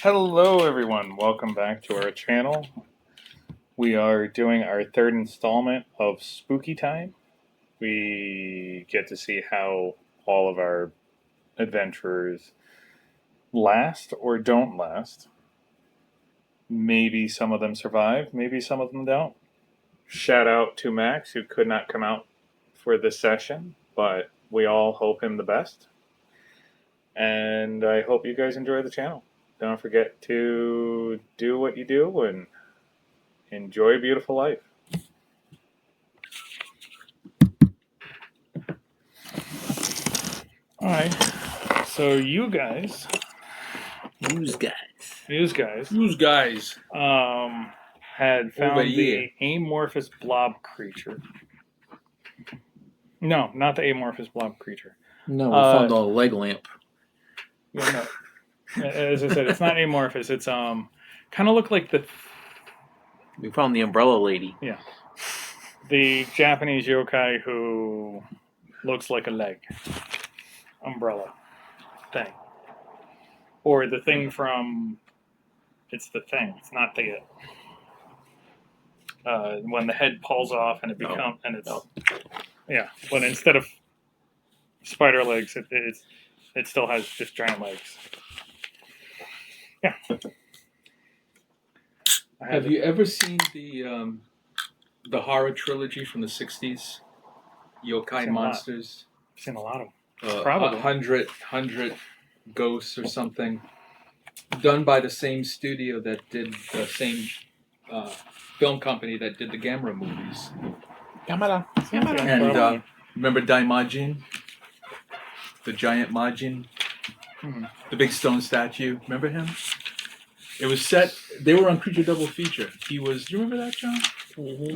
Hello, everyone. Welcome back to our channel. We are doing our third installment of Spooky Time. We get to see how all of our adventures last or don't last. Maybe some of them survive, maybe some of them don't. Shout out to Max, who could not come out for this session, but we all hope him the best. And I hope you guys enjoy the channel. Don't forget to do what you do and enjoy a beautiful life. Alright, so you guys, Use guys. had found Over here. the amorphous blob creature. No, not the amorphous blob creature. No, we found a leg lamp. Yeah, no. As I said, it's not amorphous. It's kind of look like We found the umbrella lady. the Japanese yokai who looks like a leg umbrella thing, or the thing from. It's the thing. It's not the. When the head pulls off and it becomes yeah, but instead of spider legs, it still has just giant legs. Yeah. Have you ever seen the horror trilogy from the 60s? Yokai Seen a lot. Monsters? I've seen a lot of Uh, Probably. 100 Ghosts or something. Done by the same studio that did the same film company that did the Gamera movies. Camera. And remember Daimajin? The giant Majin? The big stone statue. Remember him? It was set. They were on Creature Double Feature. He was. Do you remember that, John?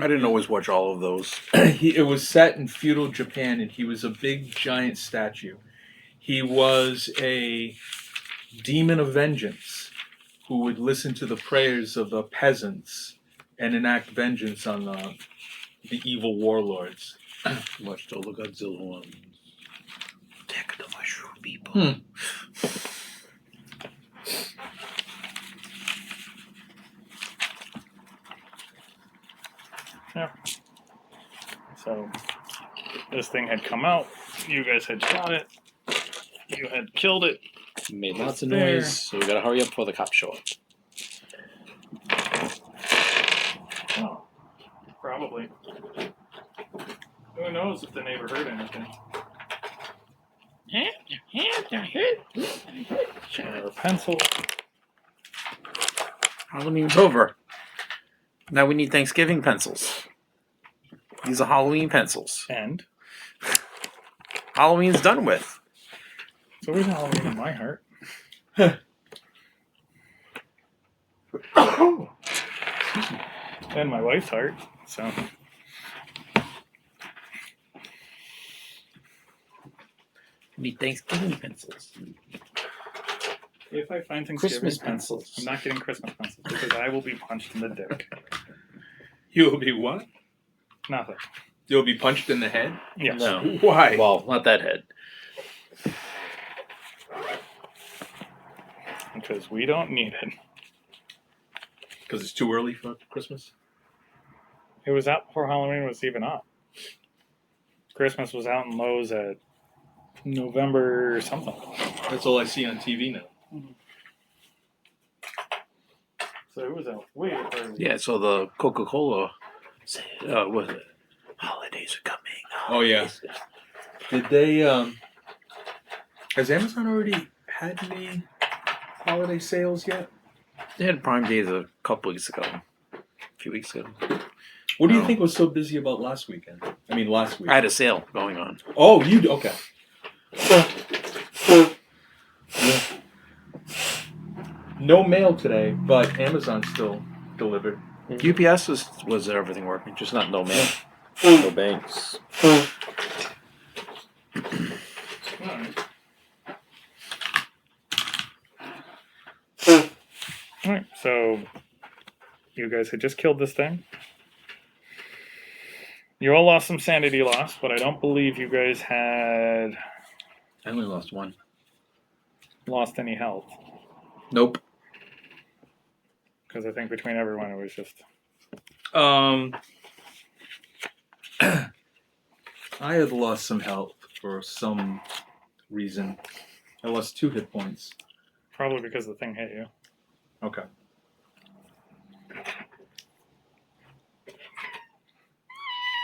I didn't always watch all of those. It was set in feudal Japan, and he was a big giant statue. He was a demon of vengeance who would listen to the prayers of the peasants and enact vengeance on the evil warlords. Watched all the Godzilla ones. Attack of the Mushroom People. So this thing had come out. You guys had shot it. You had killed it. Made lots of There. noise, so we gotta hurry up before the cops show up. Oh, probably. Who knows if the neighbor heard anything? Or a pencil. Halloween's over. Now we need Thanksgiving pencils. These are Halloween pencils. And Halloween's done with. it's always Halloween in my heart. And my wife's heart. So We need Thanksgiving pencils. if I find Thanksgiving Christmas pencils, pencils. I'm not getting Christmas pencils because I will be punched in the dick. You will be what? Nothing. You'll be punched in the head? Yes. No. Why? Well, not that head. Because we don't need it. Because it's too early for Christmas? It was out before Halloween was even up. Christmas was out in Lowe's at November something. That's all I see on TV now. So it was out way early. Yeah, so the Coca-Cola said, was it? Holidays are coming. Oh, yeah. Did they, has Amazon already had any holiday sales yet? They had Prime Days a couple weeks ago. A few weeks ago. What do you No. think was so busy about last weekend? I mean, last week. I had a sale going on. Oh, you okay? No mail today, but Amazon still delivered. UPS was everything working, just not no mail. No banks. Alright, so you guys had just killed this thing. You all lost some sanity loss, but I don't believe you guys had I only lost one. lost any health. Nope. Because I think between everyone, it was just. I had lost some health for some reason. I lost 2 hit points. Probably because the thing hit you. Okay.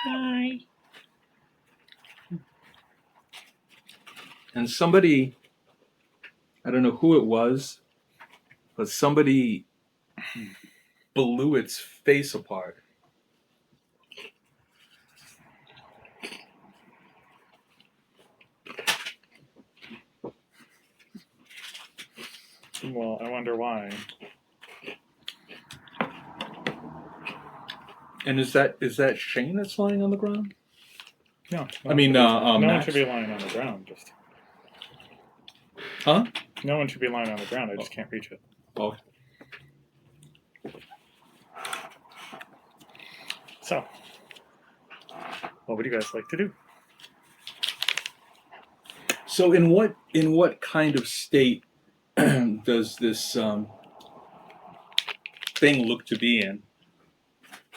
Hi. And somebody, I don't know who it was, but somebody blew its face apart. Well, I wonder why. And is that Shane that's lying on the ground? No. I mean, no one Max? should be lying on the ground. Just. Huh? No one should be lying on the ground. I just can't reach it. Oh. So, what would you guys like to do? So in what kind of state does this thing look to be in?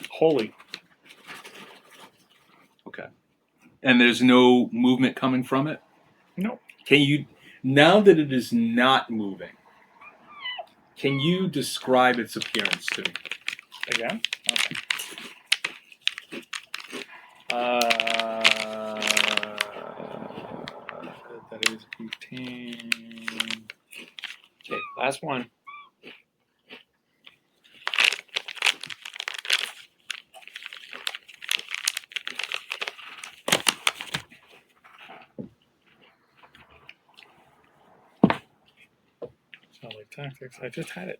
Holy. Okay. And there's no movement coming from it? No. Can you, now that it is not moving, can you describe its appearance to me? Again? Okay. That is 18. Okay, last one. Sound like tactics. I just had it.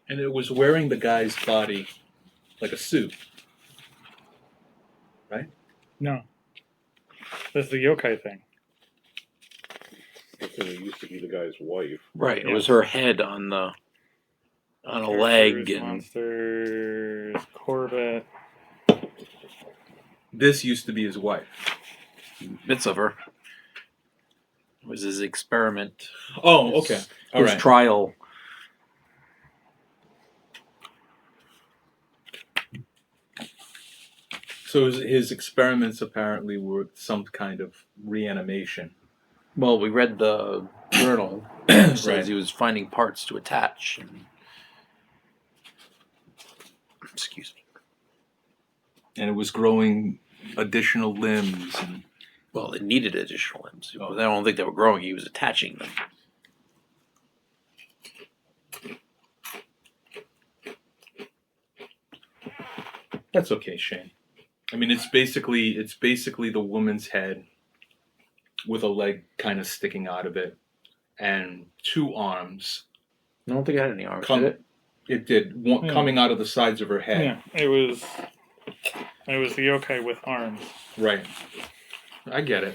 And it was wearing the guy's body like a suit. No. That's the yokai thing. Because it used to be the guy's wife. Right. It was Yes. her head on a leg Characters, and monsters, Corbitt. This used to be his wife. bits of her. It was his experiment. Oh, okay. All His right. trial. So his experiments apparently were some kind of reanimation. Well, we read the journal. It says Right. he was finding parts to attach. Excuse me. And it was growing additional limbs. And Well, it needed additional limbs. Oh. I don't think they were growing. He was attaching them. that's okay, Shane. I mean, it's basically the woman's head with a leg kind of sticking out of it and 2 arms. I don't think it had any arms. Come- Did it? It did one coming out of the sides of her head. Yeah, it was the yokai with arms. Right. I get it.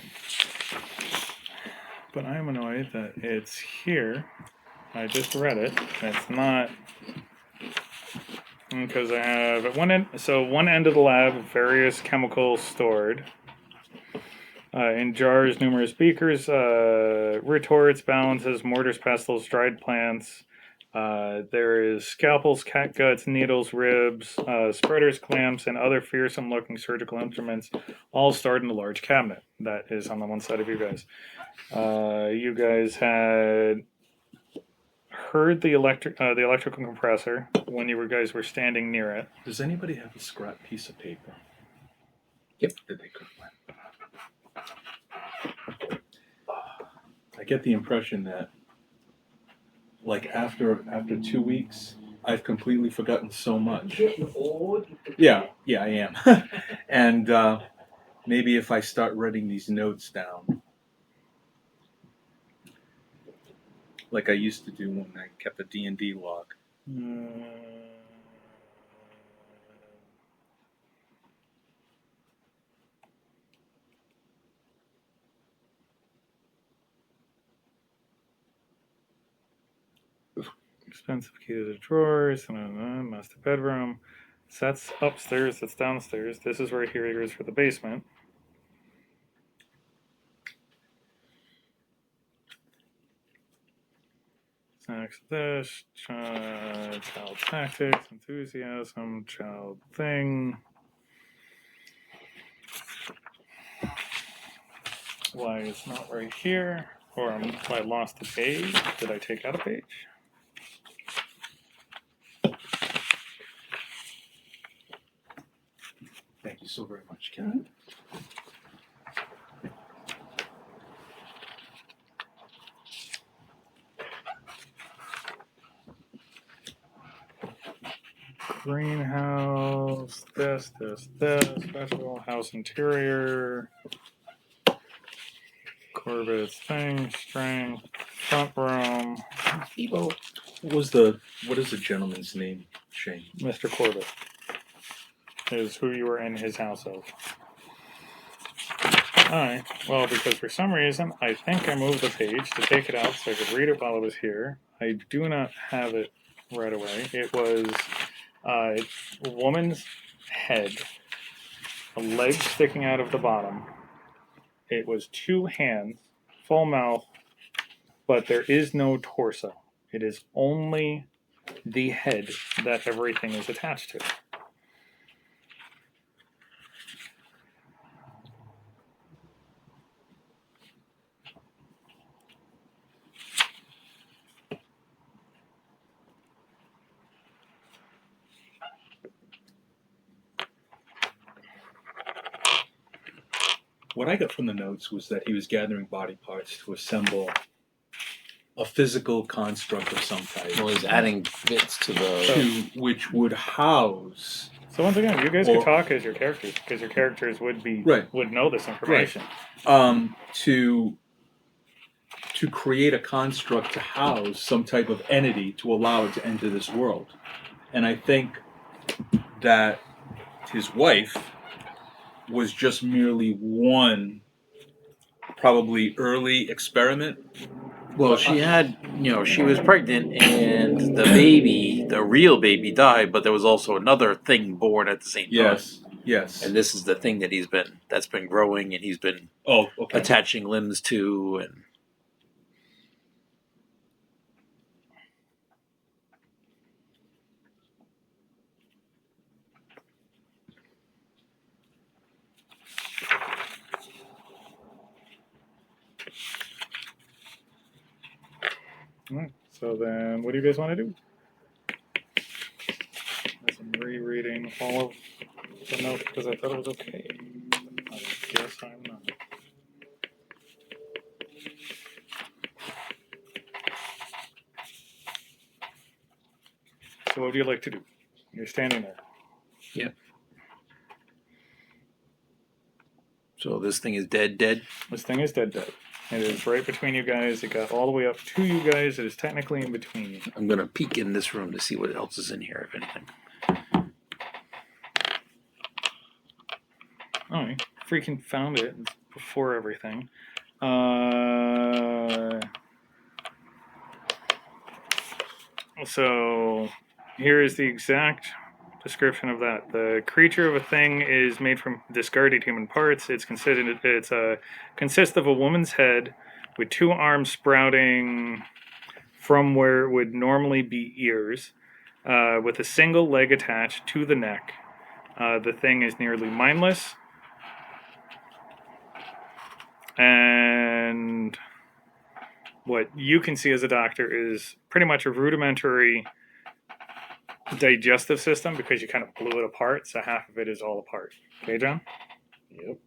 But I'm annoyed that it's here. I just read it. It's not because I have at one end. So one end of the lab, various chemicals stored in jars, numerous beakers, retorts, balances, mortars, pestles, dried plants. There is scalpels, cat guts, needles, ribs, spreaders, clamps, and other fearsome-looking surgical instruments, all stored in a large cabinet that is on the one side of you guys. You guys had heard the electrical compressor when you guys were standing near it. Does anybody have a scrap piece of paper? Yep. That they could find? I get the impression that, like after 2 weeks, I've completely forgotten so much. Yeah, I am. And maybe if I start writing these notes down, like I used to do when I kept a D&D log. Expensive key to the drawers, master bedroom. So that's upstairs, that's downstairs. This is where here it is for the basement. Next, this child tactics, enthusiasm, child thing. Why it's not right here? Or I lost the page. Did I take out a page? Thank you so very much, Kevin. Greenhouse, this, special house interior, Corbitt's thing, strength, front room, Evo. What is the gentleman's name, Shane? Mr. Corbitt is who you were in his house of. Alright, well, because for some reason I think I moved the page to take it out so I could read it while it was here. I do not have it right away. It was a woman's head, a leg sticking out of the bottom. It was 2 hands, full mouth, but there is no torso. It is only the head that everything is attached to. What I got from the notes was that he was gathering body parts to assemble a physical construct of some type. Well, he's adding bits to the. Which would house. So once again, you guys could talk as your characters, because your characters would know this information. To create a construct to house some type of entity to allow it to enter this world. And I think that his wife was just merely one probably early experiment. Well, she had, she was pregnant, and the baby, the real baby, died. But there was also another thing born at the same time. Yes. And this is the thing that's been growing, and he's been attaching limbs to, and. Alright, so then what do you guys want to do? As I'm rereading all of the notes because I thought it was okay. I guess I'm not. So what would you like to do? You're standing there. Yep. So this thing is dead. This thing is dead. It is right between you guys. It got all the way up to you guys. It is technically in between. I'm going to peek in this room to see what else is in here, if anything. Oh, you freaking found it before everything. So here is the exact description of that. The creature of a thing is made from discarded human parts. Consists of a woman's head with 2 arms sprouting from where it would normally be ears, with a single leg attached to the neck. The thing is nearly mindless. And what you can see as a doctor is pretty much a rudimentary digestive system because you kind of blew it apart, so half of it is all apart. Okay, John? Yep.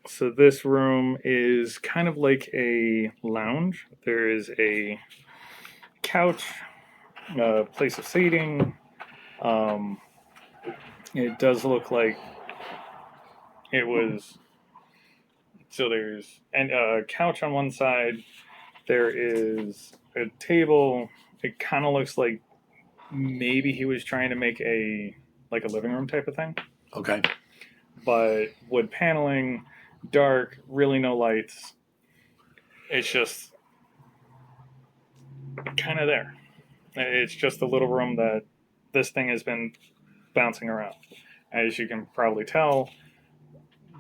So this room is kind of like a lounge. There is a couch, a place of seating. It does look like it was. So there's a couch on one side. There is a table. It kind of looks like maybe he was trying to make a living room type of thing. Okay. But wood paneling, dark, really no lights. It's just kind of there. It's just a little room that this thing has been bouncing around. As you can probably tell,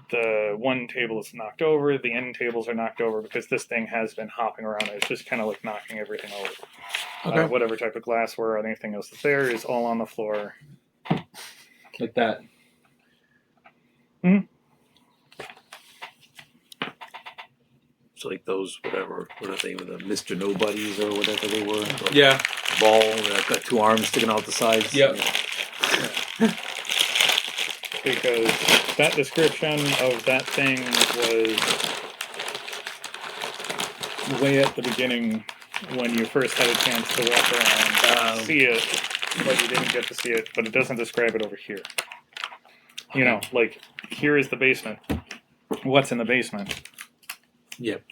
the one table is knocked over, the end tables are knocked over because this thing has been hopping around. It's just kind of like knocking everything over. Okay. Whatever type of glassware or anything else that's there is all on the floor. Like that. It's like those, whatever, what are they, the Mr. Nobodies or whatever they were. The Yeah. ball that got two arms sticking out the sides. Yep. Because that description of that thing was way at the beginning when you first had a chance to walk around and see it, but you didn't get to see it, but it doesn't describe it over here. You know, like, here is the basement. What's in the basement? Yep.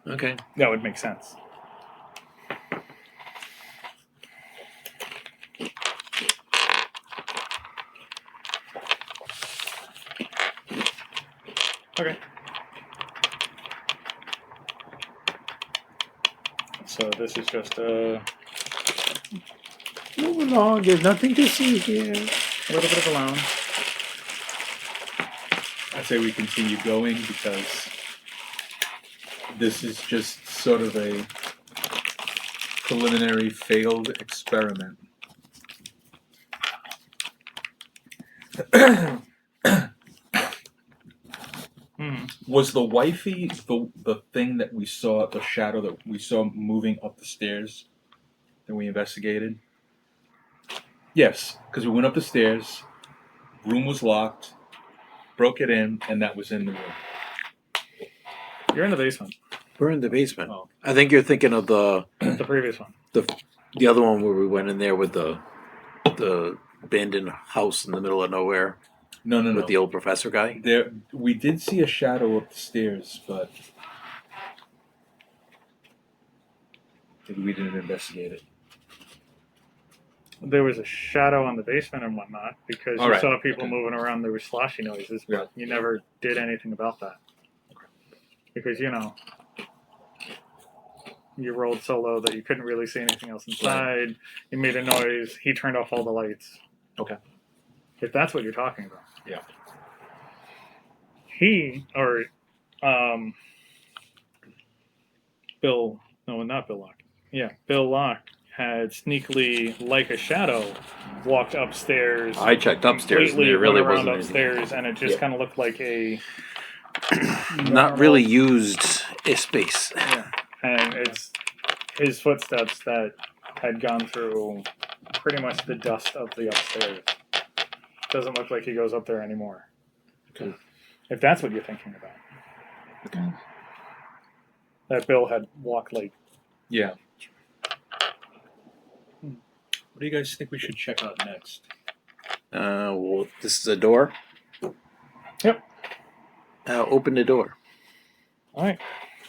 Okay. That would make sense. Okay. So this is just a Move along. There's nothing to see here. little bit of a lounge. I say we continue going because this is just sort of a preliminary failed experiment. Was the wifey the thing that we saw, the shadow that we saw moving up the stairs that we investigated? Yes, because we went up the stairs, room was locked, broke it in, and that was in the room. You're in the basement. We're in the basement. Oh. I think you're thinking of the previous one. the other one where we went in there with the abandoned house in the middle of nowhere. No. With the old professor guy. There, we did see a shadow up the stairs, but we didn't investigate it. There was a shadow on the basement and whatnot because All you right. saw people Okay. moving around. There were sloshy noises, but you never did anything about that. Because, you know, you rolled so low that you couldn't really see anything else inside. You made a noise. He turned off all the lights. Okay. If that's what you're talking about. Yeah. Bill, no, not Bill Locke. Yeah, Bill Locke had sneakily, like a shadow, walked upstairs. I checked upstairs and completely there really went around wasn't anything. upstairs, and it just kind of looked like a Not really used space. Yeah, and it's his footsteps that had gone through pretty much the dust of the upstairs. Doesn't look like he goes up there anymore. Okay. If that's what you're thinking about. Okay. That Bill had walked like. Yeah. What do you guys think we should check out next? Well, this is a door. Yep. Open the door. All right.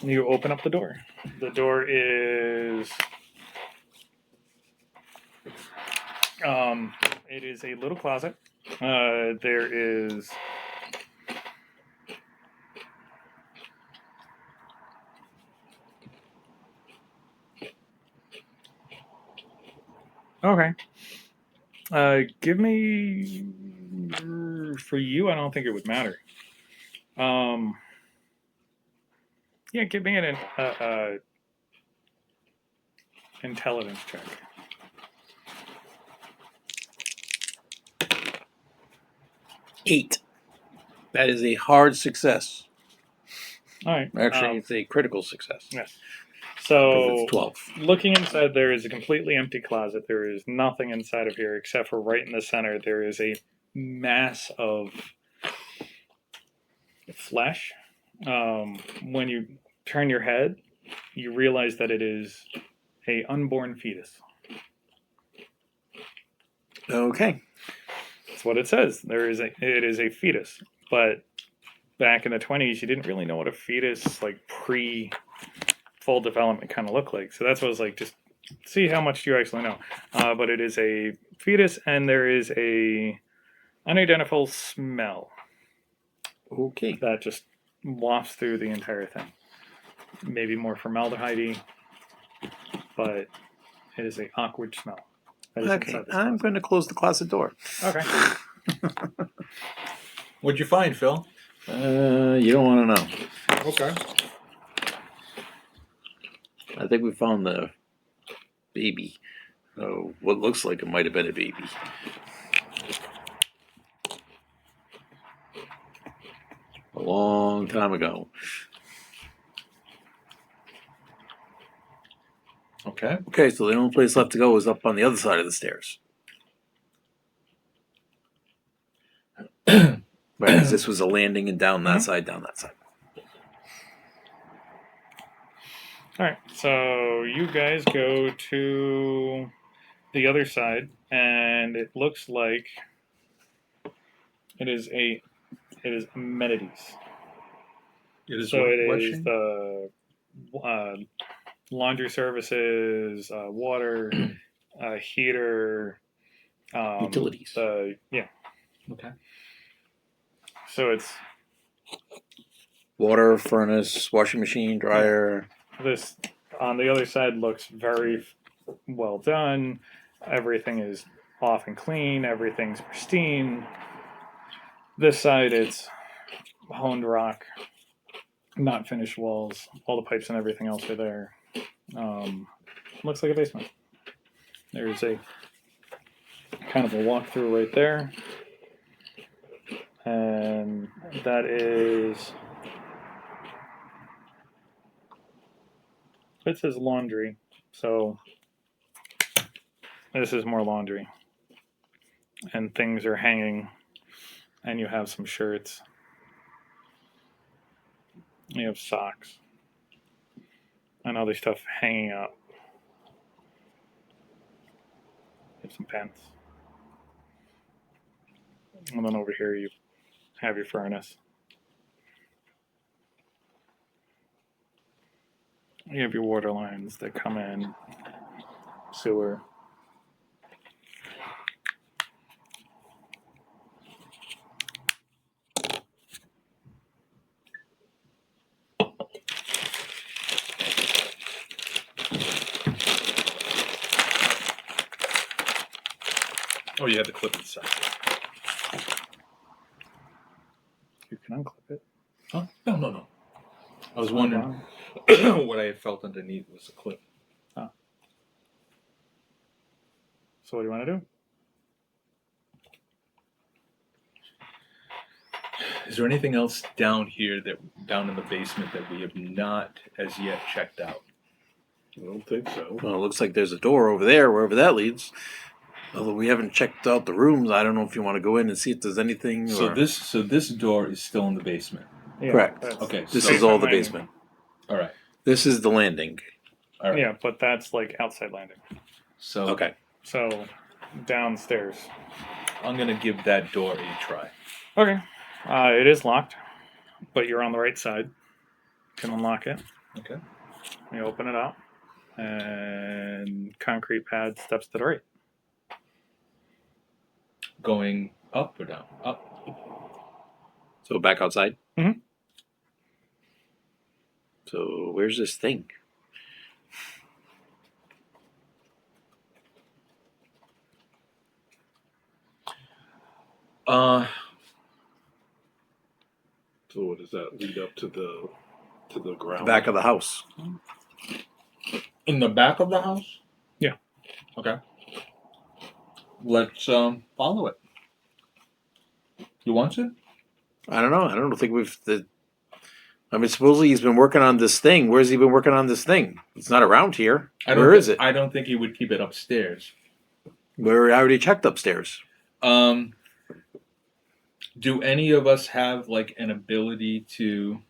You open up the door. The door is. It is a little closet. There is. Okay. Give me. For you, I don't think it would matter. Yeah, give me an intelligence check. Eight. That is a hard success. All right. Actually, it's a critical success. Yes. 'Cause So, it's 12. looking inside, there is a completely empty closet. There is nothing inside of here except for right in the center. There is a mass of flesh. When you turn your head, you realize that it is a unborn fetus. Okay. That's what it says. It is a fetus. But back in the 20s, you didn't really know what a fetus, like pre full development, kind of looked like. So that's what I was like, just see how much you actually know. But it is a fetus, and there is a unidentifiable smell Okay. that just wafts through the entire thing. maybe more formaldehyde-y, but it is an awkward smell. That is Okay, inside this I'm closet. going to close the closet door. Okay. What'd you find, Phil? You don't want to know. Okay. I think we found the baby. What looks like it might have been a baby. A long time ago. Okay. Okay, so the only place left to go is up on the other side of the stairs. Whereas this was a landing and down that side, down that side. All right. So you guys go to the other side, and it looks like it is amenities. It is So what, it is Shane? the laundry services, water, heater, Utilities. Okay. So it's Water, furnace, washing machine, dryer. this on the other side looks very well done. Everything is off and clean. Everything's pristine. This side, it's honed rock, not finished walls. All the pipes and everything else are there. Looks like a basement. There's a kind of a walkthrough right there. And that is, it says laundry. So this is more laundry. And things are hanging, and you have some shirts. You have socks and other stuff hanging up. You have some pants. And then over here you have your furnace. You have your water lines that come in, sewer. Oh, you had the clip inside. You can unclip it. Huh? No. I was wondering what I had felt underneath was a clip. So what do you want to do? Is there anything else down here down in the basement that we have not as yet checked out? I don't think so. Well, it looks like there's a door over there, wherever that leads. Although we haven't checked out the rooms, I don't know if you want to go in and see if there's anything. So this door is still in the basement. Yeah, Correct. that's- Okay. This so, is all the landing. basement. all right. This is the landing. All right. Yeah, but that's like outside landing. So Okay. So downstairs. I'm gonna give that door a try. Okay. It is locked, but you're on the right side. You can unlock it. Okay. You open it up, and concrete pad steps to the right. Going up or down? Up. So back outside? Mhm. So where's this thing? So what does that lead up to the The ground? back of the house. In the back of the house? Yeah. Okay. Let's follow it. You want to? I don't know. I don't think I mean, supposedly he's been working on this thing. Where's he been working on this thing? It's not around here. Where is it? I don't think he would keep it upstairs. I already checked upstairs. Do any of us have like an ability to?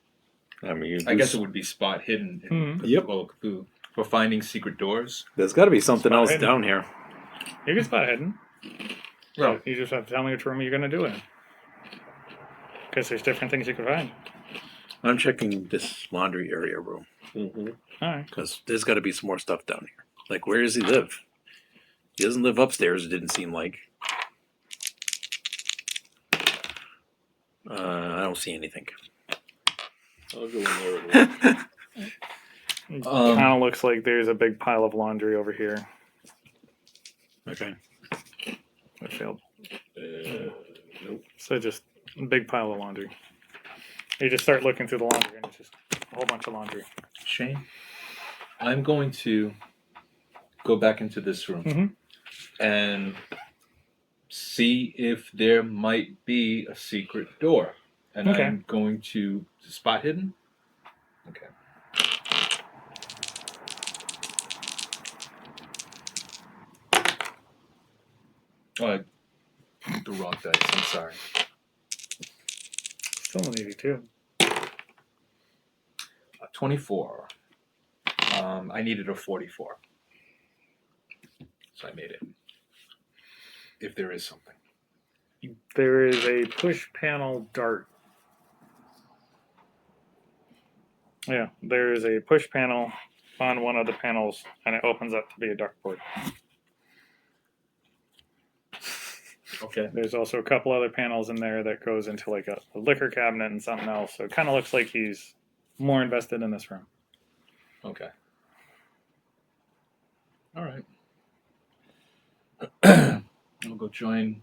I mean, I guess it would be spot hidden in Mhm. Yep. Call of Cthulhu for finding secret doors. there's got to be something Spot else hidden. down here. You can spot hidden. Well, You just have to tell me which room you're going to do it in. Because there's different things you can find. I'm checking this laundry area room Mm-hmm. All right. because there's got to be some more stuff down here. Like, where does he live? He doesn't live upstairs. It didn't seem like. I don't see anything. I'll go in there and look. Kind of looks like there's a big pile of laundry over here. Okay. I failed. Nope. So just a big pile of laundry. You just start looking through the laundry and it's just a whole bunch of laundry. Shane, I'm going to go back into this room Mhm. and see if there might be a secret door. And Okay. I'm going to spot hidden. Okay. Oh, I the wrong dice. I'm sorry. Still an 82. 24. I needed a 44. So I made it. If there is something. There is a push panel dart. Yeah, there is a push panel on one of the panels, and it opens up to be a dartboard. Okay. There's also a couple other panels in there that goes into like a liquor cabinet and something else. So it kind of looks like he's more invested in this room. Okay. All right. I'll go join.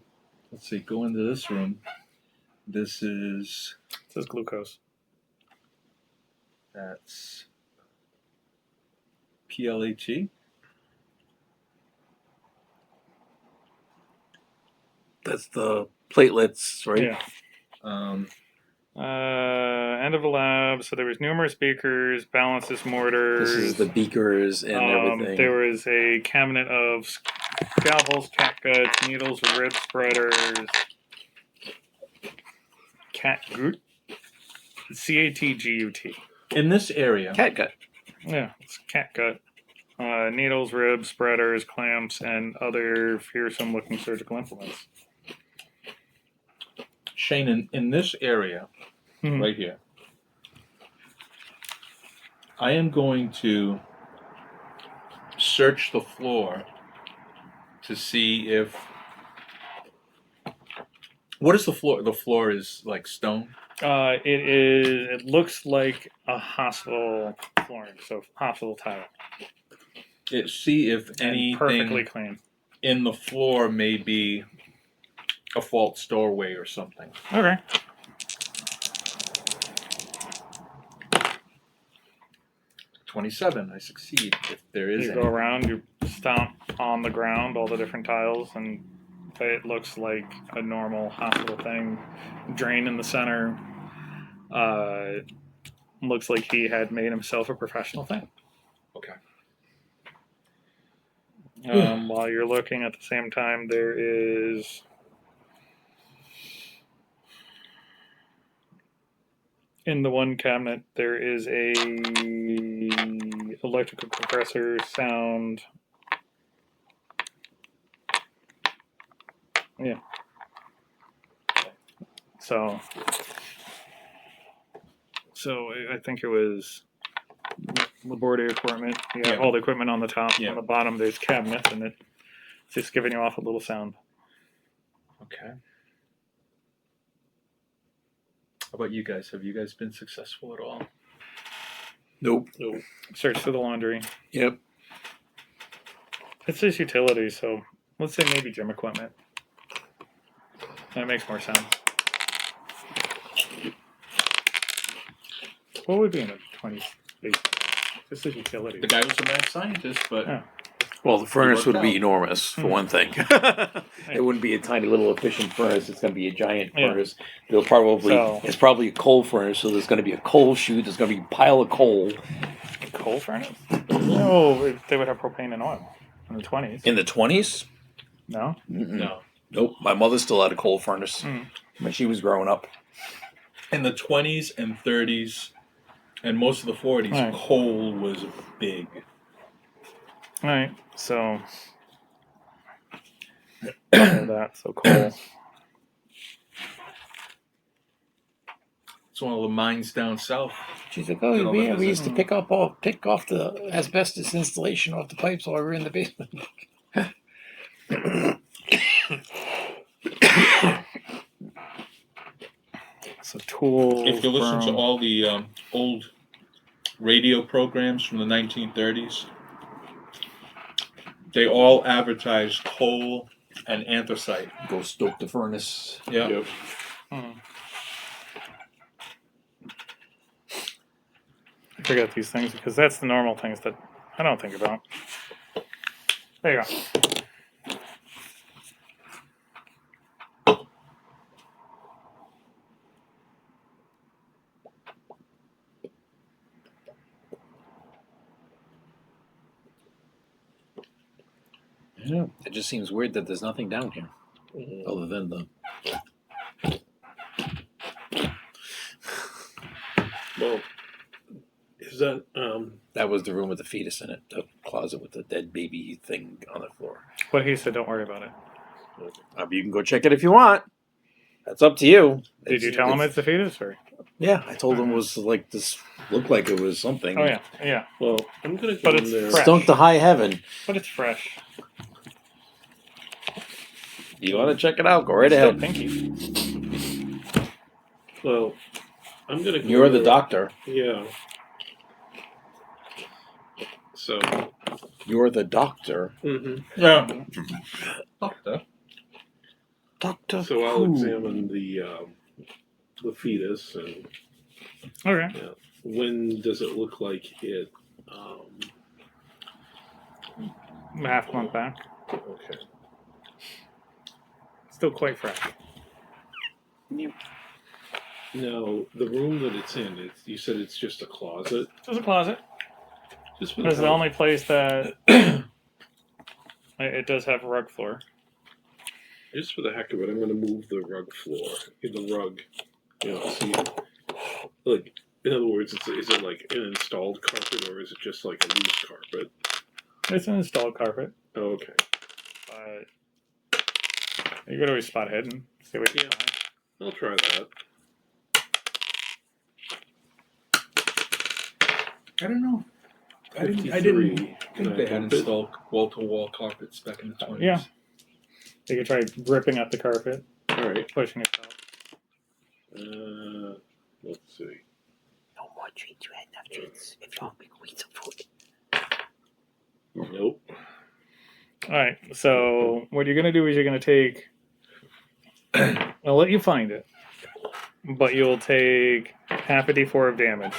Let's see. Go into this room. This is. It says glucose. That's PLAT. That's the platelets, right? Yeah. End of the lab. So there was numerous beakers, balances, mortars. This is the beakers and everything. There was a cabinet of scalpels, catguts, needles, rib spreaders, catgut, CATGUT. In this area, Catgut. Yeah, it's catgut. Needles, ribs, spreaders, clamps, and other fearsome-looking surgical implements. Shane, in this area, Mhm. right here, I am going to search the floor to see if. What is the floor? The floor is like stone. It looks like a hospital flooring, so hospital tile. See if And anything perfectly clean. in the floor may be a false doorway or something. Okay. $27. I succeed. If there is You any. go around, you stomp on the ground, all the different tiles, and it looks like a normal hospital thing. Drain in the center. Looks like he had made himself a professional thing. Okay. While you're looking at the same time, there is in the one cabinet there is a electrical compressor sound. Yeah. So I think it was laboratory equipment. You have Yeah. all the equipment on the top. Yeah. On the bottom, there's cabinets, and it's just giving you off a little sound. Okay. How about you guys? Have you guys been successful at all? Nope. Search through the laundry. Yep. It says utility, so let's say maybe gym equipment. That makes more sense. What would be in a 20 space? This is utility. The guy was a mad scientist, but Yeah. Well, the furnace worked would be out. enormous, for one thing. It wouldn't be a tiny little efficient furnace. It's going to be a giant Yeah. furnace. They'll probably So- it's probably a coal furnace, so there's going to be a coal chute. There's going to be a pile of coal. Coal furnace? No, they would have propane and oil in the 20s. In the 20s? No? no. Nope. My mother still had a coal furnace Mm. when she was growing up. In the 20s and 30s and most of the 40s, Right. coal was big. All right, so that's so cool. It's one of the mines down south. She's like, Did oh, all that we used to visit. pick off the asbestos installation off the pipes while we were in the basement. So tools. If you listen to broom. all the old radio programs from the 1930s. They all advertised coal and anthracite. Go stoke the furnace. Yeah. Yep. Hmm. I forget these things because that's the normal things that I don't think about. There you go. Yeah, it just seems weird that there's nothing down here other than the. Well, is that That was the room with the fetus in it, the closet with the dead baby thing on the floor. What he said, don't worry about it. You can go check it if you want. That's up to you. Did you tell him it's the fetus, or? Yeah, I told him it was like this. Looked like it was something. Oh yeah, yeah. well? I'm gonna go But in it's there. fresh. Stunk to high heaven. But it's fresh. You want to check it out? Go right It's still ahead. pinky. Well, I'm gonna. Go You're the there. doctor. Yeah. So. You're the doctor. Mm-hmm. Yeah. Doctor. Doctor. So I'll who? examine the fetus and Okay. when does it look like it? Half month back. Okay. Still quite fresh. Now the room that it's in, you said it's just a closet. There's a closet. Just for This is the hell- only place that it does have a rug floor. Just for the heck of it, I'm going to move the rug floor. The rug, see, like, in other words, is it like an installed carpet or is it just like a loose carpet? It's an installed carpet, Oh, okay. but you could always spot hidden. See what you Yeah. find. I'll try that. I don't know. I didn't 53. Can think I they had bump it? installed wall-to-wall carpets back in the 20s. Yeah. You could try ripping up the carpet, All right. pushing it out. Let's see. No more treats. You had enough treats. If you want me to eat some food. Nope. All right. So what you're gonna do is you're gonna take. I'll let you find it, but you'll take half a d4 of damage.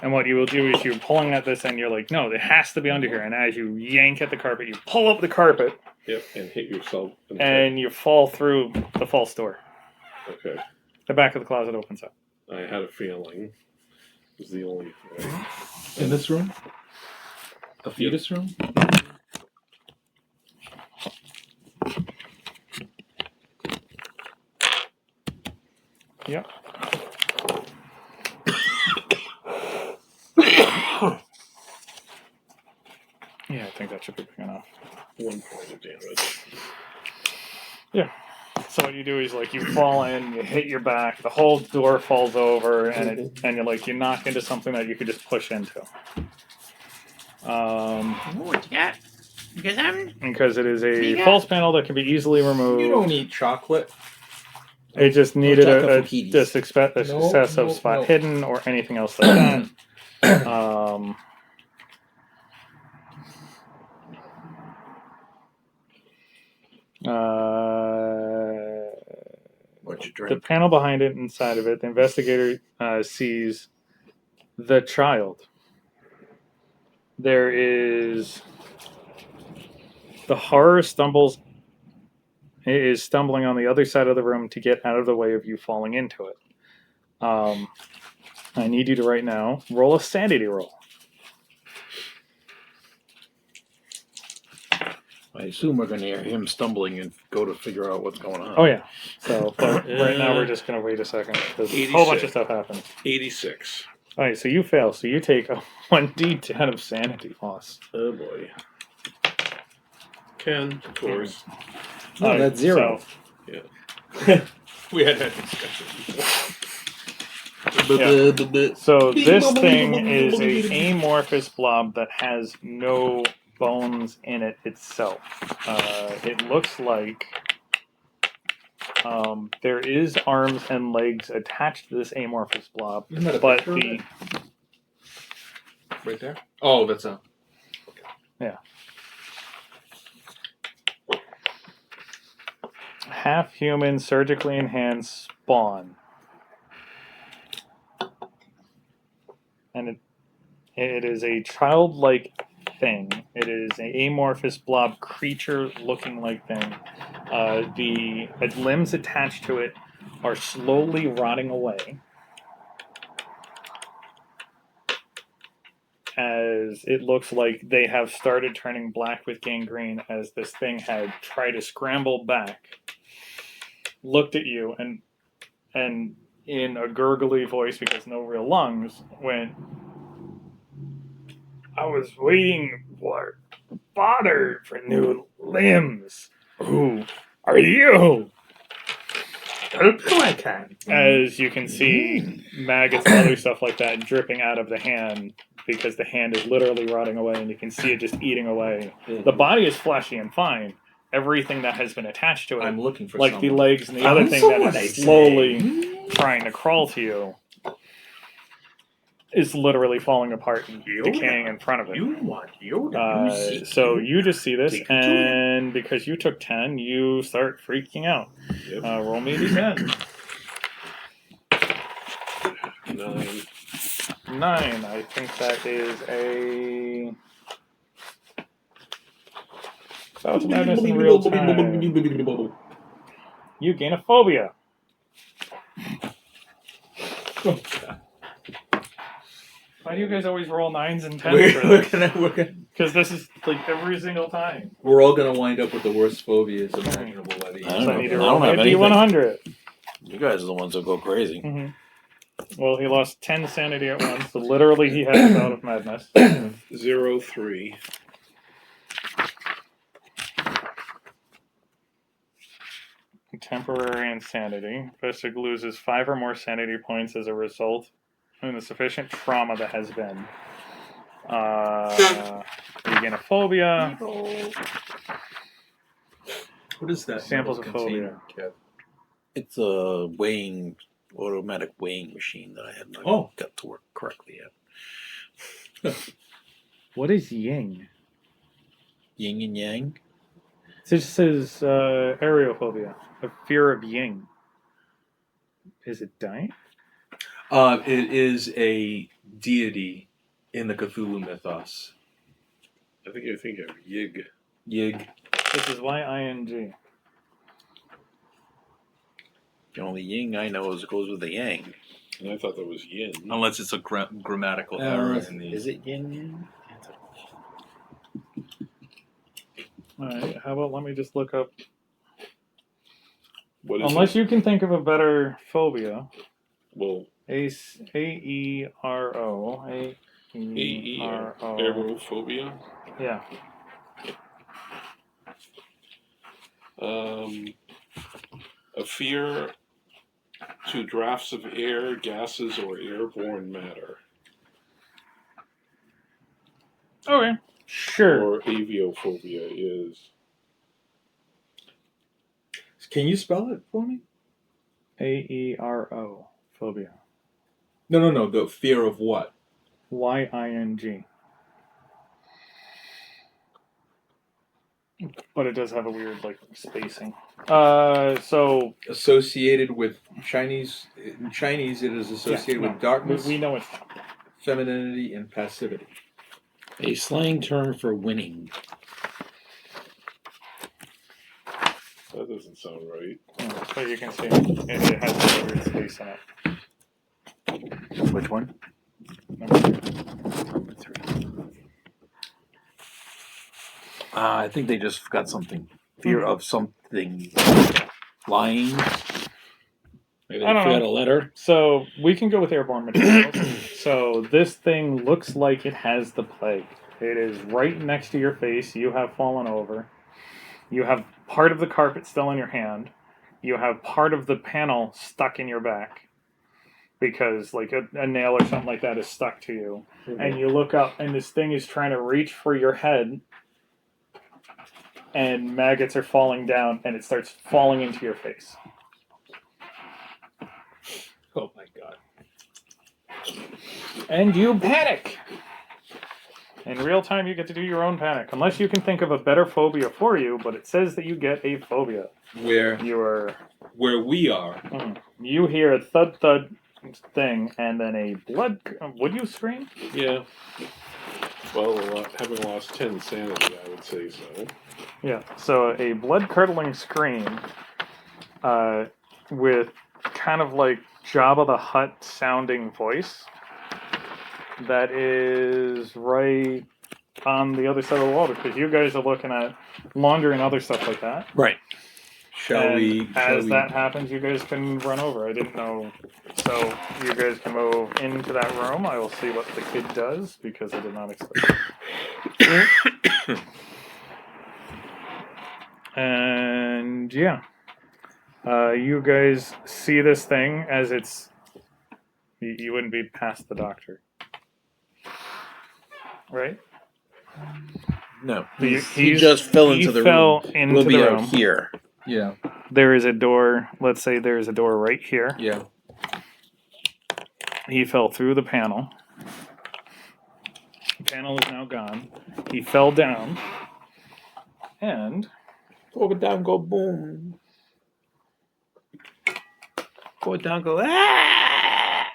And what you will do is you're pulling at this, and you're like, no, it has to be under here. And as you yank at the carpet, you pull up the carpet, Yep. And hit yourself. and you fall through the false door. Okay. The back of the closet opens up. I had a feeling. It was the only thing. In this room? The fetus room? Yep. Yeah, I think that should be big enough. 1 point of damage. So what you do is like you fall in, you hit your back, the whole door falls over, and you knock into something that you could just push into. What you got? Because I'm. Because it is a false panel that can be easily removed. You don't eat chocolate. It just needed chocolate a for kiddies. success of No, spot no. hidden or anything else like that. What you The drink? panel behind it, inside of it, the investigator sees the child. There is the horror stumbles. It is stumbling on the other side of the room to get out of the way of you falling into it. I need you to right now roll a sanity roll. I assume we're going to hear him stumbling and go to figure out what's going on. Oh yeah. So, but right now we're just gonna wait a second because a whole bunch of 86. stuff happens. 86. All right, so you fail. So you take a 1d10 of sanity loss. Oh boy. Ken, of course. No, that's zero. So, We had that discussion before. So this thing is a amorphous blob that has no bones in it itself. It looks like there is arms and legs attached to this amorphous blob, Isn't that a but picture of the it? Right there? Oh, that's a... Half human, surgically enhanced spawn. And it is a childlike thing. It is an amorphous blob creature looking like thing. The limbs attached to it are slowly rotting away as it looks like they have started turning black with gangrene as this thing had tried to scramble back, looked at you, and in a gurgly voice because no real lungs went, "I was waiting for father for new limbs. Who are you?" I'll do I can. As you can see, maggots and other stuff like that dripping out of the hand because the hand is literally rotting away and you can see it just eating away. The body is fleshy and fine. Everything that has been attached to it, I'm looking for like someone. the legs and the Found other thing someone, that I is say. slowly trying to crawl to you, is literally falling apart and decaying in front of it. You want Yoda. So you just see this, Take it to him. and because you took 10, you start freaking out. Yep. Roll me a d10. 9. 9. I think that is a... South Madness in real time. You gain a phobia. Why do you guys always roll 9s and 10s for this? Because this is like every single time. We're all gonna wind up with the worst phobias imaginable by the I end. So I don't need know. to I roll don't have my anything. D100. You guys are the ones that go crazy. Well, he lost 10 sanity at once, so literally he has a bout of madness. 0-3. Temporary insanity. Vestig loses 5 or more sanity points as a result of the sufficient trauma that has been. You gain a phobia. What is that? Samples metal of phobia. container, Kev? It's a automatic weighing machine that I had not got to work correctly yet. What is Ying? Yin and yang. This says aerophobia, a fear of Ying. Is it dying? It is a deity in the Cthulhu mythos. I think you're thinking of Yig. Yig. This is Y-I-N-G. The only yin I know is it goes with the yang. And I thought that was Yin. Unless it's a grammatical error in the... Is it yin yang? Alright, how about let me just look up... What is Unless it? you can think of a better phobia. Well, A-E-R-O. A-E-R-O. aerophobia. Yeah. A fear to drafts of air, gases, or airborne matter. Okay. Sure. Or aviophobia is Can you spell it for me? A-E-R-O. Phobia. No. The fear of what? Y-I-N-G. But it does have a weird, like, spacing. So... Associated with Chinese... In Chinese, it is associated with darkness, We know it's not. femininity, and passivity. A slang term for winning. that doesn't sound right. So you can see it has a weird space in it. Which one? Number 2. Number 3. I think they just got something. Fear of something. Lying. Maybe I don't forgot know. a letter. So we can go with airborne materials. So this thing looks like it has the plague. It is right next to your face. You have fallen over. You have part of the carpet still in your hand. You have part of the panel stuck in your back because like a nail or something like that is stuck to you. And you look up and this thing is trying to reach for your head and maggots are falling down and it starts falling into your face. Oh my god. And you panic. In real time, you get to do your own panic, unless you can think of a better phobia for you. But it says that you get a phobia. Where we are. You hear a thud thud thing, and then a blood. Would you scream? Yeah. Well, having lost 10 sanity, I would say so. Yeah. So a blood curdling scream, with kind of like Jabba the Hutt sounding voice. That is right on the other side of the wall because you guys are looking at laundry and other stuff like that. Right. As that happens, you guys can run over. I didn't know. So you guys can move into that room. I will see what the kid does because I did not expect it. And yeah. You guys see this thing as it's. You wouldn't be past the doctor. Right? No. He just fell into the room. Into we'll be the out room. here. Yeah. There is a door. Let's say there's a door right here. Yeah. He fell through the panel. The panel is now gone. He fell down. And Go down, go boom. Go down, go ah!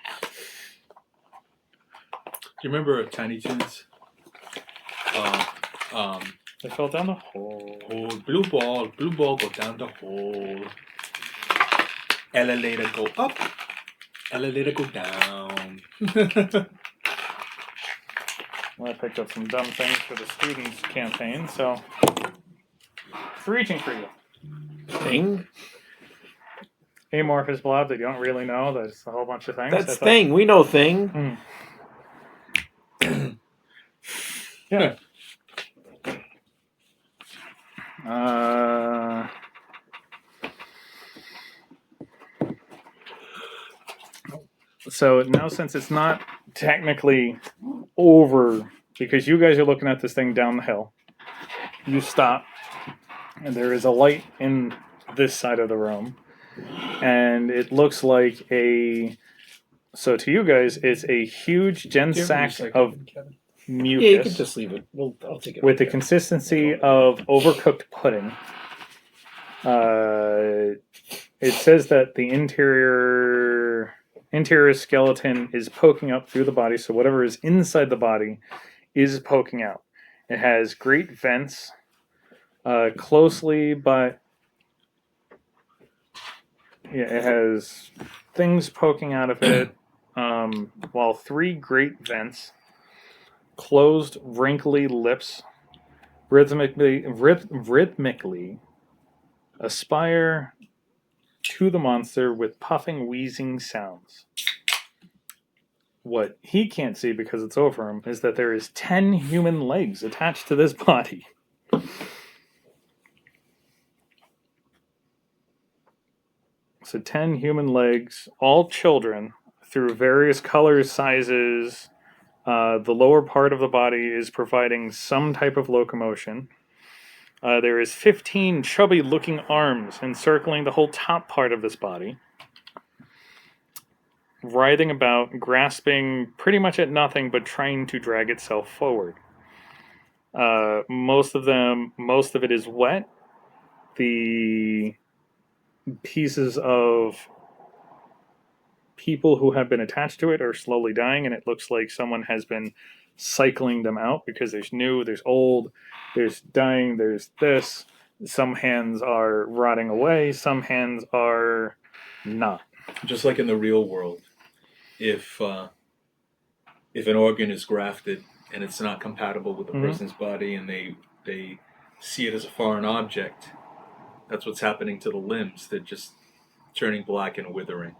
Do you remember Tiny Toons? they fell down the hole. Blue ball, go down the hole. Elevator go up, elevator go down. Well, I picked up some dumb things for the students campaign, so it's reaching for you. Thing? Amorphous blob that you don't really know. There's a whole bunch of things. That's thing. We know thing. Yeah. So now, since it's not technically over, because you guys are looking at this thing down the hill, you stop, and there is a light in this side of the room, and it looks like a. So to you guys, it's a huge sack of mucus. Yeah, you can just leave it. I'll take it. With the consistency of overcooked pudding. It says that the interior skeleton is poking up through the body, so whatever is inside the body is poking out. It has great vents, closely, but yeah, it has things poking out of it. While 3 great vents, closed, wrinkly lips, rhythmically aspire to the monster with puffing, wheezing sounds. What he can't see because it's over him is that there is 10 human legs attached to this body. So 10 human legs, all children, through various colors, sizes. The lower part of the body is providing some type of locomotion. There is 15 chubby-looking arms encircling the whole top part of this body, writhing about, grasping pretty much at nothing, but trying to drag itself forward. Most of it is wet. The pieces of people who have been attached to it are slowly dying, and it looks like someone has been cycling them out because there's new, there's old, there's dying, there's this. Some hands are rotting away, some hands are not. Just like in the real world, if an organ is grafted and it's not compatible with the person's body and they see it as a foreign object, that's what's happening to the limbs. They're just turning black and withering.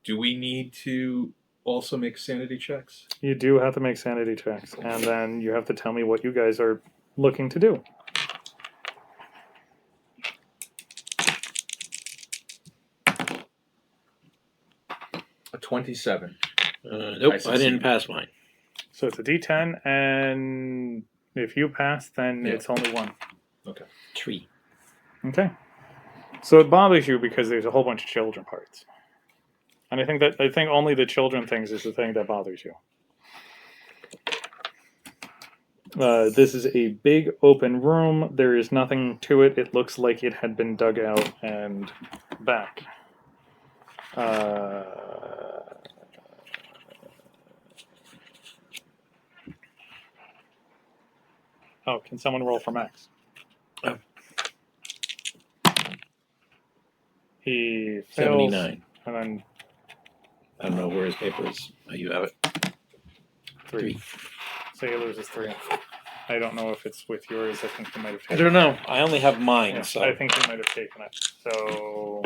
Do we need to also make sanity checks? You do have to make sanity checks, and then you have to tell me what you guys are looking to do. A 27. Nope, I didn't pass mine. So it's a D10, and if you pass, then it's only 1. Okay. 3. Okay. So it bothers you because there's a whole bunch of children parts. And I think only the children things is the thing that bothers you. This is a big open room. There is nothing to it. It looks like it had been dug out and back. Oh, can someone roll for Max? Oh. He fails, 79. and then I don't know where his paper is. Oh, you have it. 3. So he loses 3. I don't know if it's with yours. I think he might have I taken don't know. I only have mine, Yeah, so I think he might have taken it. So,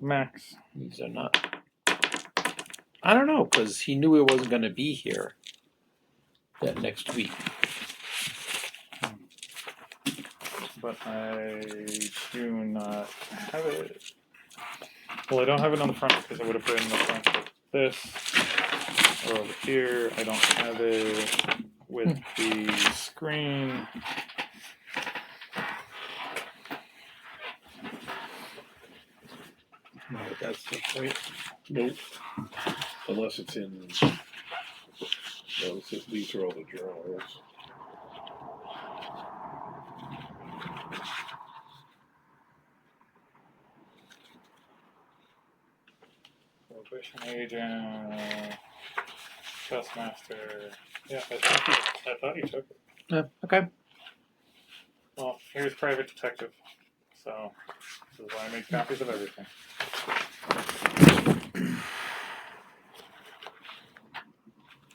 Max. these are not. I don't know, because he knew he wasn't going to be here that next week. But I do not have it. Well, I don't have it on the front because it would have been in the front of this. Or over here. I don't have it with the screen. No, that's the point. Nope. Unless it's in. No, these are all the journals. Prohibition agent. Trustmaster. Yeah, I thought he took it. Okay. Well, here's private detective. So, this is why I make copies of everything.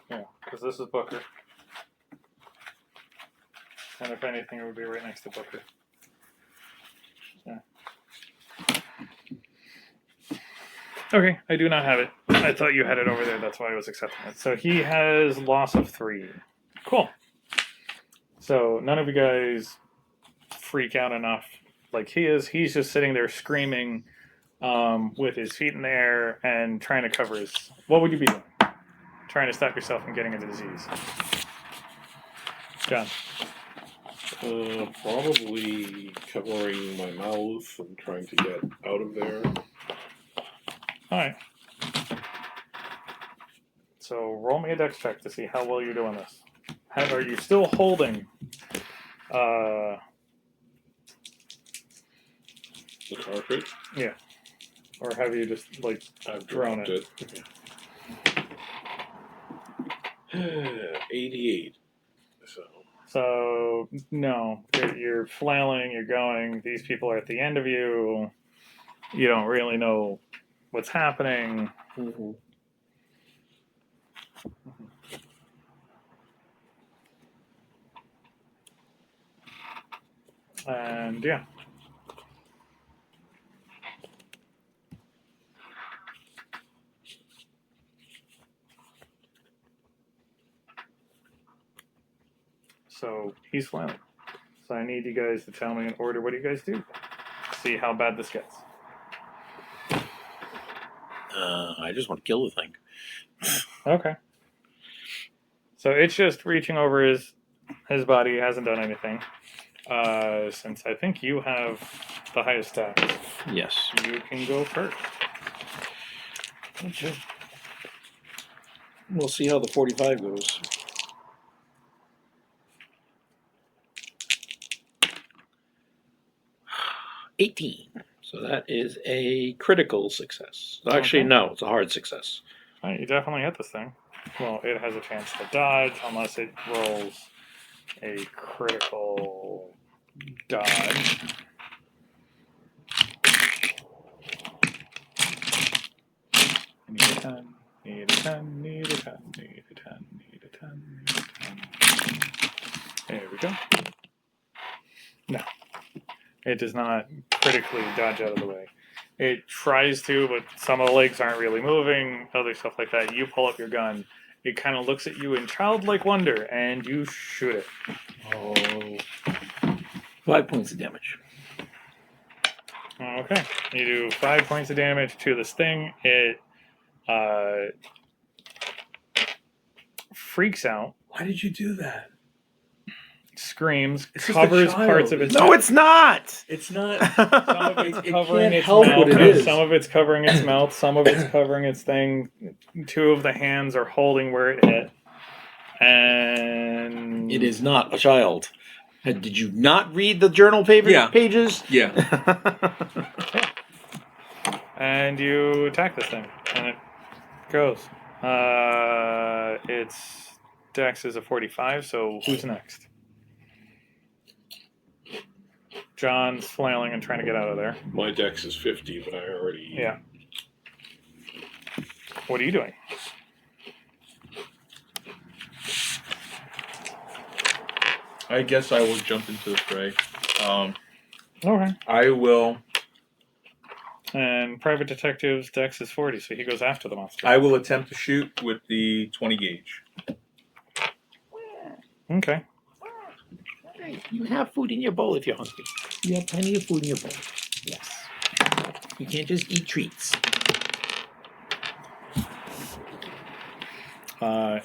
Yeah, because this is Booker. And if anything, it would be right next to Booker. Yeah. Okay, I do not have it. I thought you had it over there. That's why I was accepting it. So he has loss of 3. Cool. So none of you guys freak out enough like he is. He's just sitting there screaming with his feet in the air and trying to cover his... What would you be doing? Trying to stop yourself from getting a disease. John. Probably covering my mouth and trying to get out of there. Alright. So roll me a dex check to see how well you're doing this. Are you still holding The carpet? Yeah. Or have you just like I've thrown dropped it. 88. So no, you're flailing, you're going, these people are at the end of you, you don't really know what's happening. Mm-hmm. And yeah. So he's flailing. So I need you guys to tell me in order what do you guys do? See how bad this gets. I just want to kill the thing. Okay. So it's just reaching over his body, hasn't done anything. Since I think you have the highest stats, Yes. you can go first. Okay. We'll see how the 45 goes. $18. So that is a critical success. Actually, Okay. no, it's a hard success. All right, you definitely hit this thing. Well, it has a chance to dodge unless it rolls a critical dodge. Need a 10, need a 10, need a 10, need a 10, need a 10, need a 10. There we go. No. It does not critically dodge out of the way. It tries to, but some of the legs aren't really moving, other stuff like that. You pull up your gun. It kind of looks at you in childlike wonder, and you shoot it. Oh. 5 points of damage. Okay. You do 5 points of damage to this thing. It freaks out, Why did you do that? screams, It's just a covers child. parts of its No, it's not! It's not. Some of it's It covering can't its help mouth. what it is. Some of it's covering its mouth. Some of it's covering its thing. 2 of the hands are holding where it hit, And It is not a child. Did you not read the journal pages? Yeah. And you attack this thing, and it goes. Its dex is a 45, so who's next? John's flailing and trying to get out of there. My dex is 50, but I already. Yeah. What are you doing? I guess I will jump into the fray. Okay. I will. And Private Detective's dex is 40, so he goes after the monster. I will attempt to shoot with the 20 gauge. Okay. You have food in your bowl if you're hungry. You have plenty of food in your bowl. Yes. You can't just eat treats.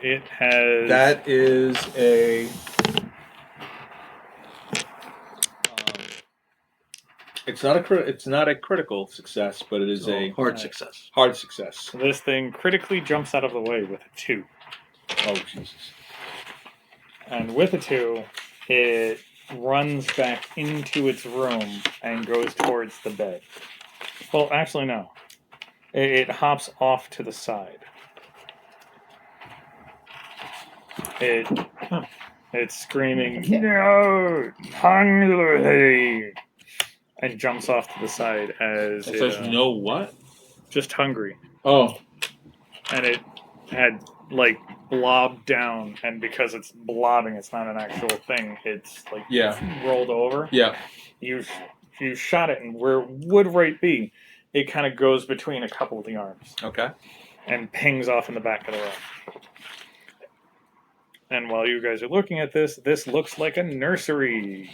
It has. That is a. It's not a critical success, but it is a Hard success. hard success. This thing critically jumps out of the way with a 2. Oh Jesus! And with a 2, it runs back into its room and goes towards the bed. Well, actually, no. It hops off to the side. It's screaming, "No! Hungry!" and jumps off to the side as It says no what? just hungry. Oh, And it had like blobbed down, and because it's blobbing, it's not an actual thing. It's like rolled over. yeah. You shot it, and where it would right be, it kind of goes between a couple of the arms Okay. and pings off in the back of the room. And while you guys are looking at this looks like a nursery.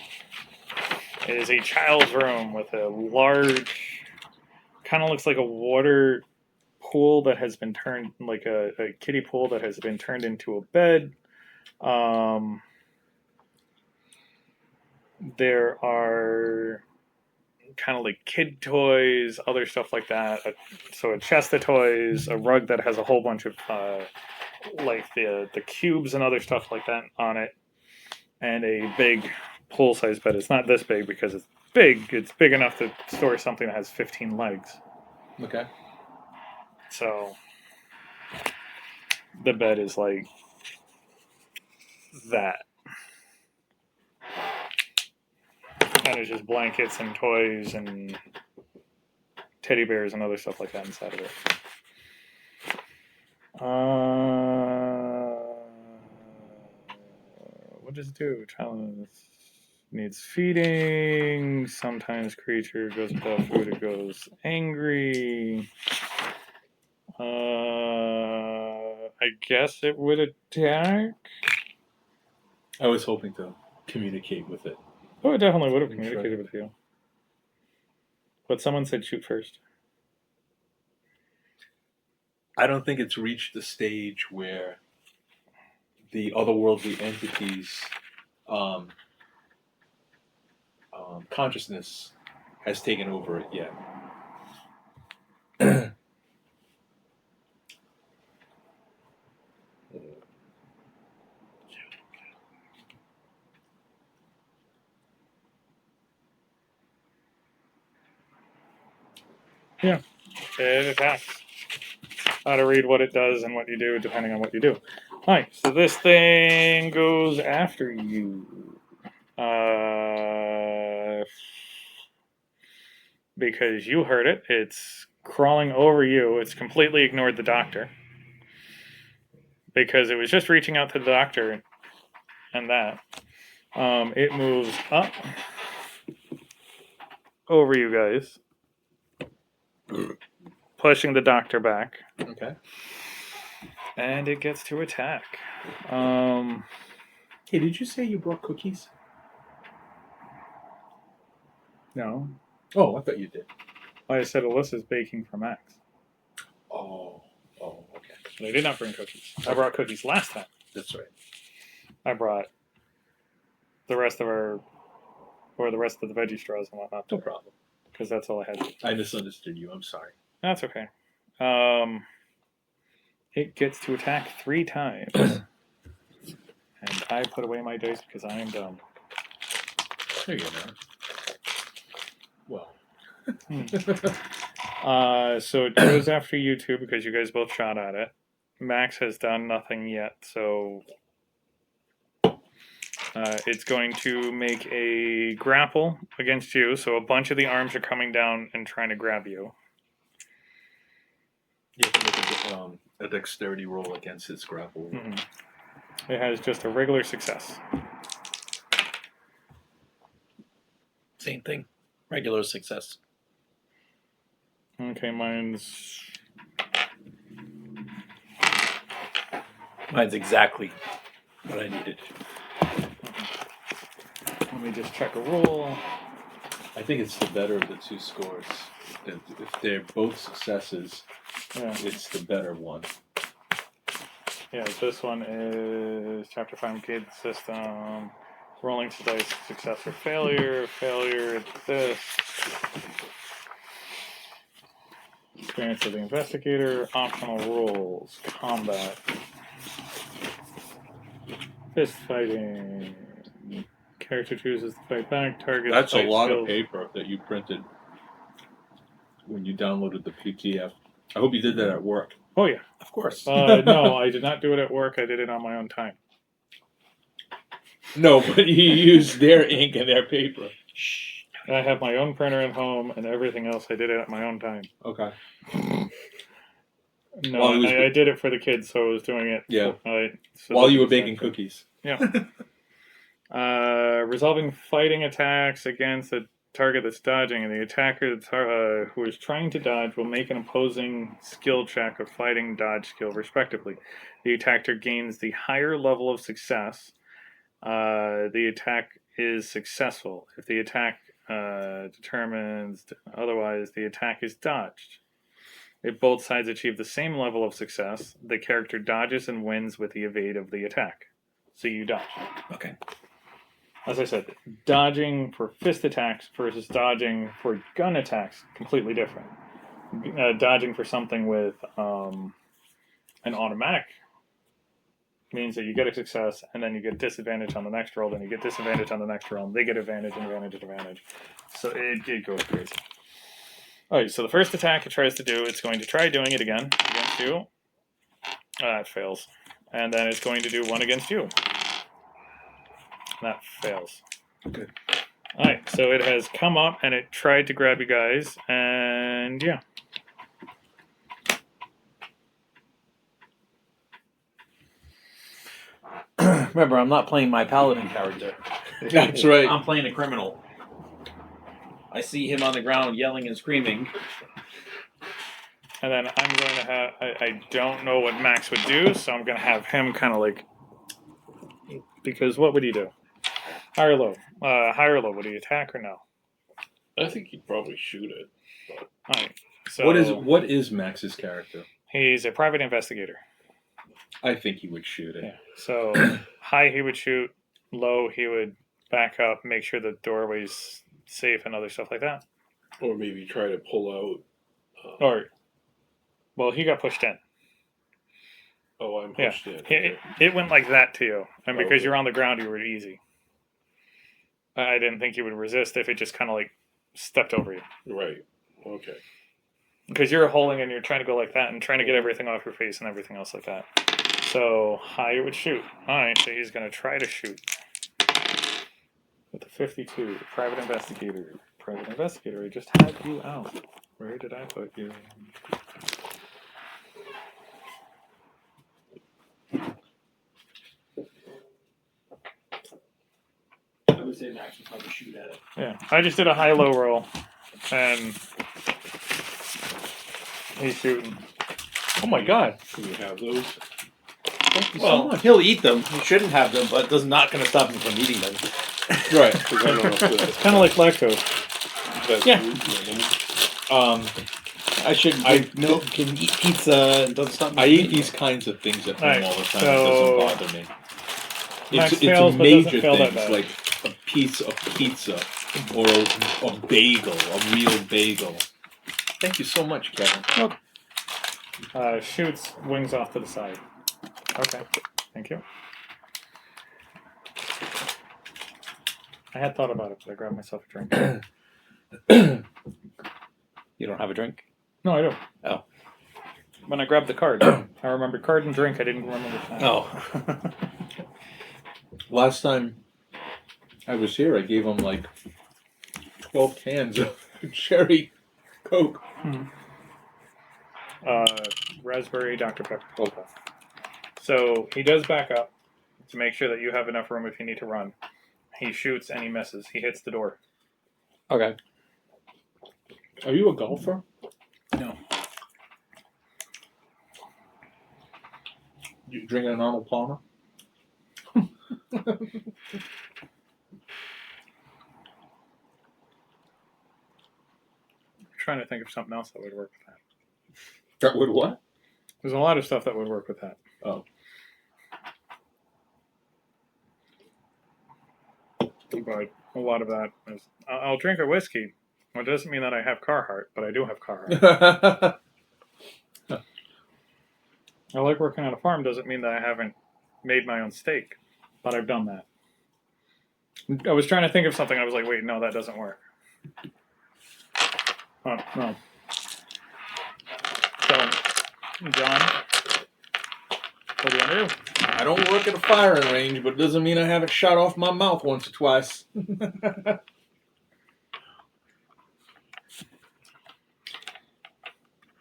It is a child's room with a large, kind of looks like a water pool that has been turned, like a kiddie pool that has been turned into a bed. There are kind of like kid toys, other stuff like that. So a chest of toys, a rug that has a whole bunch of like the cubes and other stuff like that on it, and a big pool-sized bed. It's not this big because it's big. It's big enough to store something that has 15 legs. Okay. So the bed is like that. And it's just blankets and toys and teddy bears and other stuff like that inside of it. What does it do? Child needs feeding. Sometimes creature goes without food. It goes angry. I guess it would attack. I was hoping to communicate with it. Oh, it definitely would have Sure. communicated with you. But someone said shoot first. I don't think it's reached the stage where the otherworldly entities' consciousness has taken over it yet. Yeah, it attacks. How to read what it does and what you do depending on what you do. Alright, so this thing goes after you. Because you heard it, it's crawling over you. It's completely ignored the doctor. Because it was just reaching out to the doctor and that. It moves up over you guys, pushing the doctor back. Okay. And it gets to attack. Hey, did you say you brought cookies? No. Oh, I thought you did. I said Alyssa's baking for Max. Oh, okay. They did not bring cookies. I brought cookies last time. That's right. I brought the rest of the veggie straws and whatnot. No problem. Because that's all I had. I misunderstood you. I'm sorry. That's okay. It gets to attack 3 times. And I put away my dice because I am dumb. There you go. Well. So it goes after you two because you guys both shot at it. Max has done nothing yet, so it's going to make a grapple against you. So a bunch of the arms are coming down and trying to grab you. You have to make a dexterity roll against its grapple. Mm-hmm. It has just a regular success. Same thing. Regular success. Okay, mine's exactly what I needed. Let me just check a roll. I think it's the better of the two scores. If they're both successes, Yeah. it's the better one. Yeah, this one is Chapter 5 Gate System. Rolling dice, success or failure. Failure, this. Experience of the investigator. Optional rules. Combat. Fist fighting. Character chooses to fight back. Target. That's a fight lot skills. of paper that you printed when you downloaded the PDF. I hope you did that at work. Oh, yeah. Of course. No, I did not do it at work. I did it on my own time. No, but you used their ink and their paper. I have my own printer at home and everything else. I did it at my own time. Okay. No, While it was I did it for the kids, so I was doing it. Yeah. So While they you were could baking start- cookies. Yeah. Resolving fighting attacks against a target that's dodging, and the attacker who is trying to dodge will make an opposing skill check of fighting dodge skill, respectively. The attacker gains the higher level of success. The attack is successful. If the attack determines otherwise, the attack is dodged. If both sides achieve the same level of success, the character dodges and wins with the evade of the attack. So you dodge. Okay. As I said, dodging for fist attacks versus dodging for gun attacks, completely different. Dodging for something with an automatic means that you get a success, and then you get disadvantage on the next roll, then you get disadvantage on the next roll, and they get advantage, advantage. So it goes crazy. Alright, so the first attack it tries to do, it's going to try doing it again against you. It fails. And then it's going to do one against you. That fails. Good. Alright, so it has come up and it tried to grab you guys, and yeah. Remember, I'm not playing my paladin character. That's right. I'm playing a criminal. I see him on the ground yelling and screaming. And then I'm going to have, I don't know what Max would do, so I'm going to have him kind of like, because what would he do? High or low? High or low, would he attack or no? I think he'd probably shoot it. Alright, so What is Max's character? he's a private investigator. I think he would shoot it. Yeah. So high he would shoot, low he would back up, make sure the doorway's safe and other stuff like that. Or maybe try to pull out. Or, well, he got pushed in. Oh, I'm Yeah. pushed in. It went like that to you, and because Okay. you're on the ground, you were easy. I didn't think you would resist if it just kind of like stepped over you. Right. Okay. Because you're holding and you're trying to go like that and trying to get everything off your face and everything else like that. So high would shoot. Alright, so he's going to try to shoot. With the 52, private investigator. Private investigator, I just had you out. Where did I put you? I would say Max would probably shoot at it. Yeah, I just did a high-low roll. And he's shooting. Oh my god. Can you have those? Thank you so Well, much. he'll eat them. He shouldn't have them, but that's not going to stop him from eating them. Right. Because I don't know if It's kind of like lactose. that's Yeah. I should I- drink milk and eat pizza and doesn't stop me. I eat these kinds of things at home Alright, all the time. so- It doesn't bother me. Max It's fails, a but doesn't major fail that things bad. like a piece of pizza or a bagel, a real bagel. Thank you so much, Kevin. Shoots, wings off to the side. Okay, thank you. I had thought about it, but I grabbed myself a drink. You don't have a drink? No, I don't. Oh. When I grabbed the card, I remembered card and drink. I didn't remember time. Oh. Last time I was here, I gave him like 12 cans of cherry Coke. Raspberry Dr. Pepper. Okay. So he does back up to make sure that you have enough room if you need to run. He shoots and he misses. He hits the door. Okay. Are you a golfer? No. You drinking an Arnold Palmer? I'm trying to think of something else that would work with that. That would what? There's a lot of stuff that would work with that. Oh. But a lot of that is, I'll drink a whiskey. Well, it doesn't mean that I have Carhartt, but I do have Carhartt. I like working on a farm. Doesn't mean that I haven't made my own steak, but I've done that. I was trying to think of something. I was like, wait, no, that doesn't work. Oh, no. So, John, what do you want to do? I don't work at a firing range, but it doesn't mean I haven't shot off my mouth once or twice.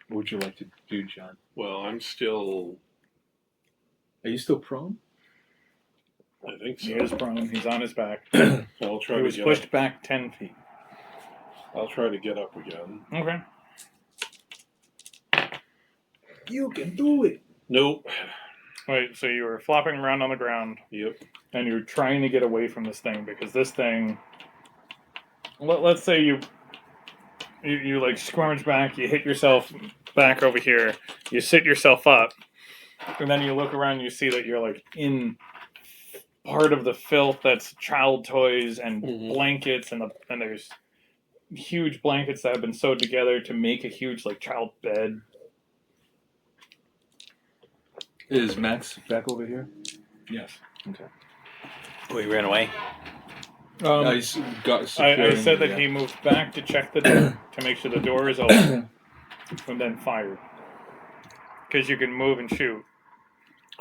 What would you like to do, John? Well, I'm still. Are you still prone? I think so. He is prone. He's on his back. I'll try He to was get pushed up. back 10 feet. I'll try to get up again. Okay. You can do it. Nope. Wait, so you were flopping around on the ground, Yep. and you're trying to get away from this thing because this thing. Let's say you like squirm back, you hit yourself back over here, you sit yourself up, and then you look around and you see that you're like in part of the filth that's child toys and blankets, and there's huge blankets that have been sewed together to make a huge like child bed. Is Max back over here? Yes. Okay. Oh, he ran away? He's got I securing said the, that he moved back to check the door to make sure the door is open, and then fired. Because you can move and shoot.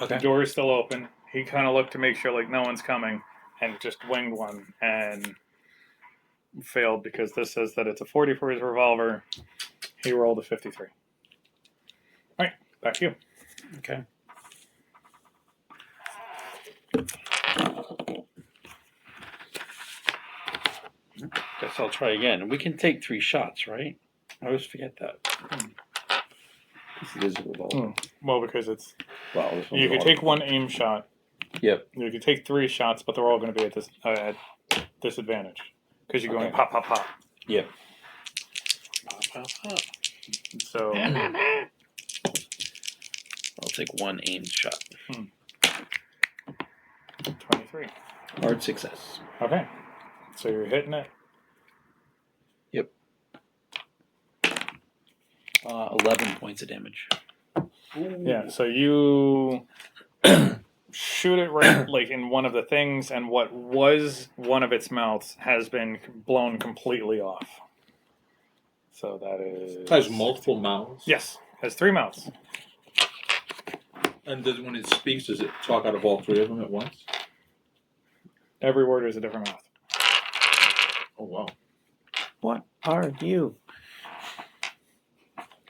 Okay. The door is still open. He kind of looked to make sure like no one's coming, and just winged one and failed because this says that it's a 40 for his revolver. He rolled a 53. All right, back to you. Okay. Guess I'll try again. We can take 3 shots, right? I always forget that. It is a revolver. Well, because it's Wow, this one's you could a take one aim shot. Yep. You could take 3 shots, but they're all going to be at disadvantage because you're going Okay. pop, pop, pop. Yep. Pop, pop, pop. So I'll take 1 aimed shot. 23. Hard success. Okay, so you're hitting it. 11 points of damage. Yeah, so you shoot it right like in one of the things, and what was one of its mouths has been blown completely off. So that is. It has multiple mouths. Yes, has 3 mouths. And when it speaks, does it talk out of all 3 of them at once? Every word is a different mouth. Oh, wow. What are you?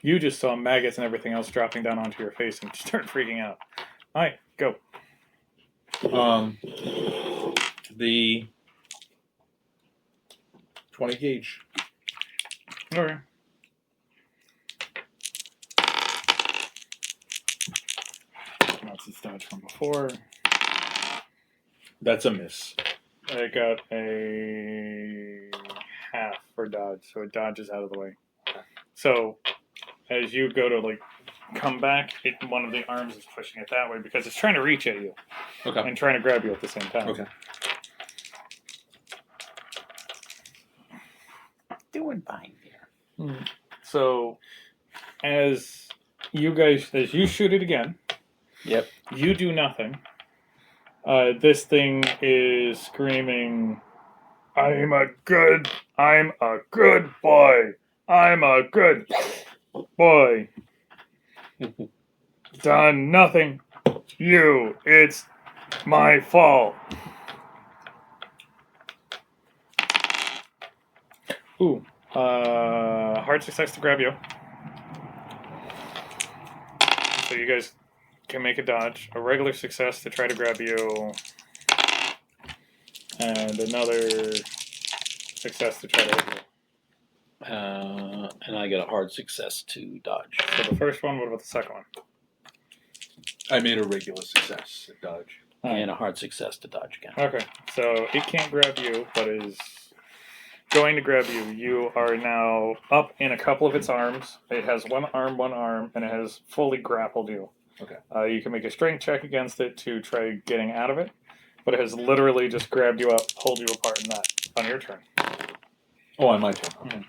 You just saw maggots and everything else dropping down onto your face and start freaking out. All right, go. The 20 gauge. Okay. That's its dodge from before. That's a miss. I got a half for dodge, so it dodges out of the way. So as you go to like come back, one of the arms is pushing it that way because it's trying to reach at you Okay. and trying to grab you at the same time. Okay. Doing fine here. So as you shoot it again, Yep. you do nothing. This thing is screaming I'm a good boy. I'm a good boy. Done nothing. It's my fault. Ooh, hard success to grab you. So you guys can make a dodge. A regular success to try to grab you. And another success to try to hit you. And I got a hard success to dodge. So the first one, what about the second one? I made a regular success at dodge. And a hard success to dodge again. Okay, so it can't grab you, but is going to grab you. You are now up in a couple of its arms. It has one arm, and it has fully grappled you. Okay. You can make a strength check against it to try getting out of it, but it has literally just grabbed you up, pulled you apart in that on your turn. Oh, on my turn. Okay.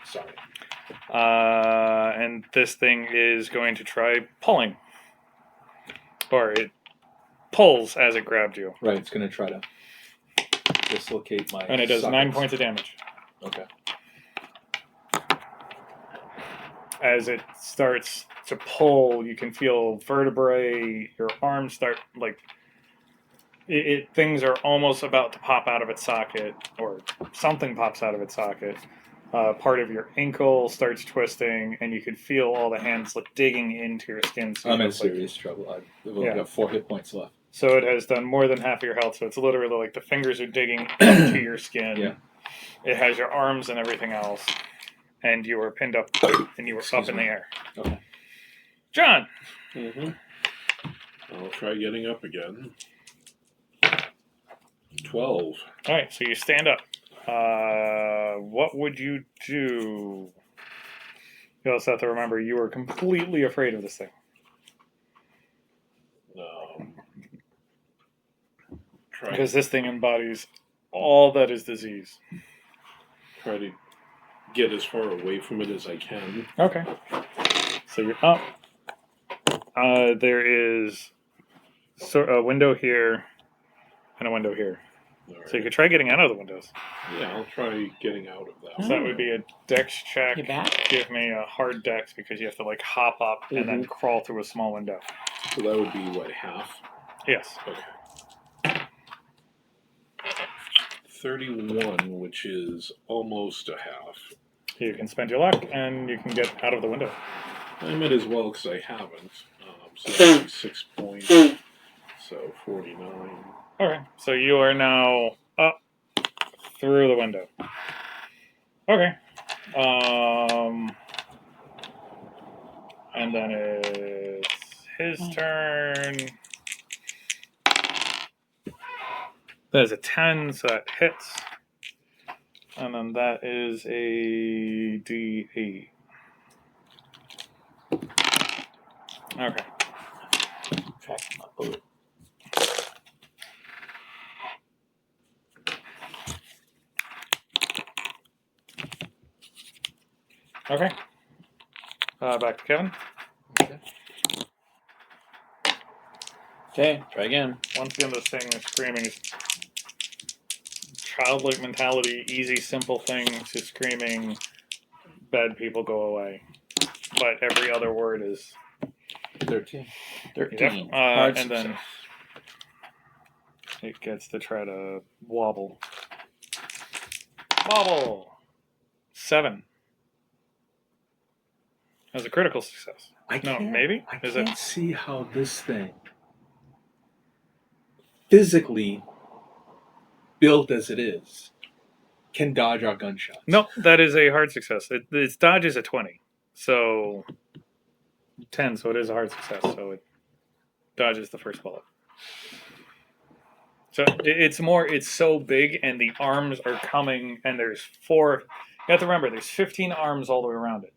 Sorry. And this thing is going to try pulling. Or it pulls as it grabbed you. Right, it's going to try to dislocate my And it does 9 sockets. points of damage. Okay. As it starts to pull, you can feel vertebrae, your arms start, like, things are almost about to pop out of its socket, or something pops out of its socket. Part of your ankle starts twisting, and you can feel all the hands digging into your skin. So I'm in it's like- serious trouble. I've only got 4 hit points left. So it has done more than half of your health. So it's literally like the fingers are digging into your skin. Yeah. It has your arms and everything else, and you were pinned up, and you were up in the air. Okay. John. Mm-hmm. I'll try getting up again. 12. All right, so you stand up. What would you do? You also have to remember you were completely afraid of this thing. Try Because this thing embodies all that is disease. try to get as far away from it as I can. Okay. So you're up. There is a window here and a window here. All right. So you could try getting out of the windows. Yeah, I'll try getting out of that. So that would be a dex check. You back? Give me a hard dex because you have to like hop up and then crawl through a small window. So that would be what, half? Yes. Okay. 31, which is almost a half. You can spend your luck and you can get out of the window. I might as well because I haven't. So that would be 6 points. So 49. Okay. So you are now up through the window. Okay. And then it's his turn. That is a 10, so that hits. And then that is a D8. Okay. Tracking my bullet. Okay. Back to Kevin. Okay, try again. Once again, this thing is screaming. Childlike mentality, easy, simple things to screaming, bad people go away. But every other word is 13. 13. and Hard then success. it gets to try to wobble. Wobble! 7. That's a critical success. I No, can't, maybe? I Is it- can't see how this thing, physically built as it is, can dodge our gunshots. No, that is a hard success. Its dodge is a 20. So 10, so it is a hard success. So it dodges the first bullet. So it's so big and the arms are coming and there's 4. You have to remember, there's 15 arms all the way around it.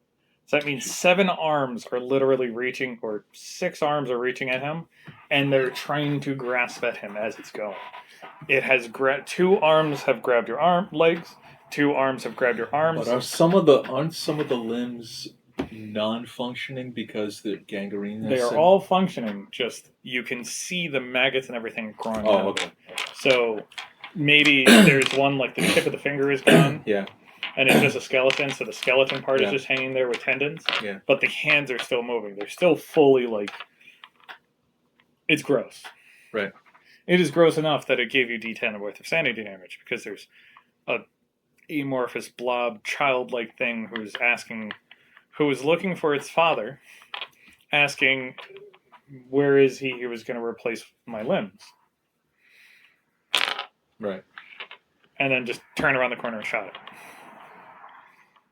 So that means 7 arms are literally reaching, or 6 arms are reaching at him, and they're trying to grasp at him as it's going. It has 2 arms have grabbed your legs, 2 arms have grabbed your arms. But aren't some of the limbs non-functioning because the gangrene? They are all functioning, just you can see the maggots and everything growing out. Oh, okay. So maybe there's one like the tip of the finger is gone. Yeah. And it's just a skeleton, so the skeleton part Yeah. is just hanging there with tendons. Yeah. But the hands are still moving. They're still fully like. It's gross. Right. It is gross enough that it gave you D10 worth of sanity damage because there's a amorphous blob childlike thing who is looking for its father, asking, "Where is he? He was going to replace my limbs." Right. And then just turn around the corner and shot it.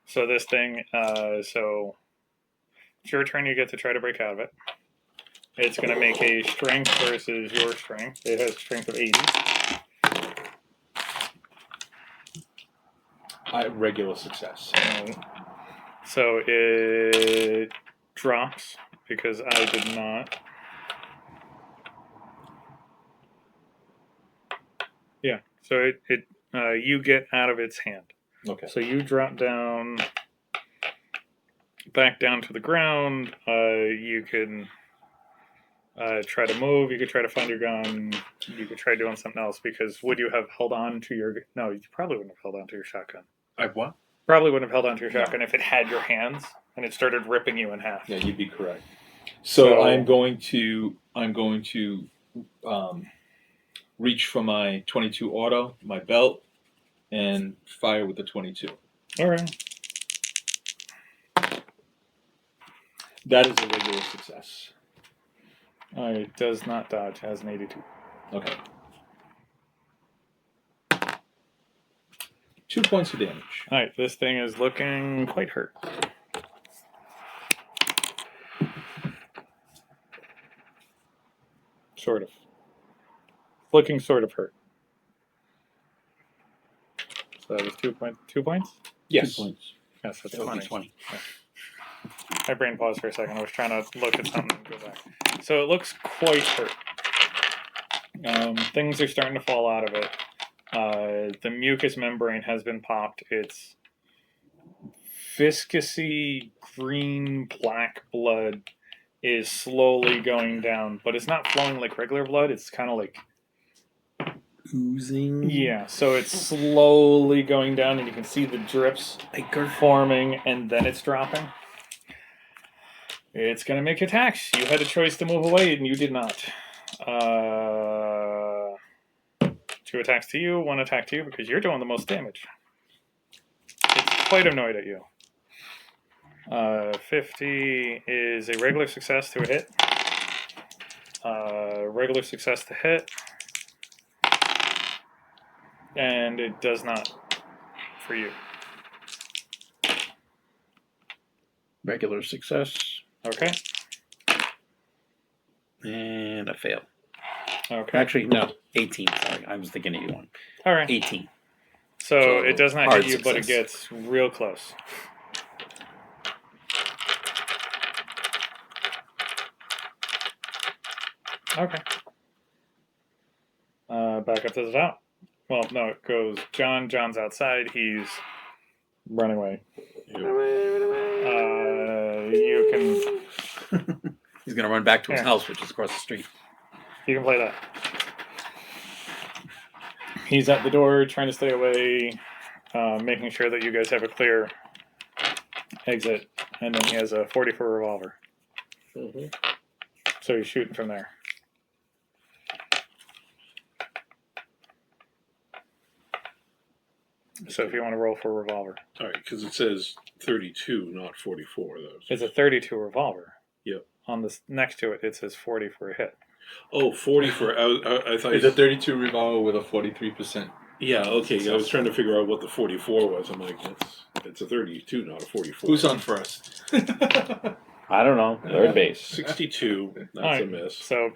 So this thing, so it's your turn. You get to try to break out of it. It's going to make a strength versus your strength. It has strength of 80. Regular success. So it drops because I did not. Yeah. So you get out of its hand. Okay. So you drop down, back down to the ground. You can try to move. You could try to find your gun. You could try doing something else because would you have held on to your? No, you probably wouldn't have held on to your shotgun. What? Probably wouldn't have held on to your shotgun if it had your hands and it started ripping you in half. Yeah, you'd be correct. So I'm going to reach for my 22 auto, my belt, and fire with the 22. All right. That is a regular success. It does not dodge. Has an 82. Okay. 2 points of damage. All right. This thing is looking quite hurt. Sort of. Looking sort of hurt. So that was 2 points. 2 points? Yes. 2 points. Yes, that's That would 20. be 20. My brain paused for a second. I was trying to look at something and go back. So it looks quite hurt. Things are starting to fall out of it. The mucous membrane has been popped. It's viscousy green black blood is slowly going down, but it's not flowing like regular blood. It's kind of like Oozing. yeah. So it's slowly going down, and you can see the drips forming, and then it's dropping. It's going to make attacks. You had a choice to move away, and you did not. 2 attacks to you, 1 attack to you, because you're doing the most damage. It's quite annoyed at you. 50 is a regular success to a hit. Regular success to hit. And it does not for you. Regular success. Okay. And a fail. Okay. Actually, no. 18. Sorry. I was thinking 81. All right. 18. So it does not hard hit you, but it success. gets real close. Okay. Back up to the top. Well, no, it goes John. John's outside. He's running away. You can He's going to run back to his Yeah. house, which is across the street. play that. He's at the door trying to stay away, making sure that you guys have a clear exit, and then he has a 44 revolver. Mm-hmm. So he's shooting from there. So if you want to roll for a revolver, All right, because it says 32, not 44, though. it's a 32 revolver. Yep. On this next to it, it says 40 for a hit. Oh, 40 for. I thought. It's a 32 revolver with a 43%. Yeah, okay. I was trying to figure out what the 44 was. I'm like, it's a 32, not a 44. Who's on first? I don't know. Third base. 62. That's All right. a miss. So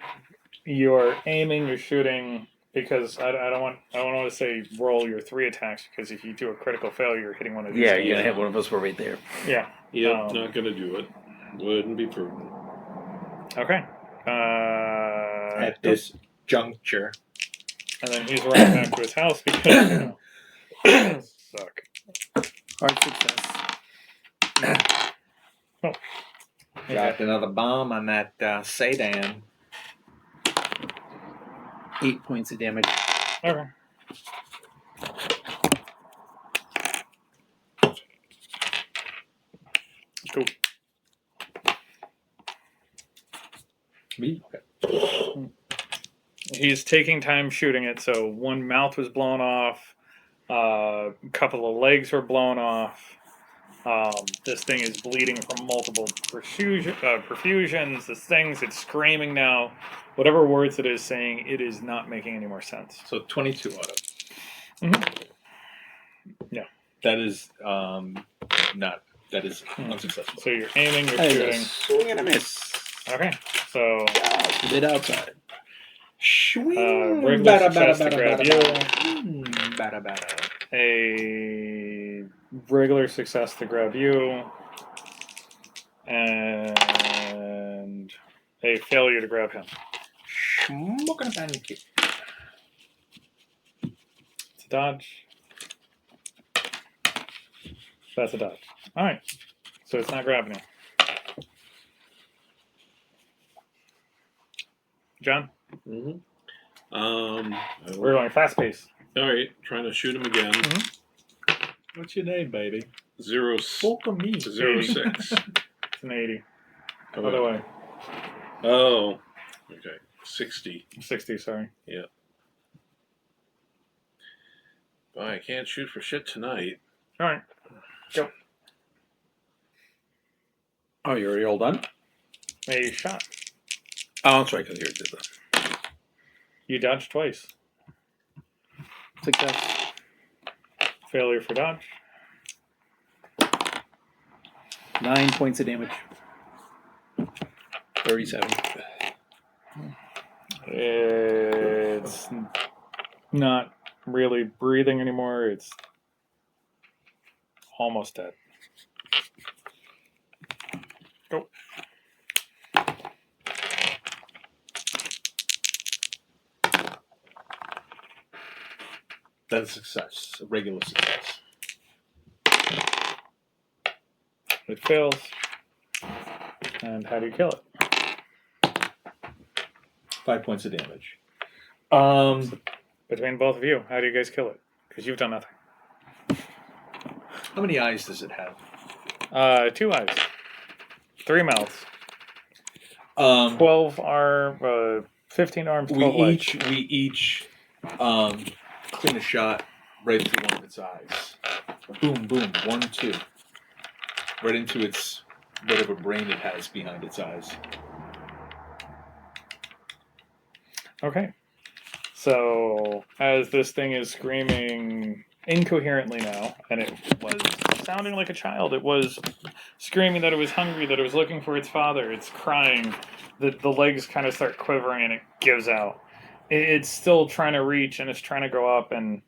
you're aiming, you're shooting, because I don't want to say roll your 3 attacks, because if you do a critical failure, you're hitting one of these. Yeah, things. you're going to hit one of us. We're right there. Yeah. Yep, not going to do it. Wouldn't be prudent. Okay. At this juncture. And then he's running back to his house because suck. Hard success. Got another bomb on that sedan. 8 points of damage. Okay. Cool. Me? Okay. He's taking time shooting it, so one mouth was blown off, a couple of legs were blown off. This thing is bleeding from multiple perfusions. This thing's it's screaming now. Whatever words it is saying, it is not making any more sense. So 22 auto. Mhm. Yeah. That is not. That is unsuccessful. So you're aiming, you're Hey, shooting. swing and a miss. Okay, so Bit outside. regular success to grab you. Bada bada. A regular success to grab you, and a failure to grab him. Smoking a pancake. It's a dodge. That's a dodge. All right, so it's not grabbing him. John, Mm-hmm. we're going fast pace. All right, trying to shoot him again. What's your name, baby? 0 Spoke of me. 0 6. It's an 80. Okay. Other way. Oh, okay. 60. 60, sorry. Boy, I can't shoot for shit tonight. All right. Go. Oh, you're already all done? A shot. Oh, that's right, because you already did that. You dodged twice. Success. Failure for dodge. 9 points of damage. 37. It's not really breathing anymore. It's almost dead. Go. That's a success. A regular success. It fails. And how do you kill it? 5 points of damage. Between both of you, how do you guys kill it? Because you've done nothing. How many eyes does it have? 2 eyes. 3 mouths. 12 arm, 15 arms, 12 legs. We each clean a shot right through one of its eyes. Boom, boom, 1, 2. Right into its whatever brain it has behind its eyes. Okay. So, as this thing is screaming incoherently now, and it was sounding like a child, it was screaming that it was hungry, that it was looking for its father, it's crying, the legs kind of start quivering and it gives out. It's still trying to reach and it's trying to go up, and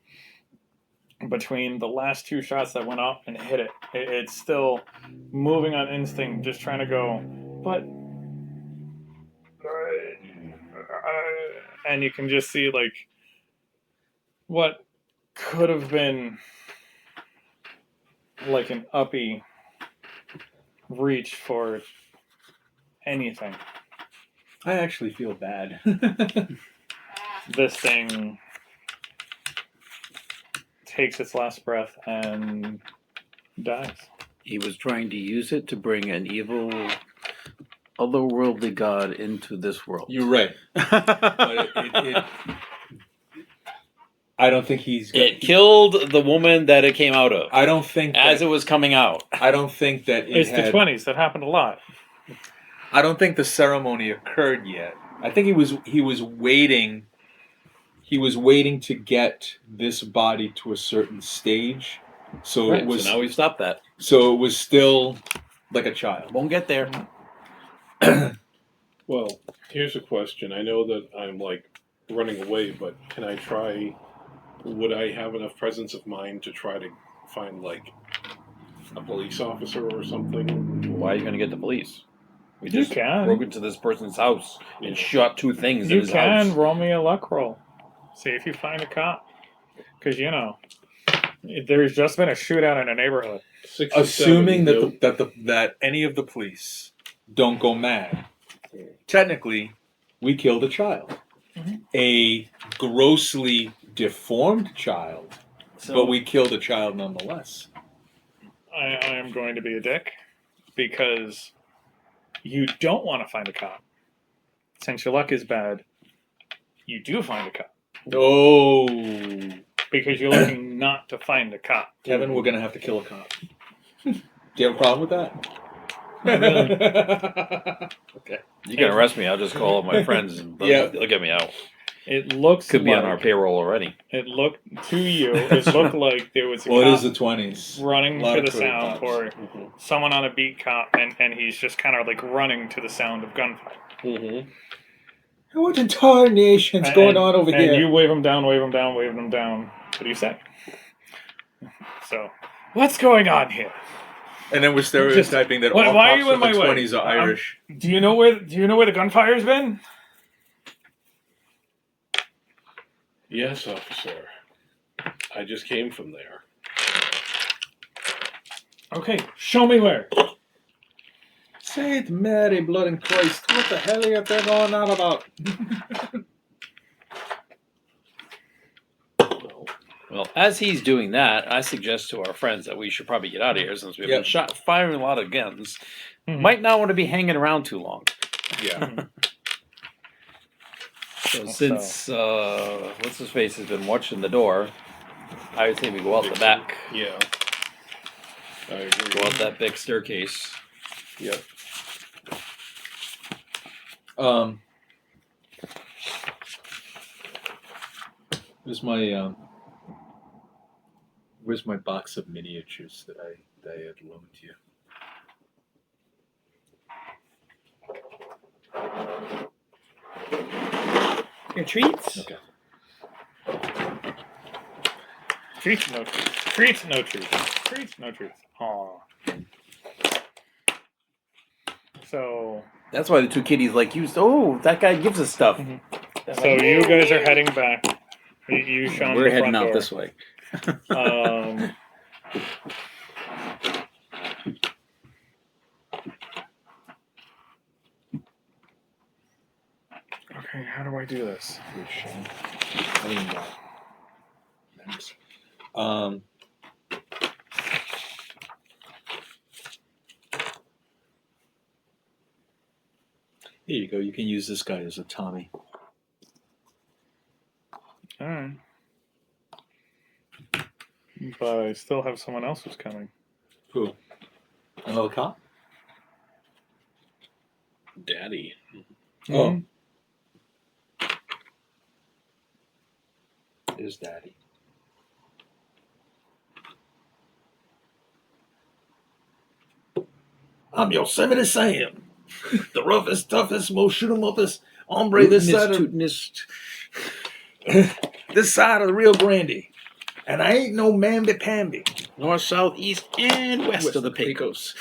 between the last 2 shots that went up and hit it, it's still moving on instinct, just trying to go, but and you can just see like what could have been like an uppy reach for anything. I actually feel bad. This thing takes its last breath and dies. He was trying to use it to bring an evil, otherworldly god into this world. You're right. But I don't think he's. It killed the woman that it came out of I don't think as that, it was coming out. I don't think that it It's had, the 20s. That happened a lot. I don't think the ceremony occurred yet. I think he was waiting. He was waiting to get this body to a certain stage, so Right, it was. so now we've stopped that. So it was still like a child. Won't get there. Well, here's a question. I know that I'm like running away, but can I try? Would I have enough presence of mind to try to find like a police officer or something? Why are you going to get the police? We You just can. broke into this person's house and shot 2 things in You his can house. roll me a luck roll. See if you find a cop. Because, there's just been a shootout in a neighborhood. 67, Assuming no. that any of the police don't go mad, technically, we killed a child. Mhm. A grossly deformed child, So but we killed a child nonetheless. I am going to be a dick because you don't want to find a cop. Since your luck is bad, you do find a cop Oh, because you're looking not to find a cop. Kevin, we're gonna have to kill a cop. Do you have a problem with that? Not really. Okay. you can arrest me. I'll just call all my friends and Yeah. they'll get me out. It looks Could be like on our payroll already. it looked to you. It looked like there was a Well, it cop is the 20s. running A lot to of the career sound, cops. or someone on a beat cop, and he's just kind of like running to the sound of gunfire. Mm-hmm. What in tarnation's going on over and here? you wave him down, wave him down, wave him down. What do you say? So, what's going on here? And then we're stereotyping that all why are cops you in in the my way? 20s are Irish. Do you know where the gunfire's been? Yes, officer. I just came from there. Okay, show me where. Saint Mary, blood and Christ! What the hell are you going on about? Well, as he's doing that, I suggest to our friends that we should probably get out of here since we've Yep. been firing a lot of guns. Mhm. Might not want to be hanging around too long. Yeah. So since what's his face has been watching the door, I would say we go out the back, Yeah. I agree. go out that big staircase. Yep. Where's my box of miniatures that I had loaned you? Your treats? Okay. Treats, no treats. Treats, no treats. Treats, no treats. Aw. So That's why the two kiddies like you. Oh, that guy gives us stuff. So you guys are heading back. You Sean, We're the heading front out door. this way. Okay, how do I do this? I mean, thanks. Here you go. You can use this guy as a Tommy. All right. But I still have someone else who's coming. Who? Another cop? Daddy. Oh. There's Daddy. I'm Yosemite Sam. The roughest, toughest, most shoot 'em uppest hombre this side of this side of the Rio Grande. And I ain't no mamby-pamby. North, south, east, and west of the Pecos.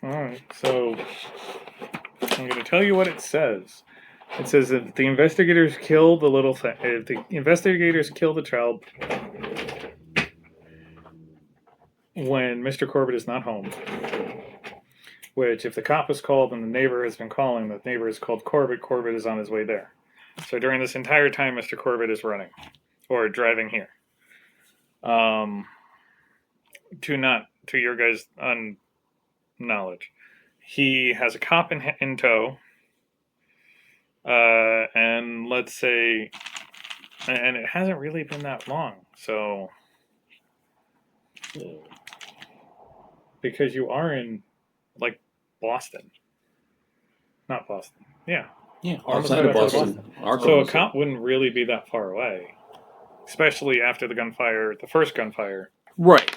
All right. So I'm going to tell you what it says. It says that the investigators kill the little thing. If the investigators kill the child when Mr. Corbitt is not home. Which, if the cop is called and the neighbor has been calling, the neighbor is called Corbitt. Corbitt is on his way there. So during this entire time, Mr. Corbitt is running or driving here. To your guys' knowledge, he has a cop in tow. And let's say, and it hasn't really been that long. So, because you are in like Boston, not Boston, yeah. Yeah, outside of Boston. Arkham So a was- cop wouldn't really be that far away, especially after the gunfire, the first gunfire. Right.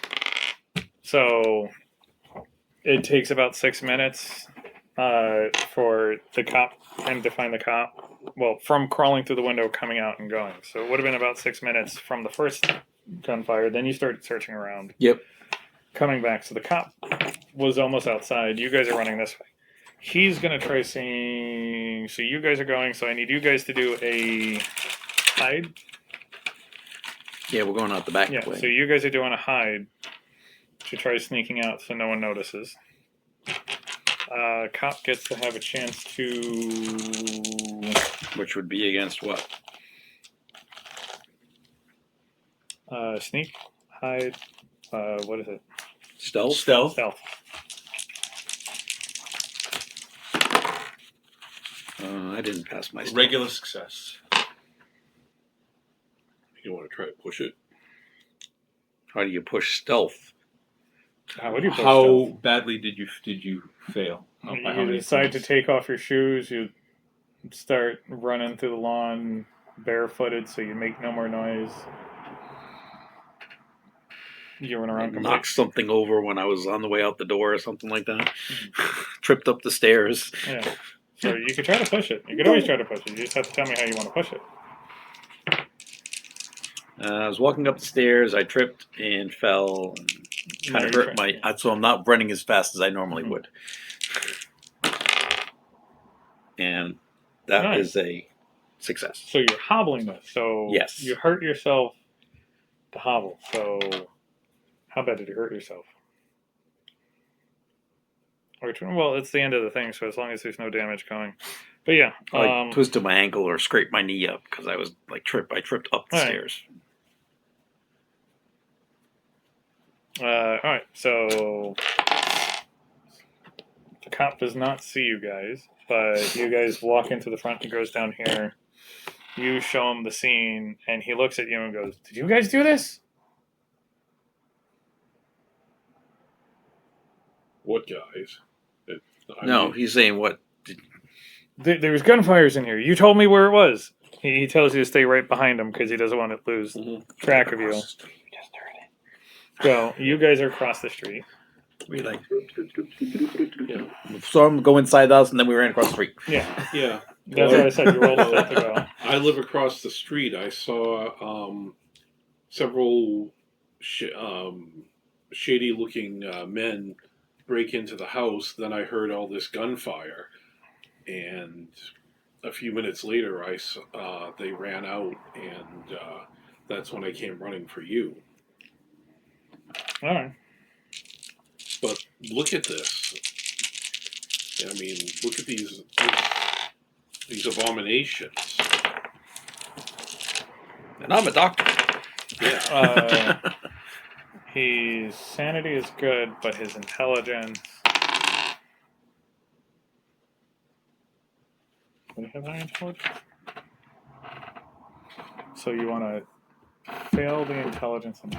So it takes about 6 minutes for him to find the cop. Well, from crawling through the window, coming out, and going. So it would have been about 6 minutes from the first gunfire. Then you started searching around. Yep. Coming back. So the cop was almost outside. You guys are running this way. He's going to try seeing... So you guys are going. So I need you guys to do a hide. Yeah, we're going out the back Yeah, way. so you guys are doing a hide to try sneaking out so no one notices. Cop gets to have a chance to Which would be against what? sneak, hide. What is it? Stealth? Stealth. Stealth. I didn't pass my stealth. Regular success. You want to try to push it? How do you push stealth? How would you push How stealth? badly did you fail? By how You many decide points? to take off your shoes. You start running through the lawn barefooted, so you make no more noise. You run I around knocked something over when I was on the way out the door or something like that. Tripped up the stairs. Yeah. So you could try to push it. You could always try to push it. You just have to tell me how you want to push it. I was walking up the stairs. I tripped and fell. And kind No, of you hurt my. So I'm not running as fast as I normally would. And that is a success. So you're hobbling this. So Yes. you hurt yourself to hobble. So how bad did you hurt yourself? Well, it's the end of the thing, so as long as there's no damage going. But yeah. I twisted my ankle or scraped my knee up because I was I tripped up the All right. stairs. Alright, so the cop does not see you guys, but you guys walk into the front. He goes down here. You show him the scene, and he looks at you and goes, "Did you guys do this?" What guys? No, he's saying what? There was gunfires in here. You told me where it was. He tells you to stay right behind him because he doesn't want to lose track of you. So you guys are across the street. We saw him go inside the house, and then we ran across the street. Yeah, Yeah. that's what I said. You rolled a set to go. I live across the street. I saw several shady-looking men break into the house. Then I heard all this gunfire, and a few minutes later, they ran out, and that's when I came running for you. All right. But look at this. I mean, look at these abominations. And I'm a doctor. Yeah. His sanity is good, but his intelligence. Would he have high intelligence? So you want to fail the intelligence and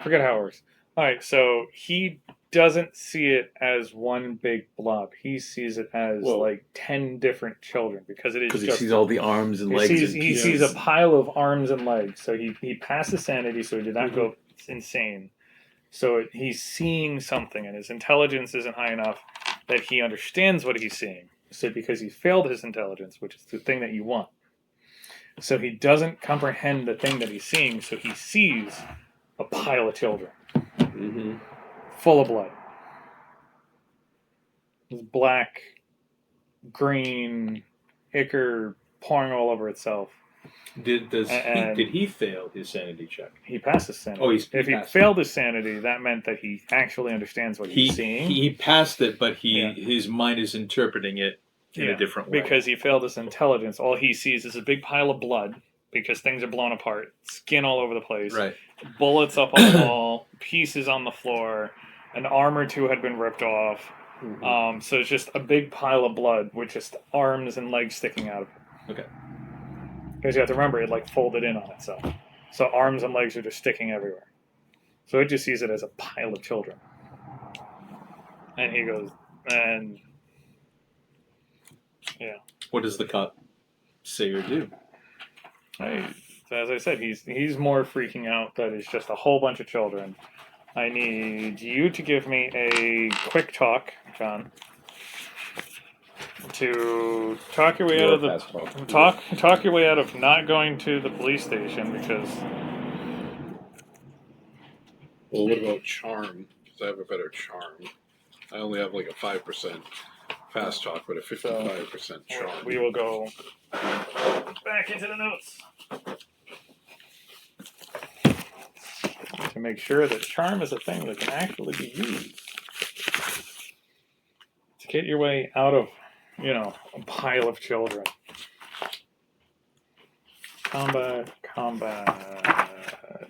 forget how it works. All right, so he doesn't see it as one big blob. He sees it as like 10 different children because it is Because he just sees all the arms and he legs. sees, and he pieces. sees a pile of arms and legs. So he passes sanity, so he did not go insane. So he's seeing something, and his intelligence isn't high enough that he understands what he's seeing. So because he failed his intelligence, which is the thing that you want. So he doesn't comprehend the thing that he's seeing, so he sees a pile of children. Full of blood. It's black, green, ichor pouring all over itself. Did he fail his sanity check? He passes sanity. Oh, if he failed his sanity, that meant that he actually understands what he's seeing. He passed it, but his mind is interpreting it in a different way. Because he failed his intelligence. All he sees is a big pile of blood because things are blown apart, skin all over the place, right. Bullets up on the wall, pieces on the floor, an arm or two had been ripped off. So it's just a big pile of blood with just arms and legs sticking out of it. Okay. Because you have to remember, it folded in on itself. So arms and legs are just sticking everywhere. So it just sees it as a pile of children. And he goes, and yeah. What does the cop say or do? As I said, he's more freaking out that it's just a whole bunch of children. I need you to give me a quick talk, John. To talk your way out of the talk your way out of not going to the police station because. Well, what about charm? Because I have a better charm. I only have like a 5% fast talk, but a 55% charm. We will go back into the notes to make sure that charm is a thing that can actually be used. Get your way out of, a pile of children. Combat.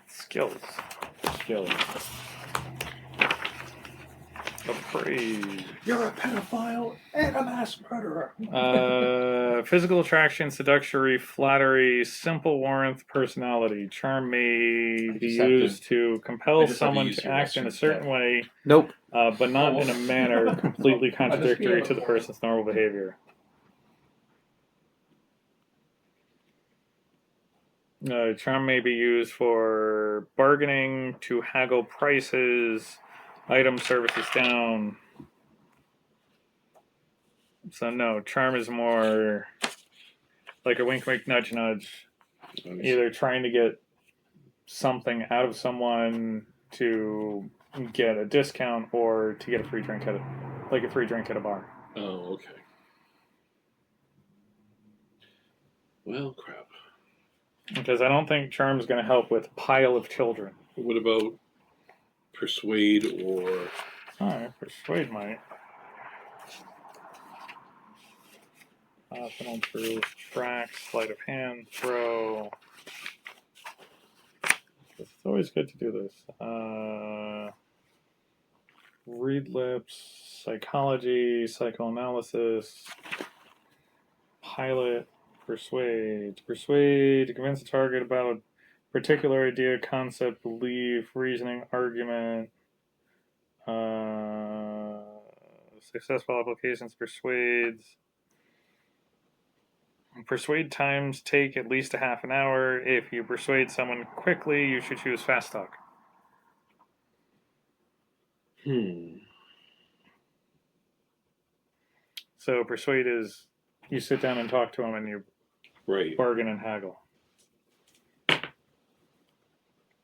Skills. Afraid. You're a pedophile and a mass murderer. Physical attraction, seductory, flattery, simple warmth, personality. Charm may be just have to- used to I compel just have to someone use to your act in a restroom, certain way, Nope. but not Oh. in a manner completely I'll just be contradictory able to the to- person's normal behavior. Charm may be used for bargaining, to haggle prices, item services down. So no, charm is more like a wink, wink, nudge, nudge. Either trying to get something out of someone to get a discount or to get a free drink at a bar. Oh, okay. Well, crap. Because I don't think charm is going to help with pile of children. What about persuade or Alright, persuade might. Optional proof, track, sleight of hand, throw. It's always good to do this. Read lips, psychology, psychoanalysis, pilot, persuade. Persuade, to convince a target about a particular idea, concept, belief, reasoning, argument. Successful applications persuades. Persuade times take at least a half an hour. If you persuade someone quickly, you should choose fast talk. So persuade is you sit down and talk to them and you right? bargain and haggle.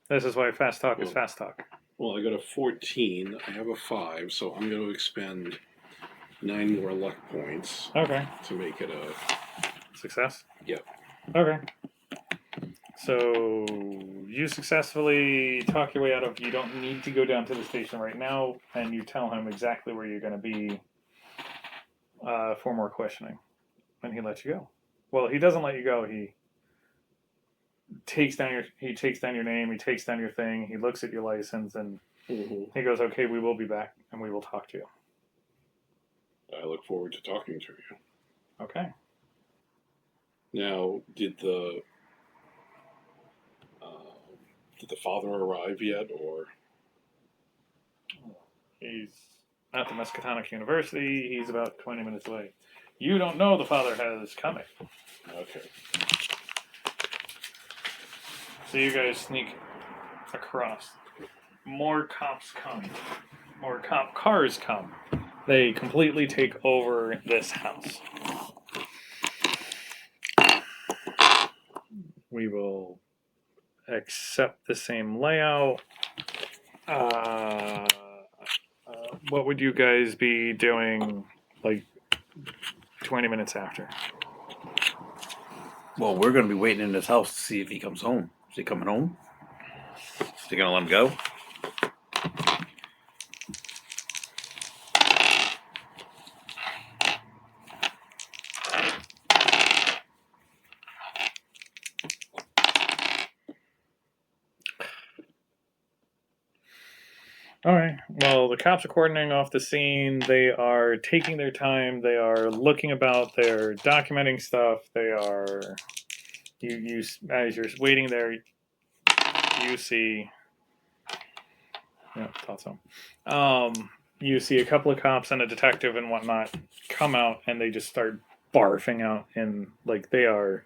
This is why fast talk is fast talk. Well, I got a 14. I have a 5, so I'm going to expend 9 more luck points Okay. to make it a Success? Yep. Okay. So you successfully talk your way out of, you don't need to go down to the station right now, and you tell him exactly where you're going to be for more questioning. And he lets you go. Well, he doesn't let you go. He takes down your name, he takes down your thing, he looks at your license, and he goes, "Okay, we will be back, and we will talk to you." I look forward to talking to you. Okay. Now, did the father arrive yet, or? He's at the Miskatonic University. He's about 20 minutes away. You don't know the father has coming. Okay. So you guys sneak across. More cops come. More cop cars come. They completely take over this house. We will accept the same layout. What would you guys be doing, like, 20 minutes after? Well, we're going to be waiting in this house to see if he comes home. Is he coming home? Is he going to let him go? All right. Well, the cops are cordoning off the scene. They are taking their time. They are looking about. They're documenting stuff. They are. You as you're waiting there, you see. Yeah, thought so. You see a couple of cops and a detective and whatnot come out, and they just start barfing out, and like they are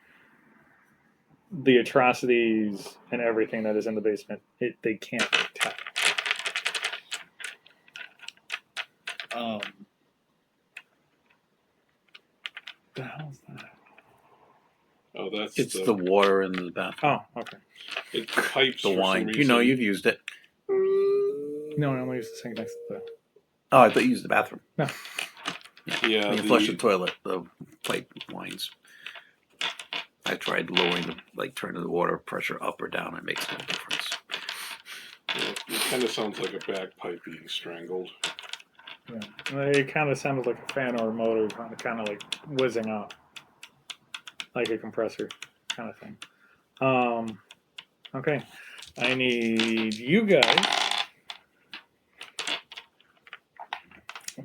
the atrocities and everything that is in the basement. They can't tell. The hell's that? Oh, that's It's the water in the bathroom. Oh, okay. It's the pipes. The for some wine. reason. You know, you've used it. No, I only use the sink next to the. Oh, I thought you used the bathroom. No. Yeah, When you flush the toilet, the pipe winds. I tried lowering turning the water pressure up or down. It makes no difference. It kind of sounds like a bagpipe being strangled. Yeah. It kind of sounded like a fan or a motor, kind of like whizzing up, like a compressor, kind of thing. Okay, I need you guys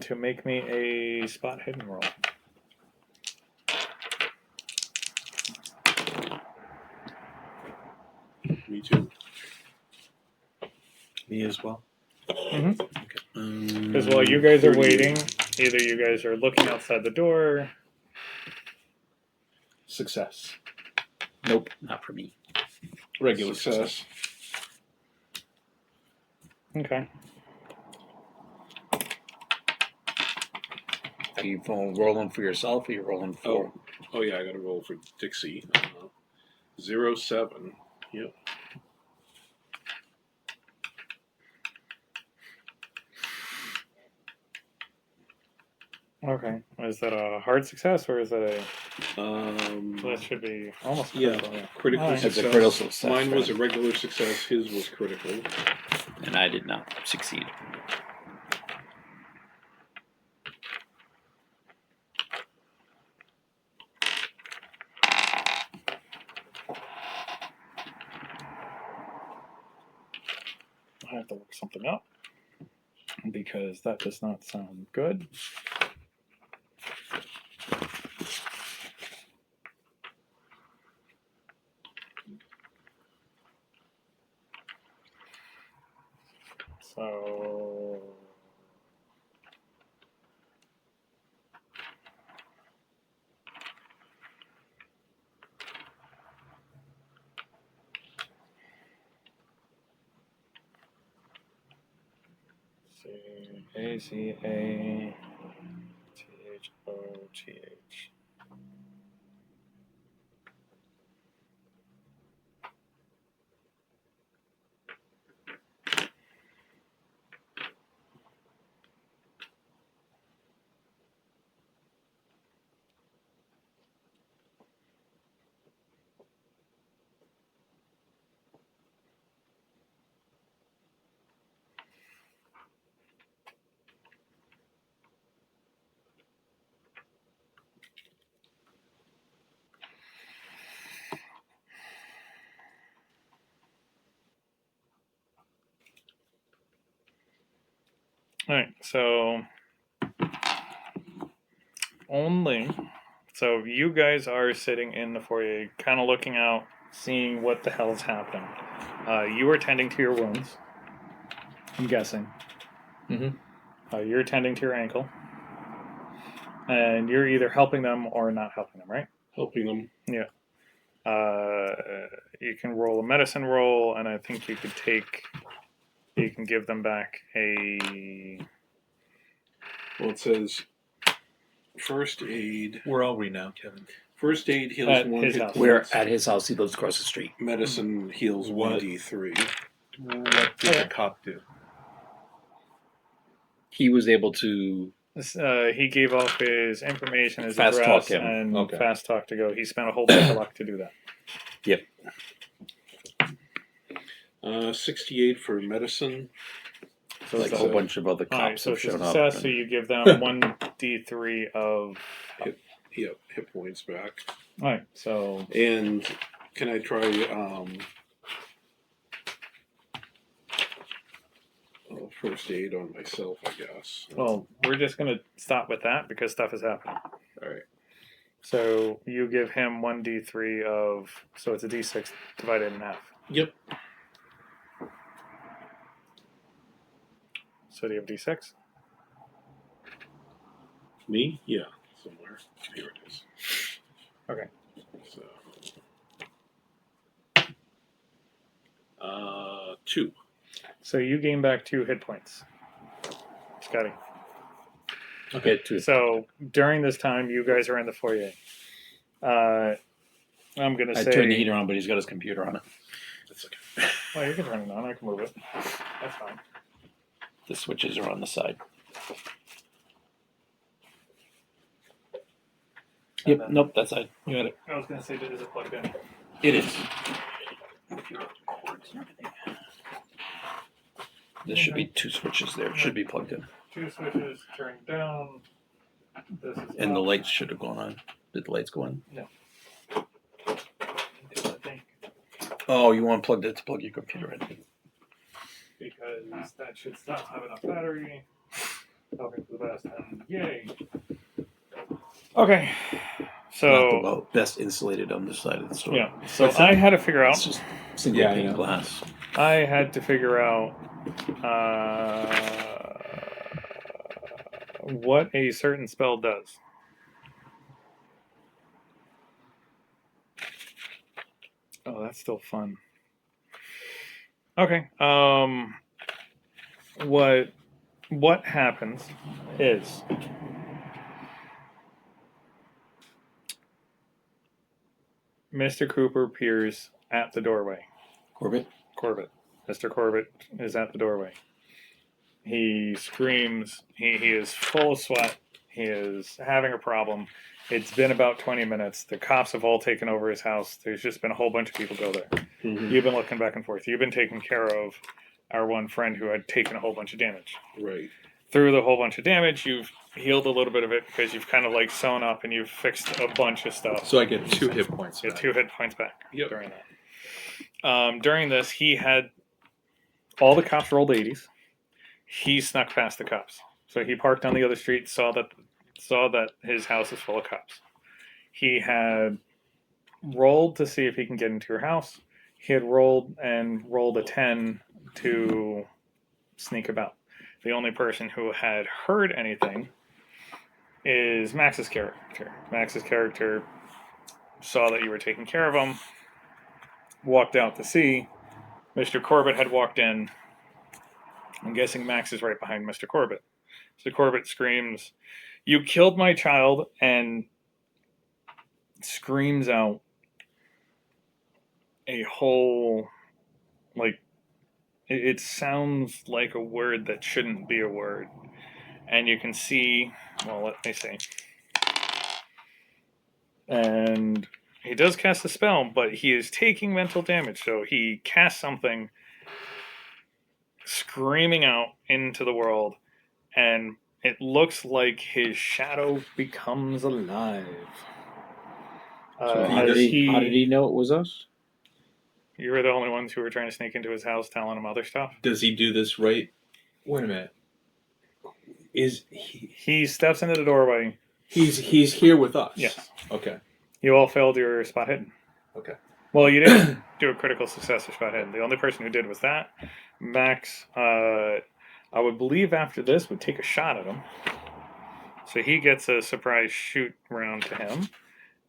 to make me a spot hidden roll. Me too. Me as well. Because while you guys are waiting, either you guys are looking outside the door. Success. Nope, not for me. Regular Success. Okay. Are you rolling for yourself or are you rolling for? Oh yeah, I got to roll for Dixie. 07. Yep. Okay. Is that a hard success or is that a? That should be almost Yeah, critical. Yeah. critical Alright. That's a success. critical success. Mine was a right? regular success. His was critical. And I did not succeed. I have to look something up because that does not sound good. So ACATHOTH. All right, so so you guys are sitting in the foyer, kind of looking out, seeing what the hell is happening. You are tending to your wounds, I'm guessing. You're tending to your ankle, and you're either helping them or not helping them, right? Helping them. Yeah. You can roll a medicine roll, and I think you can give them back a. Well, it says first aid. Where are we now, Kevin? First aid heals At one his hit house. points. We're at his house. He lives across the street. Medicine heals What? 1d3. What did the cop do? He was able to. He gave off his information, his Fast address, talk him. and Okay. fast talk to go. He spent a whole bunch of luck to do that. 68 for medicine. So Like it's a whole a, bunch of other all right, cops so have it's a shown up. success. So you give them 1d3 of. Yep, hit points back. All right, so And can I try first aid on myself, I guess? well, we're just gonna stop with that because stuff is happening. All right. So you give him 1d3 of. So it's a d6 divided in half. Yep. So do you have d6? Me? Yeah, somewhere. Here it is. Okay. So, 2. So you gain back 2 hit points, Scotty. Okay, two. So during this time, you guys are in the foyer. I'm gonna I say. turned the heater on, but he's got his computer on it. That's okay. Well, you can turn it on. I can move it. That's fine. The switches are on the side. Yep. then- Nope. That side. You got it. I was gonna say, is it plugged in? It is. There should be 2 switches there. It should be plugged in. 2 switches turned down. This is And the up. lights should have gone on. Did the lights go on? I think Oh, you unplugged it to plug your computer in. because that should stop have enough battery. Hoping for the best. And yay. Okay. Not So the best insulated on this side of the store. yeah. So What's I that? had to figure It's out. just single Yeah, I pane know. glass. I had to figure out what a certain spell does. Oh, that's still fun. Okay. What happens is Mr. Cooper appears at the doorway. Corbitt? Corbitt. Mr. Corbitt is at the doorway. He screams. He is full of sweat. He is having a problem. It's been about 20 minutes. The cops have all taken over his house. There's just been a whole bunch of people go there. Mhm. You've been looking back and forth. You've been taking care of our one friend who had taken a whole bunch of damage. Right. Through the whole bunch of damage, you've healed a little bit of it because you've kind of like sewn up and you've fixed a bunch of stuff. So I get 2 hit points. Get back. 2 hit points back Yep. during that. During this, he had all the cops rolled 80s. He snuck past the cops, so he parked on the other street. Saw that his house is full of cops. He had rolled to see if he can get into your house. He had rolled a 10 to sneak about. The only person who had heard anything is Max's character. Max's character saw that you were taking care of him, walked out to see. Mr. Corbitt had walked in. I'm guessing Max is right behind Mr. Corbitt. So Corbitt screams, "You killed my child," and screams out a whole, like, it sounds like a word that shouldn't be a word. And you can see, well, let me see. And he does cast a spell, but he is taking mental damage. So he casts something, screaming out into the world, and it looks like his shadow becomes alive. So how did he know it was us? You were the only ones who were trying to sneak into his house telling him other stuff. Does he do this right? Wait a minute. Is He steps into the doorway. he's here with us? Yes. Okay. You all failed your spot hidden. Okay. Well, you didn't do a critical success or spot hidden. The only person who did was that. Max, I would believe after this, would take a shot at him. So he gets a surprise shoot round to him.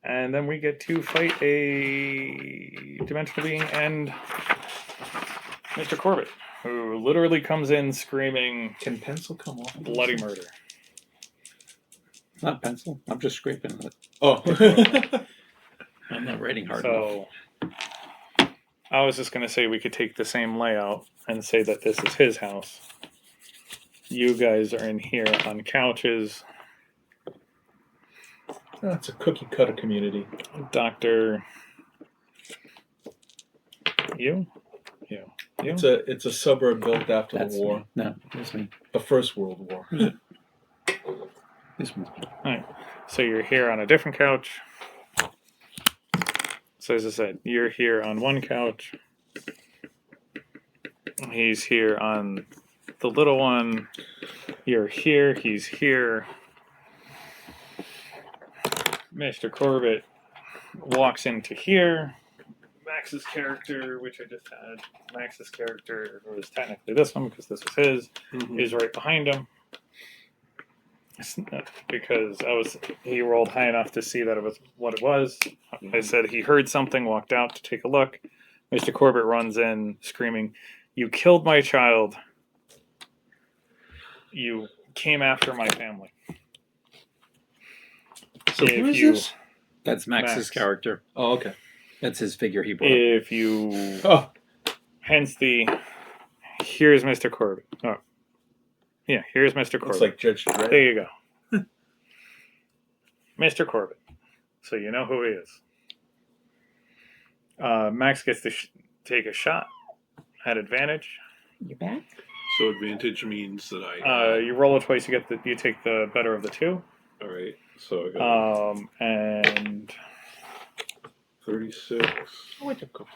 And then we get to fight a dimensional being and Mr. Corbitt, who literally comes in screaming Can pencil come off? bloody murder. Not pencil. I'm just scraping it. Oh. I'm not writing hard enough. So I was just going to say we could take the same layout and say that this is his house. You guys are in here on couches. That's a cookie cutter community. Doctor, you. It's a suburb built after That's the war, me. No, that's me. the First World War. This one. So you're here on a different couch. So as I said, you're here on one couch. He's here on the little one. You're here. He's here. Mr. Corbitt walks into here. Max's character, which I just had, Max's character was technically this one because this was his, is right behind him. Because he rolled high enough to see that it was what it was. I said he heard something, walked out to take a look. Mr. Corbitt runs in screaming, "You killed my child. You came after my family." So If who is you- this? That's Max's Max. character. Oh, okay. That's his figure he brought. If you, Oh, hence here's Mr. Corbitt. Oh, yeah, here's Mr. Corbitt. it's like Judge Dredd. There you go. Mr. Corbitt. So you know who he is. Max gets to take a shot at advantage. You back? So advantage means that I. You roll it twice. You take the better of the two. All right. So I got And 36,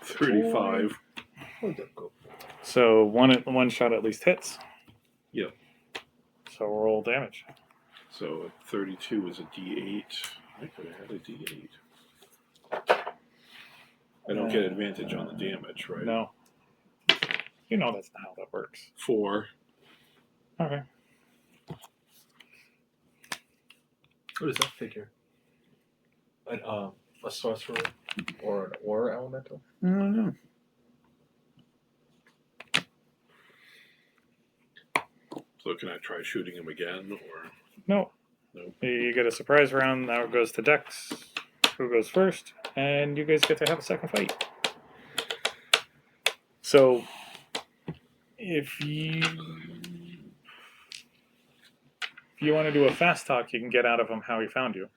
35. so one shot at least hits. Yep. So roll damage. So 32 is a D8. I could have had a D8. I don't get advantage on the damage, right? No. You know that's not how that works. 4. Okay. What does that figure? A sorcerer or an aura elemental? I don't know. So can I try shooting him again, or No. no? You get a surprise round. Now it goes to Dex. Who goes first? And you guys get to have a second fight. So, if you want to do a fast talk, you can get out of him how he found you.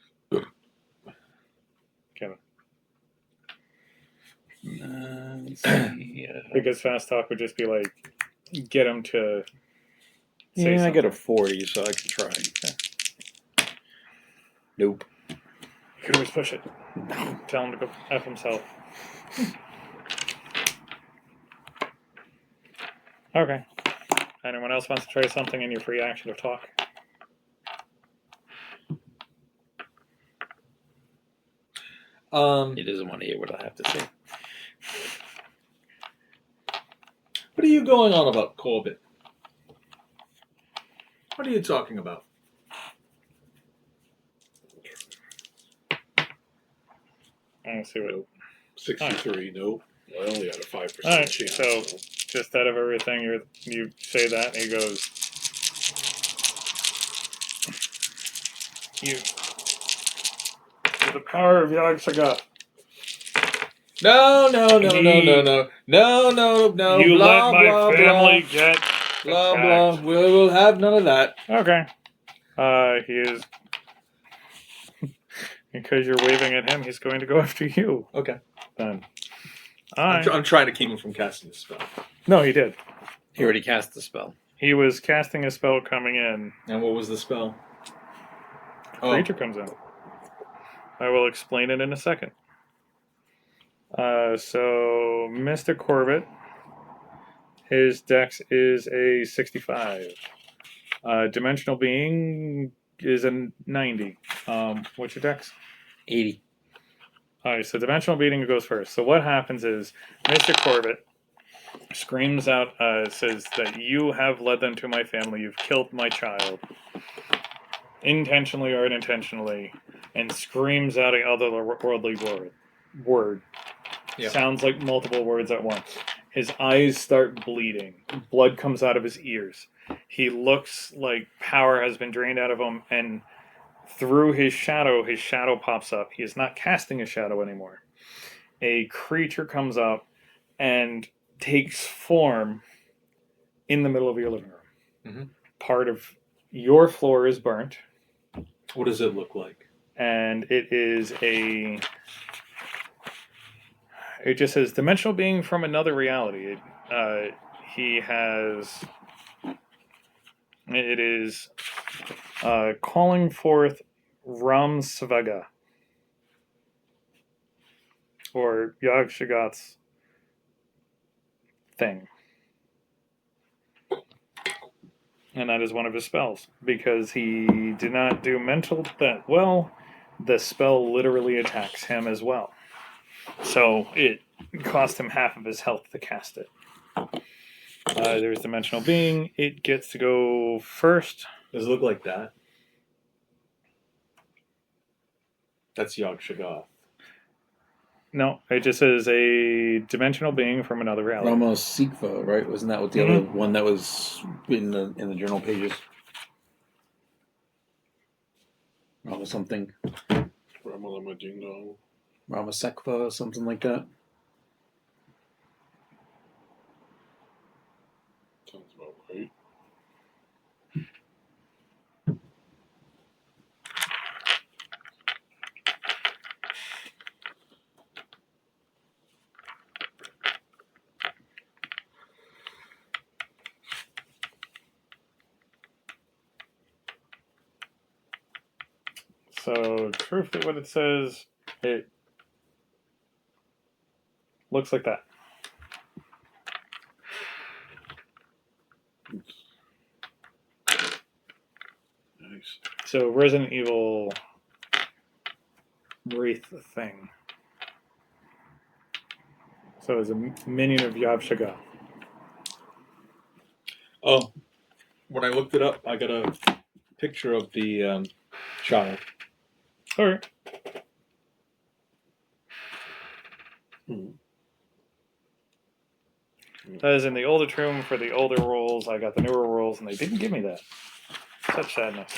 Kevin. Let's see. Because fast talk would just be like, get him to say Yeah, I got a something. 40, so I can try. Nope. You could always push it. Tell him to go F himself. Okay. Anyone else wants to try something in your free action of talk? He doesn't want to hear what I have to say. What are you going on about, Corbitt? What are you talking about? Let's see what. 63. Nope. I only had a 5% All right, chance. so just out of everything, you say that, and he goes, "You, for the power of Yog-Sothoth, No. you Blah, let my blah, family blah. get Blah, attacked." blah. We will have none of that. Okay. He is because you're waving at him. He's going to go after you. Okay. Then. All right. I'm trying to keep him from casting the spell. No, he did. He already cast the spell. He was casting a spell coming in. And what was the spell? Creature comes in. I will explain it in a second. So, Mr. Corbitt, his dex is a 65. Dimensional Being is a 90. What's your dex? 80. Alright, so Dimensional Being goes first. So what happens is Mr. Corbitt screams out, says that you have led them to my family, you've killed my child, intentionally or unintentionally, and screams out a otherworldly word. Yeah. Sounds like multiple words at once. His eyes start bleeding. Blood comes out of his ears. He looks like power has been drained out of him, and through his shadow pops up. He is not casting a shadow anymore. A creature comes up and takes form in the middle of your living room. Mm-hmm. Part of your floor is burnt. What does it look like? And it is it just says dimensional being from another reality. It is calling forth Ram Svega, or Yog-Sothoth's thing. And that is one of his spells. Because he did not do mental that well, the spell literally attacks him as well. So it cost him half of his health to cast it. There's Dimensional Being. It gets to go first. Does it look like that? That's Yog-Sothoth. No, it just says a dimensional being from another reality. Ramos Sikva, right? Wasn't that what the other one that was in the journal pages? Rama something. Ramalama Ding Dong. Rama Sekva, something like that. Sounds about right. So, truthfully, what it says, it looks like that. Nice. So, Resident Evil Wraith thing. So, it's a minion of Yabshaga. Oh, when I looked it up, I got a picture of the child. All right. That is in the older room for the older roles. I got the newer roles, and they didn't give me that. Such sadness.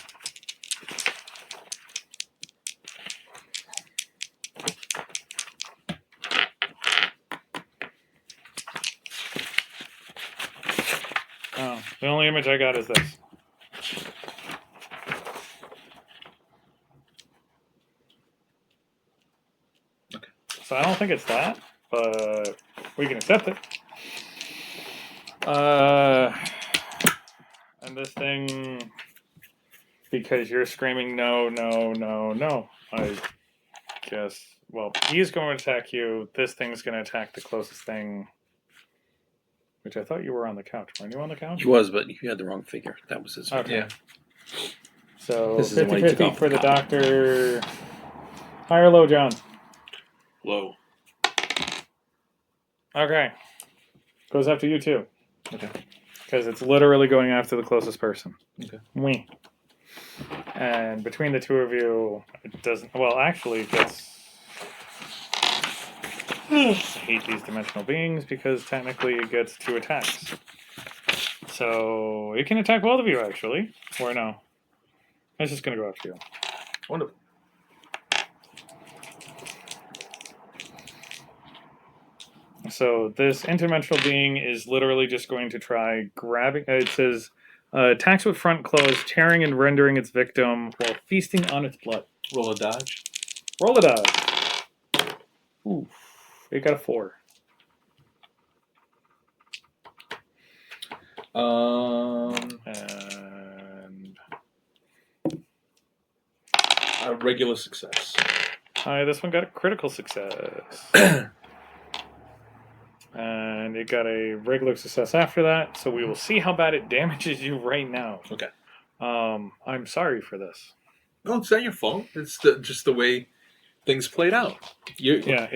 Oh, the only image I got is this. Okay. So I don't think it's that, but we can accept it. And this thing, because you're screaming no, no, no, no, I guess, well, he's going to attack you. This thing's going to attack the closest thing, which I thought you were on the couch. Weren't you on the couch? He was, but you had the wrong figure. That was his. Okay. Yeah. So This is the one he took 50-50 off for the the cop. doctor. High or low, John? Low. Okay. Goes after you too. Okay. Because it's literally going after the closest person. Okay. We. And between the two of you, it doesn't. Well, actually, it gets. I hate these dimensional beings because technically it gets 2 attacks. So it can attack both of you, actually. Or no. It's just going to go after you. Wonderful. So this interdimensional being is literally just going to try grabbing. It says attacks with front claws, tearing and rendering its victim while feasting on its blood. Roll a dodge. Roll a dodge. Ooh, it got a 4. And A regular success. this one got a critical success. And it got a regular success after that. So we will see how bad it damages you right now. Okay. I'm sorry for this. No, it's not your fault. It's just the way things played out. Yeah,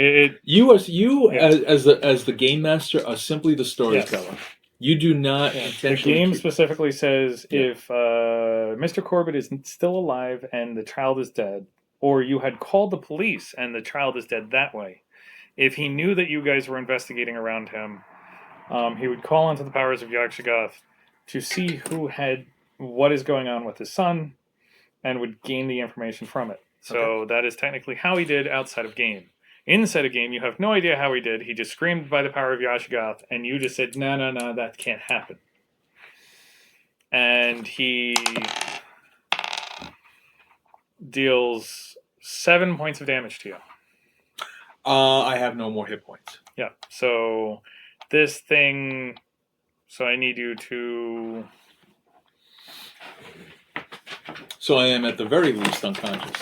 You as Yeah. as the game master are simply the storyteller. Yes. You do not The intentionally. game keep- specifically says Yeah. if Mr. Corbitt is still alive and the child is dead, or you had called the police and the child is dead that way, if he knew that you guys were investigating around him, he would call onto the powers of Yakshagath to see what is going on with his son and would gain the information from it. So that is technically how he did outside of game. Inside of game, you have no idea how he did. He just screamed by the power of Yashagath, and you just said, no, no, no, that can't happen. And he deals 7 points of damage to you. I have no more hit points. Yeah. So this thing. So I need you to. So I am at the very least unconscious.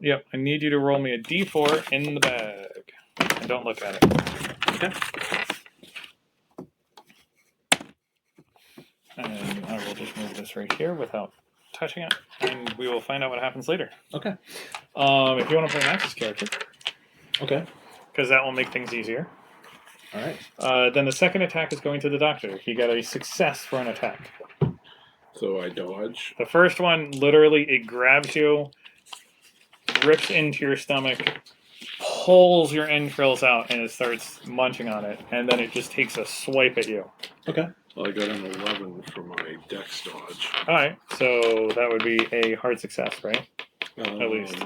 Yep. I need you to roll me a d4 in the bag. And don't look at it. Okay. And I will just move this right here without touching it, and we will find out what happens later. Okay. If you want to play Max's character, Okay. because that will make things easier. All right. Then the second attack is going to the doctor. He got a success for an attack. So I dodge. The first one, literally, it grabs you, rips into your stomach, pulls your entrails out, and it starts munching on it, and then it just takes a swipe at you. Okay. Well, I got an 11 for my dex dodge. All right, so that would be a hard success, right? At least.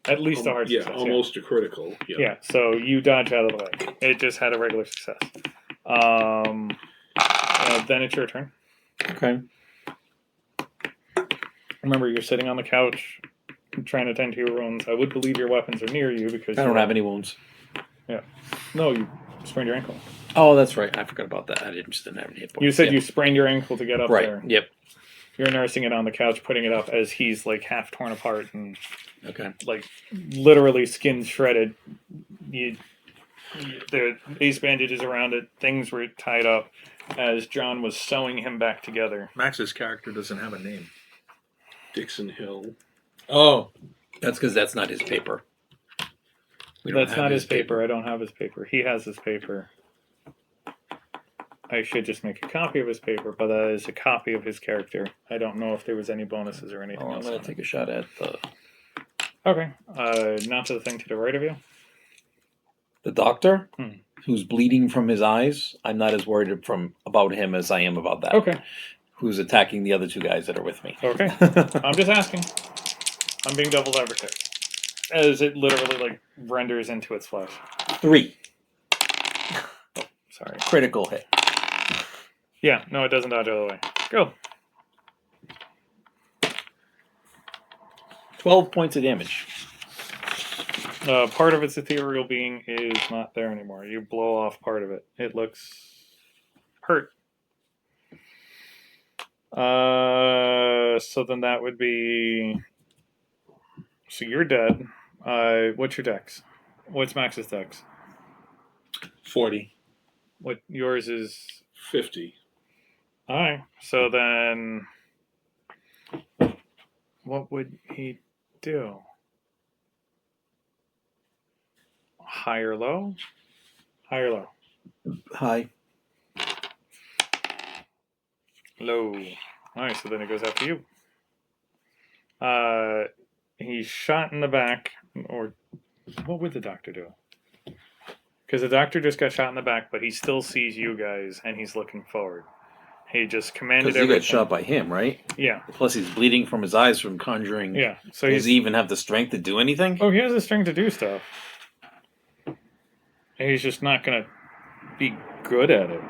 At least a hard yeah, success. almost a critical. Yeah. Yeah, so you dodge out of the way. It just had a regular success. Then it's your turn. Okay. Remember, you're sitting on the couch trying to tend to your wounds. I would believe your weapons are near you because I don't have any wounds. No, Sprained your ankle. Oh, that's right. I forgot about that. I just didn't have any hit points. You said Yep. you sprained your ankle to get up Right. there. Yep. You're nursing it on the couch, putting it up as he's like half torn apart and Okay. like literally skin shredded. There ace bandages around it. Things were tied up as John was sewing him back together. Max's character doesn't have a name. Dixon Hill. Oh, That's because that's not his paper. We don't That's have not his paper. I don't have his paper. He has his paper. I should just make a copy of his paper, but that is a copy of his character. I don't know if there was any bonuses or anything Oh, I'm else. gonna on take a shot at it. Okay. Not to the thing to the right of you. the doctor, Hmm. who's bleeding from his eyes. I'm not as worried about him as I am about that. Okay. Who's attacking the other two guys that are with me? Okay. I'm just asking. I'm being devil's advocate. As it literally like renders into its flesh. 3 Sorry. critical hit. Yeah. No, it doesn't dodge out of the way. Go. 12 points of damage. Part of its ethereal being is not there anymore. You blow off part of it. It looks hurt. So then that would be. So you're dead. What's your dex? What's Max's dex? 40. What yours is? 50. All right. So then, what would he do? High or low? High or low? Hi. Low. All right. So then it goes after you. He's shot in the back, or what would the doctor do? Because the doctor just got shot in the back, but he still sees you guys, and he's looking forward. He just commanded Because he everything. got shot by him, right? Yeah, Plus, he's bleeding from his eyes from conjuring. yeah. So Does he even have the strength to do anything? Oh, he has the strength to do stuff. And he's just not gonna be good at it.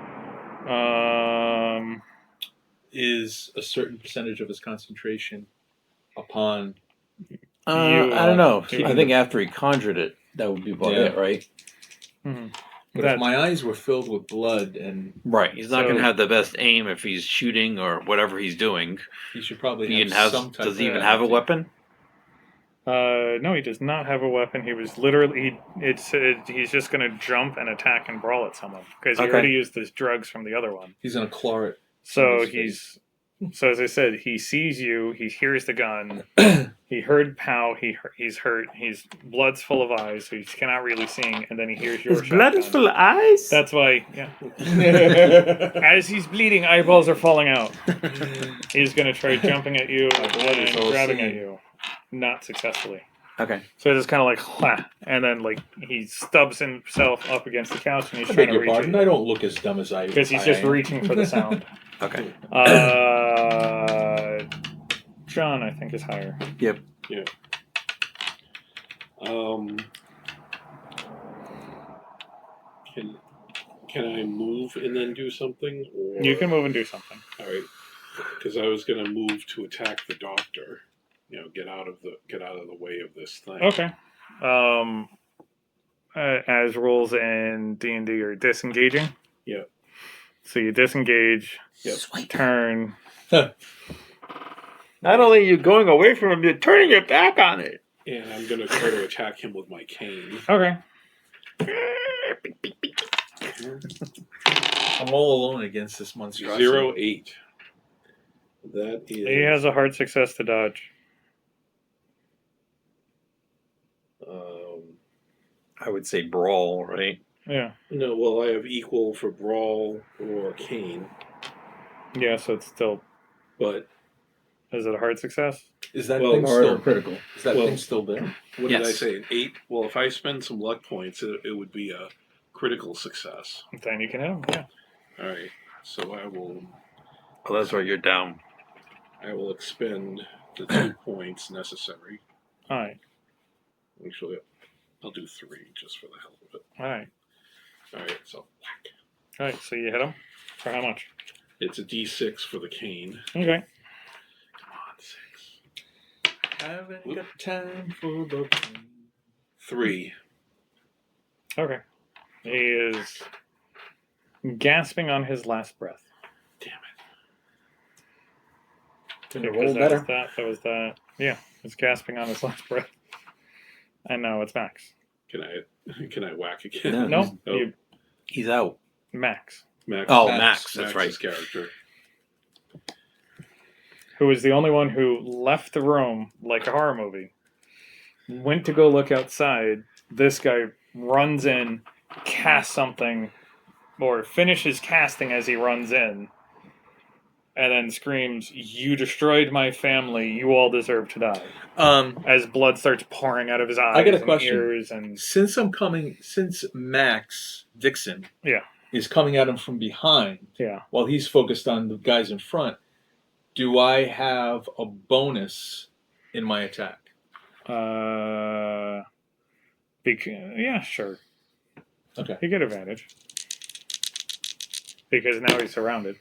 Is a certain percentage of his concentration upon. I don't know. you- I think after he conjured it, that would be about Yeah. it, right? But That- if my eyes were filled with blood, and Right. He's not So- going to have the best aim if he's shooting or whatever he's doing. he should probably He have even has, some type does he of even have a ability. weapon? No, he does not have a weapon. He was literally. He's just gonna jump and attack and brawl at someone because he Okay. already used his drugs from the other one. He's gonna claw it. So His he's. So as I said, he sees you. He hears the gun. He heard pow. He's hurt. His blood's full of eyes, so he cannot really see. And then he hears your shotgun. of eyes? That's why. Yeah. As he's bleeding, eyeballs are falling out. He's gonna try jumping at you blood is and all grabbing seen. at you, not successfully. Okay. So it's just kind of like, "Wha," and then like he stubs himself up against the couch and he's I trying beg to your reach pardon. it I don't look as dumb as I. because he's I just am. reaching for the sound. Okay. John, I think, is higher. Can I move and then do something? Or You can move and do something. All right, because I was gonna move to attack the doctor. You know, get out of the way of this thing. Okay. As rules in D&D are disengaging. Yeah. So you disengage, Yep. turn. Not only are you going away from him, you're turning your back on it. And I'm gonna try to attack him with my cane. Okay. I'm all alone against this monstrosity. 0-8. That is. He has a hard success to dodge. I would say brawl, right? Yeah. No, well, I have equal for brawl or cane, Yeah, so it's still. but Is it a hard success? Is that Well, thing Hard or still critical? Is that Well- thing still there? what did I Yes. say? An 8. Well, if I spend some luck points, it would be a critical success. Then you can hit him. Yeah. All right, so I will Oh, that's right. You're down. expend the 2 points necessary. All right. Actually, I'll do 3 just for the hell of it. All right. All right, so whack. All right. So you hit him for how much? It's a D6 for the cane. Okay. Come on, 6. Haven't got time for the. 3. Okay. He is gasping on his last breath. Couldn't Because roll that better. was that. That was that. Yeah, he's gasping on his last breath. I know, it's Max. Can I whack again? No. No, Oh. you, He's out. Max, Max. Oh, Max. Max. That's right. Max's character. who is the only one who left the room like a horror movie, went to go look outside. This guy runs in, casts something, or finishes casting as he runs in, and then screams, "You destroyed my family. You all deserve to die." As blood starts pouring out of his eyes I got a and question. ears, and Since Max Dixon Yeah. is coming at him from behind yeah, while he's focused on the guys in front, do I have a bonus in my attack? yeah, sure. Okay. You get advantage because now he's surrounded.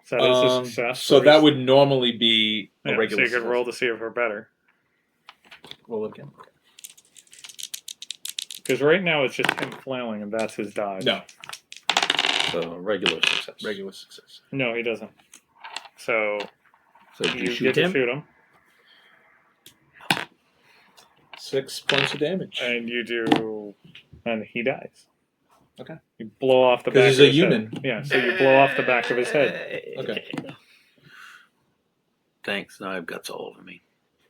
So that is a success. So for that his- would normally be a yeah, regular. So you could roll to see if we're better. Roll again. Because right now it's just him flailing, and that's his dodge. No, So regular success. regular success. No, he doesn't. So So did you you shoot get to him? shoot him, 6 points of damage. and and he dies. Okay. You blow off the back. Because he's of a his human. Head. Yeah. So you blow off the back of his head. Okay. Thanks. Now I have guts all over me.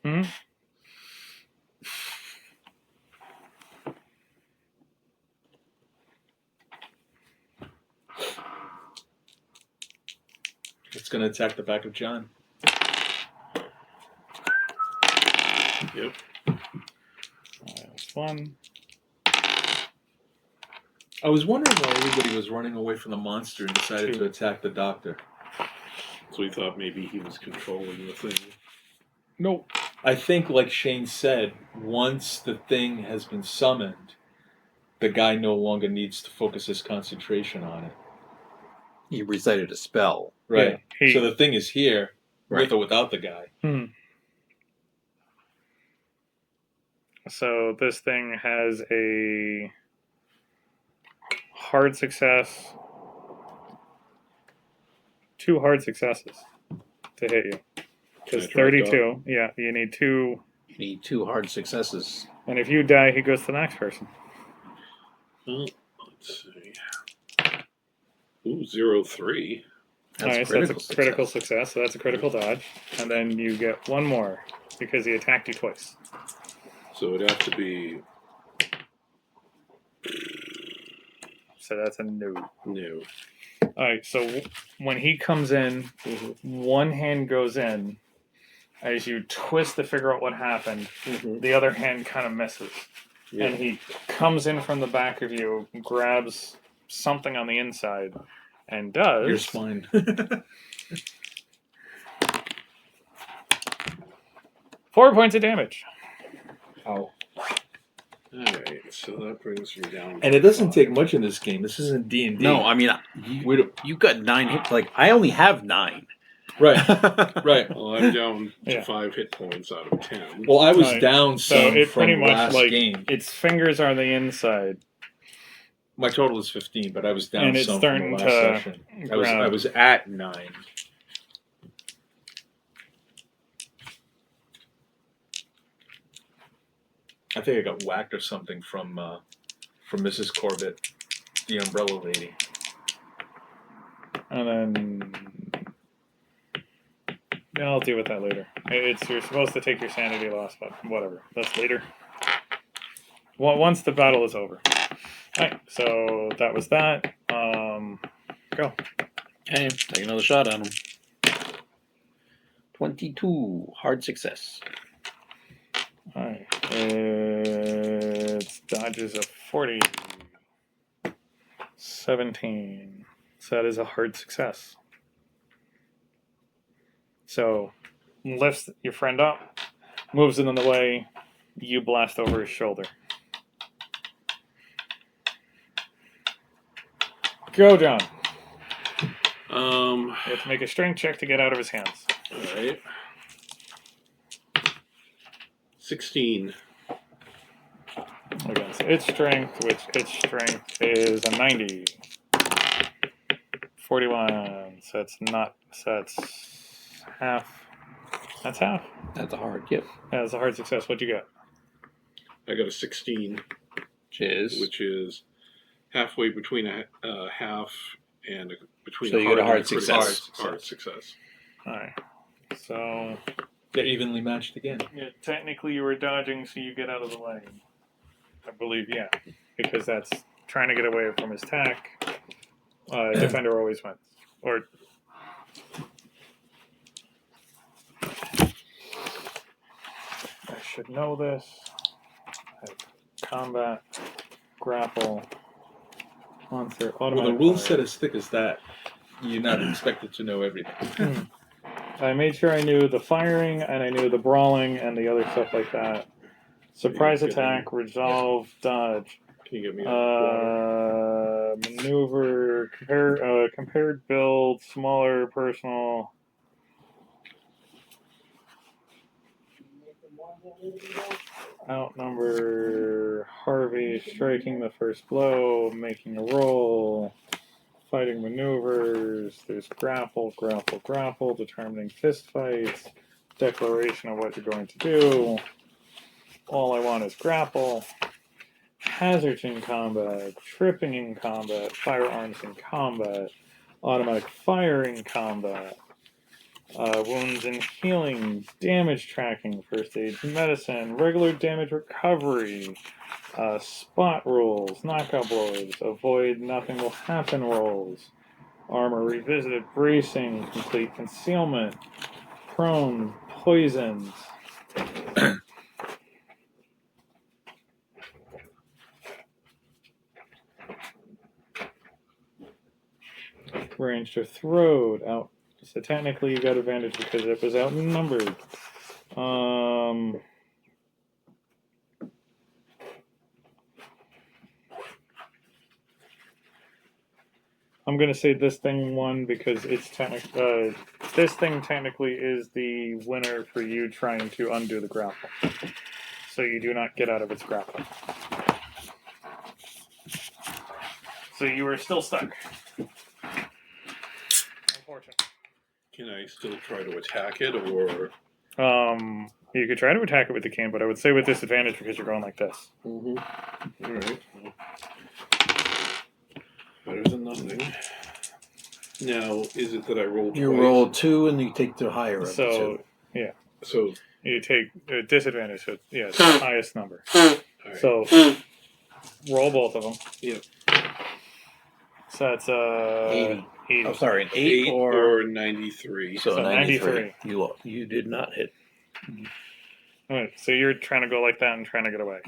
Hmm. It's going to attack the back of John. Yep. That's one. I was wondering why everybody was running away from the monster and decided Two. to attack the doctor. So we thought maybe he was controlling the thing. Nope. I think, like Shane said, once the thing has been summoned, the guy no longer needs to focus his concentration on it. You recited a spell. Right. Yeah, he- So the thing is here, Right. with or without the guy. So this thing has a hard success, 2 hard successes to hit you. Can I Because try to 32, yeah, you need 2. You need 2 hard successes. And if you die, he goes to the next person. Well, let's see. Ooh, 0-3. That's Alright, so critical that's a critical success, so that's a critical dodge. And then you get 1 more because he attacked you twice. So it'd have to be So that's a no. no. Alright, so when he comes in, one hand goes in. As you twist to figure out what happened, the other hand kind of misses. Yeah. And he comes in from the back of you, grabs something on the inside, and does. Your spine. 4 points of damage. Ow. Alright, so that brings me down. And it doesn't take much in this game. This isn't D&D. No, I mean, We don't, you got 9 hits. Like, I only have 9. right, right. Well, I'm down to Yeah. 5 hit points out of 10. Well, I was Right. down So some it from pretty much last like game. its fingers are the inside. My total is 15, but I was down And it's some from starting the last to session. I was grab. at 9. I think I got whacked or something from Mrs. Corbitt, the umbrella lady. And then. Yeah, I'll deal with that later. You're supposed to take your sanity loss, but whatever. That's later. Well, once the battle is over. Alright, so that was that. Go. Okay, take another shot on him. 22 hard success. Alright. It's dodges of 40. 17. So that is a hard success. So lifts your friend up, moves it in the way, you blast over his shoulder. Go, John. You have to make a strength check to get out of his hands. Alright. 16. Against its strength, which its strength is a 90. 41. So that's not. So that's half. That's half. That's a hard. Yep. That's a hard success. What'd you get? I got a 16, Cheers. which is halfway between a half and between So a you hard got a hard and critical success. Hard success. All right. So They're evenly matched again. yeah, technically you were dodging, so you get out of the way. I believe, yeah, because that's trying to get away from his attack. Defender always wins. Or I should know this. Combat, grapple, monster, With automatic. a rule fire. set as thick as that, you're not expected to know everything. I made sure I knew the firing and I knew the brawling and the other stuff like that. Surprise attack, resolve, dodge, Can you get me water? maneuver, compared build, smaller, personal. Outnumber Harvey, striking the first blow, making a roll, fighting maneuvers. There's grapple, determining fist fights, declaration of what you're going to do. All I want is grapple. Hazards in combat, tripping in combat, firearms in combat, automatic fire in combat, wounds and healing, damage tracking, first aid medicine, regular damage recovery, spot rolls, knockout blows, avoid nothing will happen rolls, armor revisited, bracing, complete concealment, prone, poisons. Range to throat out. So technically, you got advantage because it was outnumbered. I'm gonna say this thing won because it's this thing technically is the winner for you trying to undo the grapple. So you do not get out of its grapple. So you are still stuck. Unfortunate. Can I still try to attack it, or You could try to attack it with the cane, but I would say with disadvantage because you're going like this. all right? Better than nothing. Now, is it that I roll twice? You roll 2 and you take the higher of the So 2. So, you take disadvantage. So yeah, it's the highest number. all right. So roll both of them. Yep. So that's 80. 80. Oh, sorry, an 8 8 or... or 93. So, So 93. You did not hit. Alright, so you're trying to go like that and trying to get away.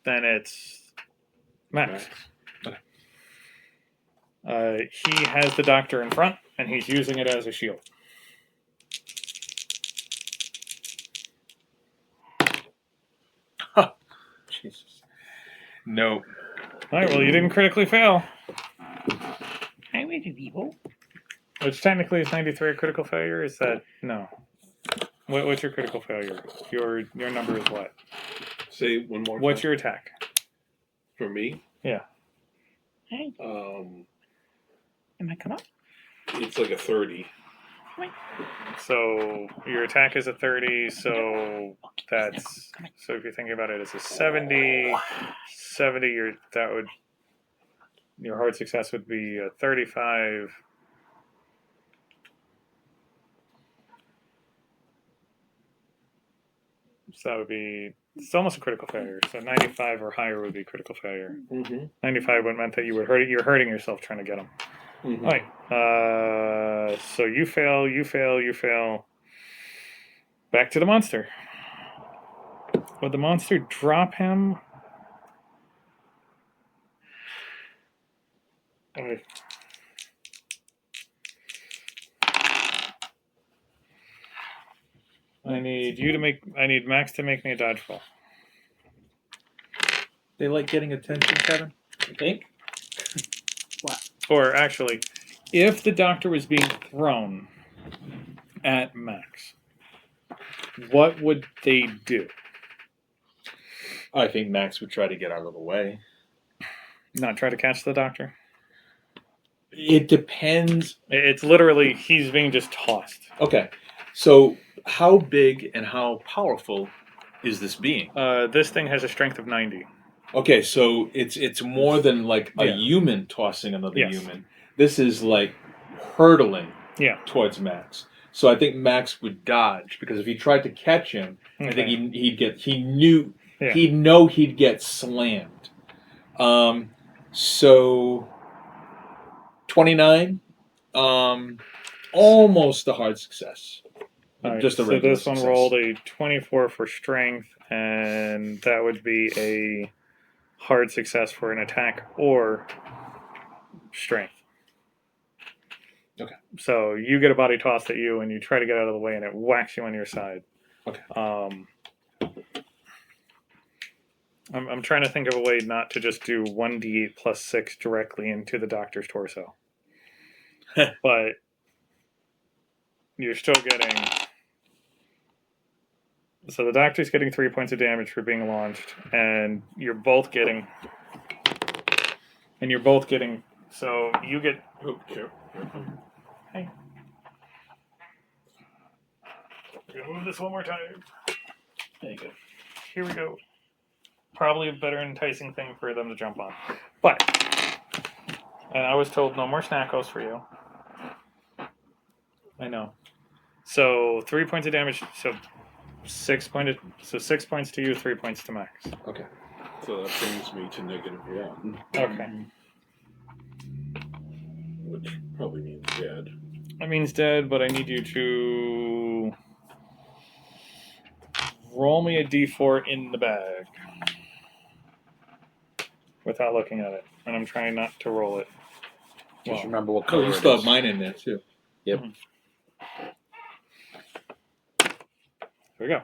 Then it's Max. He has the doctor in front, and he's using it as a shield. Jesus. No. Alright, well, you didn't critically fail. I went to people. Which technically is 93 a critical failure? Is that... No. What's your critical failure? Your number is what? Say one more What's time. your attack? For me? Yeah. Hey, Um, am I come up? it's like a 30. So your attack is a 30, so that's... So if you're thinking about it as a 70, your hard success would be a 35. So that would be, it's almost a critical failure. So 95 or higher would be critical failure. Mm-hmm. 95 would meant that you're hurting yourself trying to get them. Mm-hmm. All right. So you fail. Back to the monster. Would the monster drop him? Okay. I need Max to make me a dodge roll. They like getting attention, Kevin? I think. Or actually, if the doctor was being thrown at Max, what would they do? I think Max would try to get out of the way. Not try to catch the doctor. It depends. It's literally he's being just tossed. Okay, so how big and how powerful is this being? This thing has a strength of 90. Okay, so it's more than like a Yeah. human tossing another Yes. human. This is like hurtling Yeah. towards Max. So I think Max would dodge because if he tried to catch him, I Okay. think Yeah. he'd know he'd get slammed. So 29, almost a hard success. All right, Just a so regular this one success. rolled a 24 for strength, and that would be a hard success for an attack or strength. Okay. So you get a body tossed at you, and you try to get out of the way, and it whacks you on your side. Okay. I'm trying to think of a way not to just do 1d8 plus 6 directly into the doctor's torso. But you're still getting... So the doctor's getting 3 points of damage for being launched, and you're both getting... So you get... Oh, careful. Hey. We're gonna move this one more time. There you go. Here we go. Probably a better enticing thing for them to jump on. But, and I was told no more snackos for you. I know. So 3 points of damage. So 6 points to you, 3 points to Max. Okay. So that brings me to -1, Okay. which probably means dead. That means dead, but I need you to roll me a d4 in the bag without looking at it. And I'm trying not to roll it. Just Well, remember what Oh, color you it still is. have mine in there too. Here we go.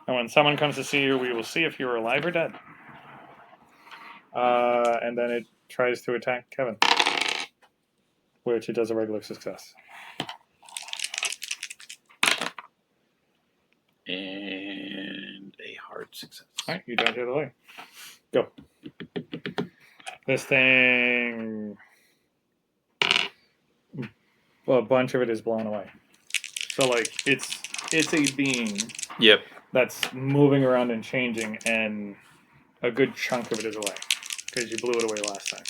And when someone comes to see you, we will see if you're alive or dead. And then it tries to attack Kevin, which it does a regular success. And a hard success. All right, you dodge out of the way. Go. This thing, well, a bunch of it is blown away. So like it's a being Yep. that's moving around and changing, and a good chunk of it is away because you blew it away last time.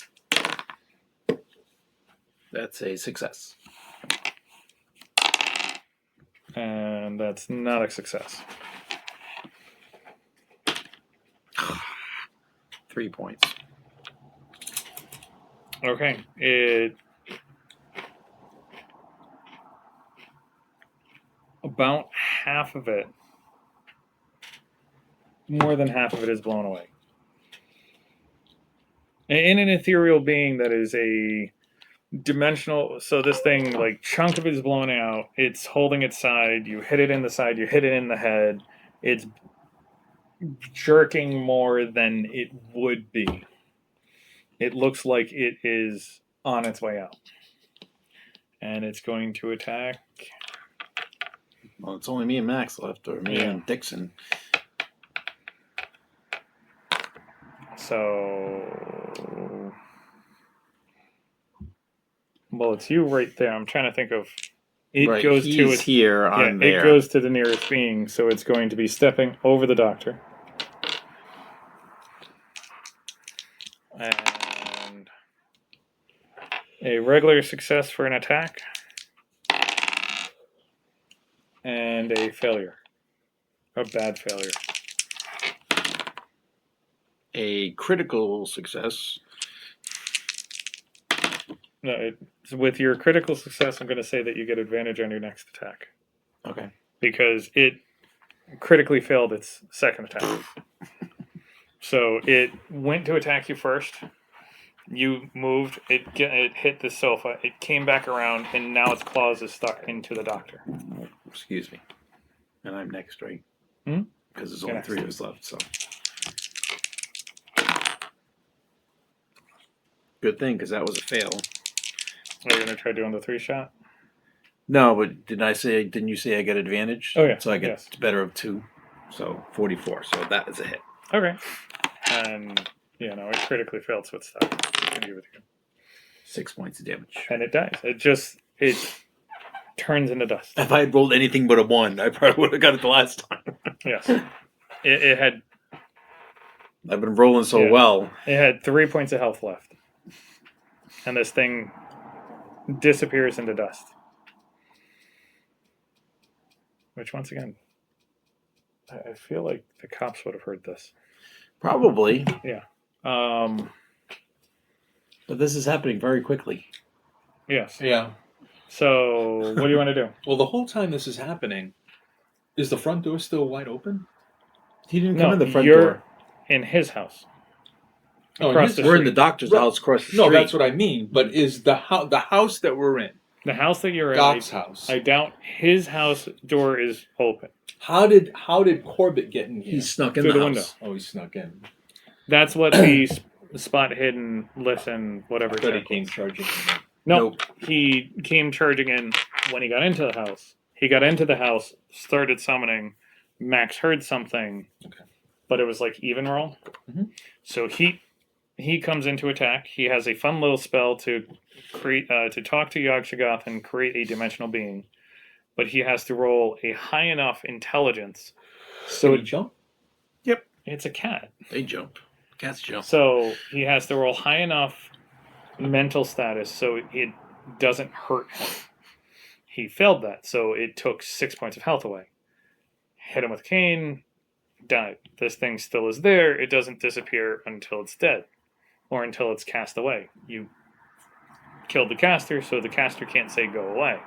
That's a success. And that's not a success. 3 points. Okay, it about half of it, more than half of it, is blown away. In an ethereal being that is a dimensional, so this thing, like, chunk of it is blown out. It's holding its side. You hit it in the side. You hit it in the head. It's jerking more than it would be. It looks like it is on its way out. And it's going to attack. Well, it's only me and Max left, or me Yeah. and Dixon. So, well, it's you right there. I'm trying to think of. It right, goes he's to its, here. I'm there. It goes to the nearest being, so it's going to be stepping over the doctor. And a regular success for an attack. And a failure. A bad failure. A critical success. No, with your critical success, I'm going to say that you get advantage on your next attack. Okay. Because it critically failed its second attack. So it went to attack you first. You moved. It hit the sofa. It came back around, and now its claws is stuck into the doctor. Excuse me. And I'm next, right? Hmm? Because there's You're only next. 3 of us left, so. Good thing, because that was a fail. Are you going to try doing the 3-shot? No, but didn't you say I get advantage? Oh, yeah. So I get Yes. better of 2. So 44. So that is a hit. Okay. And it critically failed, so it's stuck. I can give it to you. 6 points of damage. And it dies. It turns into dust. If I had rolled anything but a 1, I probably would have got it the last time. Yes. It had I've been rolling so Yeah. well. 3 points of health left. And this thing disappears into dust. Which, once again, I feel like the cops would have heard this. Probably. Um, But this is happening very quickly. yes. Yeah. So, what do you want to do? Well, the whole time this is happening, is the front door still wide open? He didn't No, come in the front you're door. in his house. Oh, Across his- the We're in the street. doctor's Right. house across the No, street. that's what I mean. But is the house that we're in, The house that you're in, Doc's house? I doubt his house door is open. How did Corbitt get in here? He snuck in Through the, the house. window. Oh, he snuck in. That's what the spot hidden, listen, whatever. I thought he check came was. charging in. No, Nope. he came charging in when he got into the house. He got into the house, started summoning. Max heard something, Okay. but it was like even roll. Mhm. So he comes into attack. He has a fun little spell to create to talk to Yog-Sothoth and create a dimensional being, but he has to roll a high enough intelligence. So So he jump? it's a cat. They jump. Cats jump. So he has to roll high enough mental status so it doesn't hurt him. He failed that, so it took 6 points of health away. Hit him with cane, died. This thing still is there. It doesn't disappear until it's dead or until it's cast away. You killed the caster, so the caster can't say go away.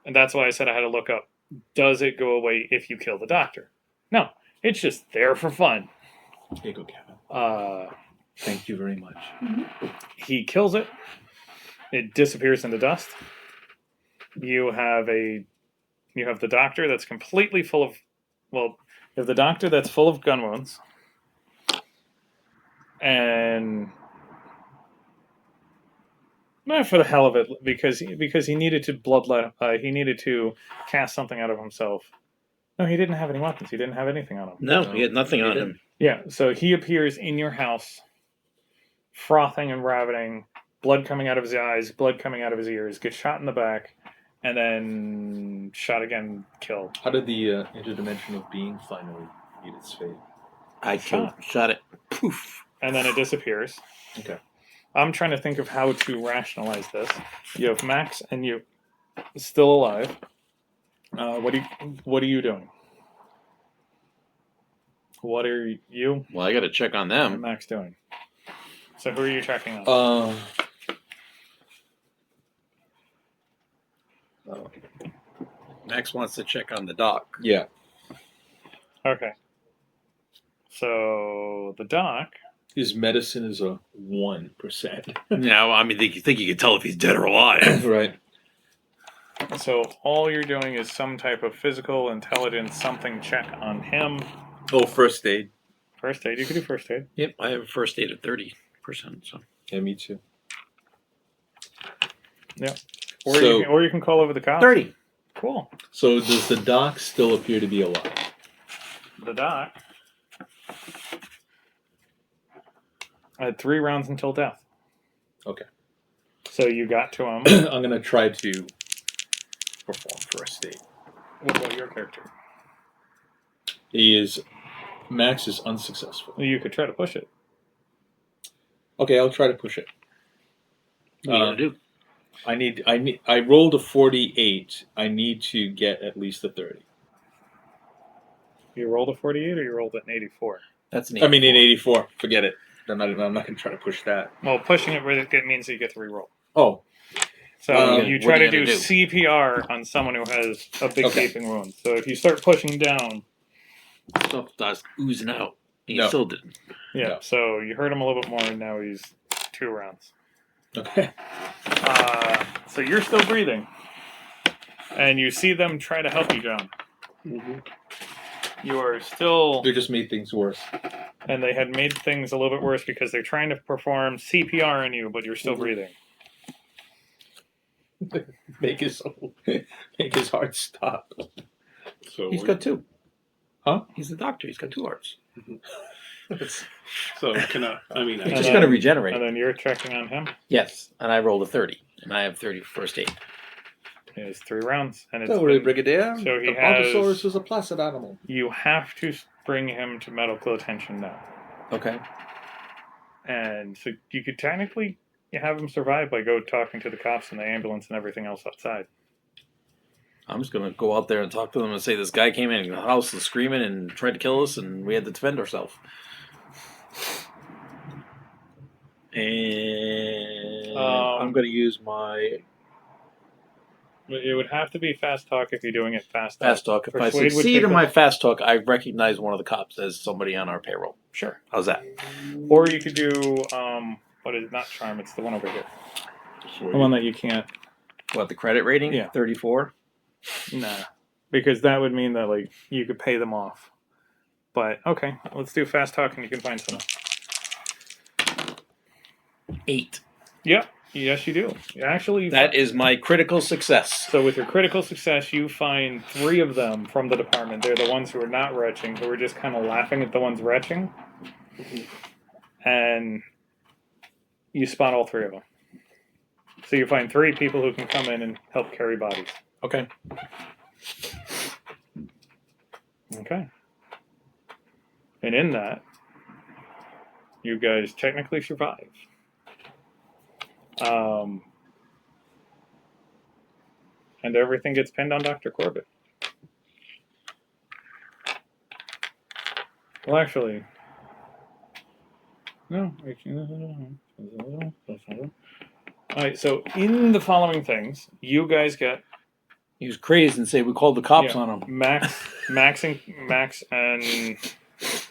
And that's why I said I had to look up, does it go away if you kill the doctor? No, it's just there for fun. Here you go, Kevin. Thank you very much. He kills it. It disappears into dust. You have the doctor that's completely full of, you have the doctor that's full of gun wounds, and not for the hell of it, because he needed to he needed to cast something out of himself. No, he didn't have any weapons. He didn't have anything on him. No, he had nothing on him. Yeah, so he appears in your house, frothing and ravening, blood coming out of his eyes, blood coming out of his ears, gets shot in the back, and then shot again, killed. How did the interdimensional being finally meet its fate? I shot it. Poof. And then it disappears. Okay. I'm trying to think of how to rationalize this. You have Max and you still alive. What are you doing? What are you Well, I got to check on and them. Max doing? So who are you checking on? Max wants to check on the doc. Yeah. Okay. So the doc. His medicine is a 1%. Yeah, I mean, you think you can tell if he's dead or alive. Right. So all you're doing is some type of physical intelligence something check on him. Oh, first aid. First aid. You can do first aid. Yep, I have a first aid of 30%. So Yeah, me too. Or So- you can call over the cops. 30. Cool. So does the doc still appear to be alive? The doc had 3 rounds until death. Okay. So you got to him. I'm going to try to perform first aid. What about your character? Max is unsuccessful. You could try to push it. Okay, I'll try to push it. what are you going to do? I rolled a 48. I need to get at least a 30. You rolled a 48 or you rolled an 84? That's an I mean, an 84. Forget it. I'm not going to try to push that. Well, pushing it means you get to reroll. Oh, So Um, you what try are to you do gonna do? CPR on someone who has a big Okay. gaping wound. So if you start pushing down, Stuff starts oozing out. He No. still didn't. yeah. No. So you hurt him a little bit more, and now he's 2 rounds. okay. So you're still breathing, and you see them try to help you, John. Mm-hmm. You are still, They just made things worse. and they had made things a little bit worse because they're trying to perform CPR on you, but you're still breathing. Make his heart stop. So He's got 2. He's the doctor. He's got 2 hearts. So can I mean, I He's And just then- going to regenerate. And then you're checking on him. Yes, and I rolled a 30, and I have 30 first aid. He has 3 rounds, and it's Don't worry, been- Brigadier. So he the Brontosaurus has- is a placid animal. you have to bring him to medical attention now. Okay. And so you could technically have him survive by go talking to the cops and the ambulance and everything else outside. I'm just going to go out there and talk to them and say this guy came in the house and screaming and tried to kill us, and we had to defend ourselves. And I'm going to use my It would have to be fast talk if you're doing it fast. fast talk. If I Persuade would succeed take in a- my fast talk, I recognize one of the cops as somebody on our payroll. Sure. How's that? Or you could do what is not charm? It's the one over here. The one that you can't. What, the credit rating? Yeah. 34? Nah, because that would mean that like you could pay them off. But okay, let's do fast talk and you can find someone. 8. Yep. Yes, you do. Actually, That is my critical success. so with your critical success, you find 3 of them from the department. They're the ones who are not retching, who are just kind of laughing at the ones retching. And you spot all 3 of them. So you find 3 people who can come in and help carry bodies. Okay. Okay. And in that, you guys technically survive. And everything gets pinned on Dr. Corbitt. Well, actually, no. Alright, so in the following things, you guys get He was crazed and say we called the cops Yeah. on him. Max, and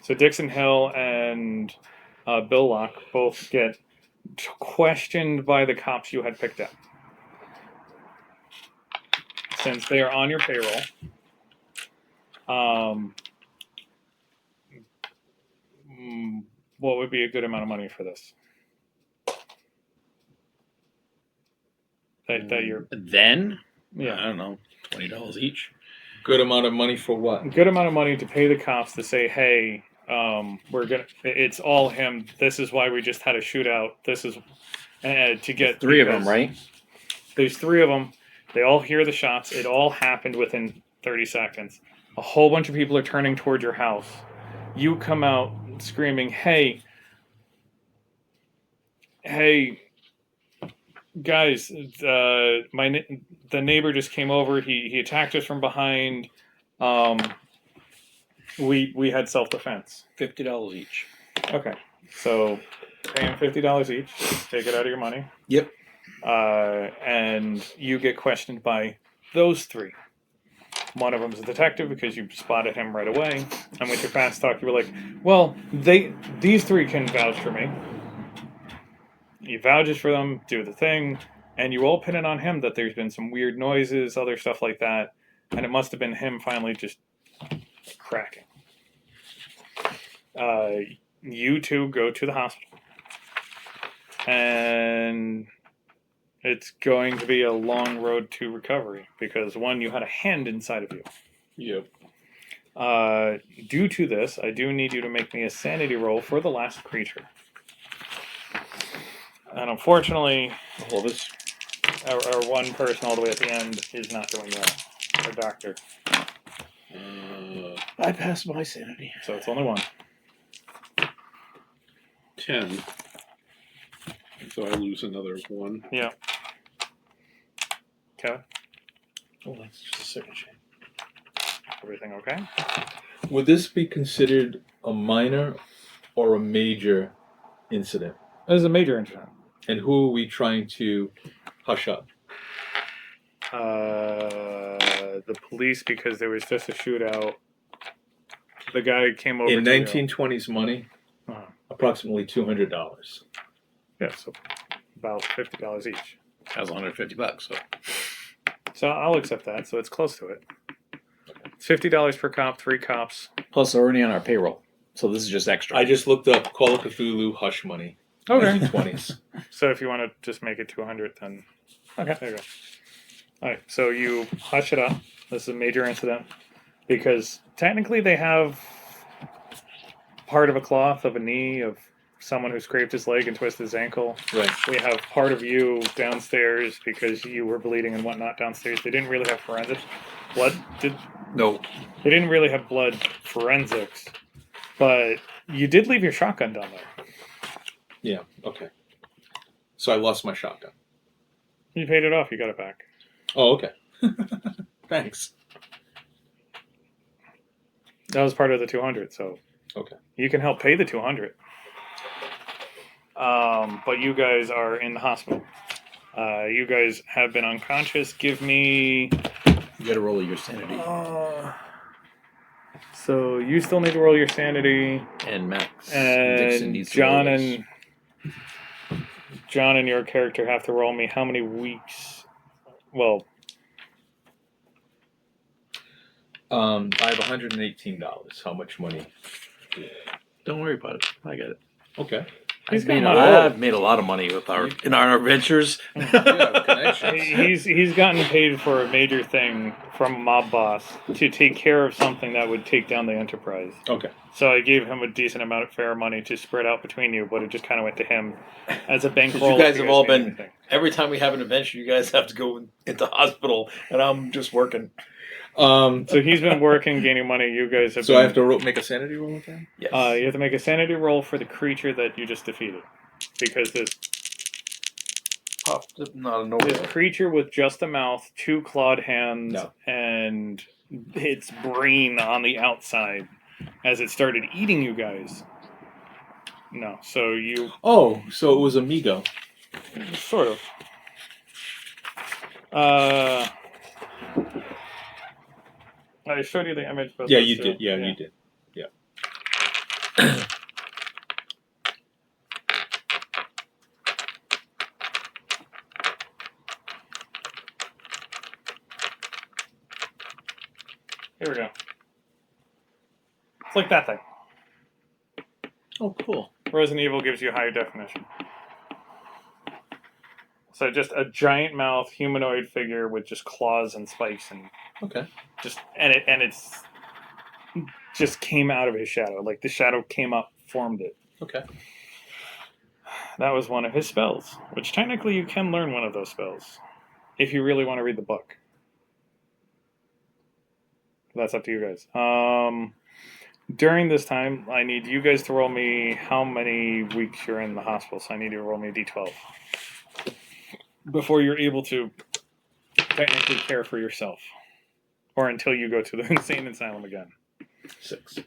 so Dixon Hill and Bill Locke both get questioned by the cops you had picked up. Since they are on your payroll, what would be a good amount of money for this? That you're Then? I yeah. don't know. $20 each. Good amount of money for what? Good amount of money to pay the cops to say, hey, we're gonna. It's all him. This is why we just had a shootout. This is to get 3 of them, because right? There's 3 of them. They all hear the shots. It all happened within 30 seconds. A whole bunch of people are turning towards your house. You come out screaming, hey, guys, the neighbor just came over. He attacked us from behind. We had self-defense. $50 each. Okay, so pay him $50 each. Take it out of your money. Yep. And you get questioned by those 3. One of them is a detective because you spotted him right away. And with your fast talk, you were like, well, these 3 can vouch for me. He vouches for them, do the thing, and you all pin it on him that there's been some weird noises, other stuff like that, and it must have been him finally just cracking. You 2 go to the hospital, and it's going to be a long road to recovery because 1, you had a hand inside of you. Yep. Due to this, I do need you to make me a sanity roll for the last creature. And unfortunately, All this. our 1 person all the way at the end is not doing well. Our doctor. I passed my sanity. So it's only 1. 10. So I lose another 1. Yeah. Kevin, Oh, that's just a second shade. everything okay? Would this be considered a minor or a major incident? This is a major incident. And who are we trying to hush up? The police, because there was just a shootout. The guy came over In to you. 1920s money, Uh-huh. approximately $200. Yeah, so about $50 each. That was $150. So I'll accept that. So it's close to it. It's $50 per cop, 3 cops. Plus, they're already on our payroll. So this is just extra. I just looked up Call of Cthulhu hush money. Okay. 1920s. So if you want to just make it 200, then okay, there you go. All right, so you hush it up. This is a major incident. because technically they have part of a cloth of a knee of someone who scraped his leg and twisted his ankle. Right. We have part of you downstairs because you were bleeding and whatnot downstairs. They didn't really have forensics. No. They didn't really have blood forensics, but you did leave your shotgun down there. Yeah. Okay. So I lost my shotgun. You paid it off. You got it back. Oh, okay. Thanks. That was part of the 200. So Okay. you can help pay the 200. But you guys are in the hospital. You guys have been unconscious. Give me. You got to roll your sanity. So you still need to roll your sanity, And Max Dixon and needs to roll this. John and your character have to roll me how many weeks. Well, I have $118. How much money? Don't worry about it. I got it. Okay. He's got money. I've made a lot of money with in our adventures. Yeah, connections. he's gotten paid for a major thing from a mob boss to take care of something that would take down the Enterprise. Okay. So I gave him a decent amount of fair money to spread out between you, but it just kind of went to him as a bankroll. You guys have all need been. anything. Every time we have an adventure, you guys have to go into hospital, and I'm just working. So he's been working, gaining money. You guys have. So been, I have to make a sanity roll again? Yes. You have to make a sanity roll for the creature that you just defeated, because this creature with just a mouth, 2 clawed hands, No. and its brain on the outside, as it started eating you guys. No, so you Oh, so it was Amigo. sort of. I showed you the image, but Yeah, let's you do did. it. Yeah, you did. Here we go. It's like that thing. Oh, cool. Resident Evil gives you higher definition. So just a giant mouth humanoid figure with just claws and spikes and Okay. it's just came out of his shadow. Like the shadow came up, formed it. Okay. That was one of his spells, which technically you can learn one of those spells if you really want to read the book. That's up to you guys. During this time, I need you guys to roll me how many weeks you're in the hospital. So I need you to roll me a d12 before you're able to technically care for yourself, or until you go to the insane asylum again. 6.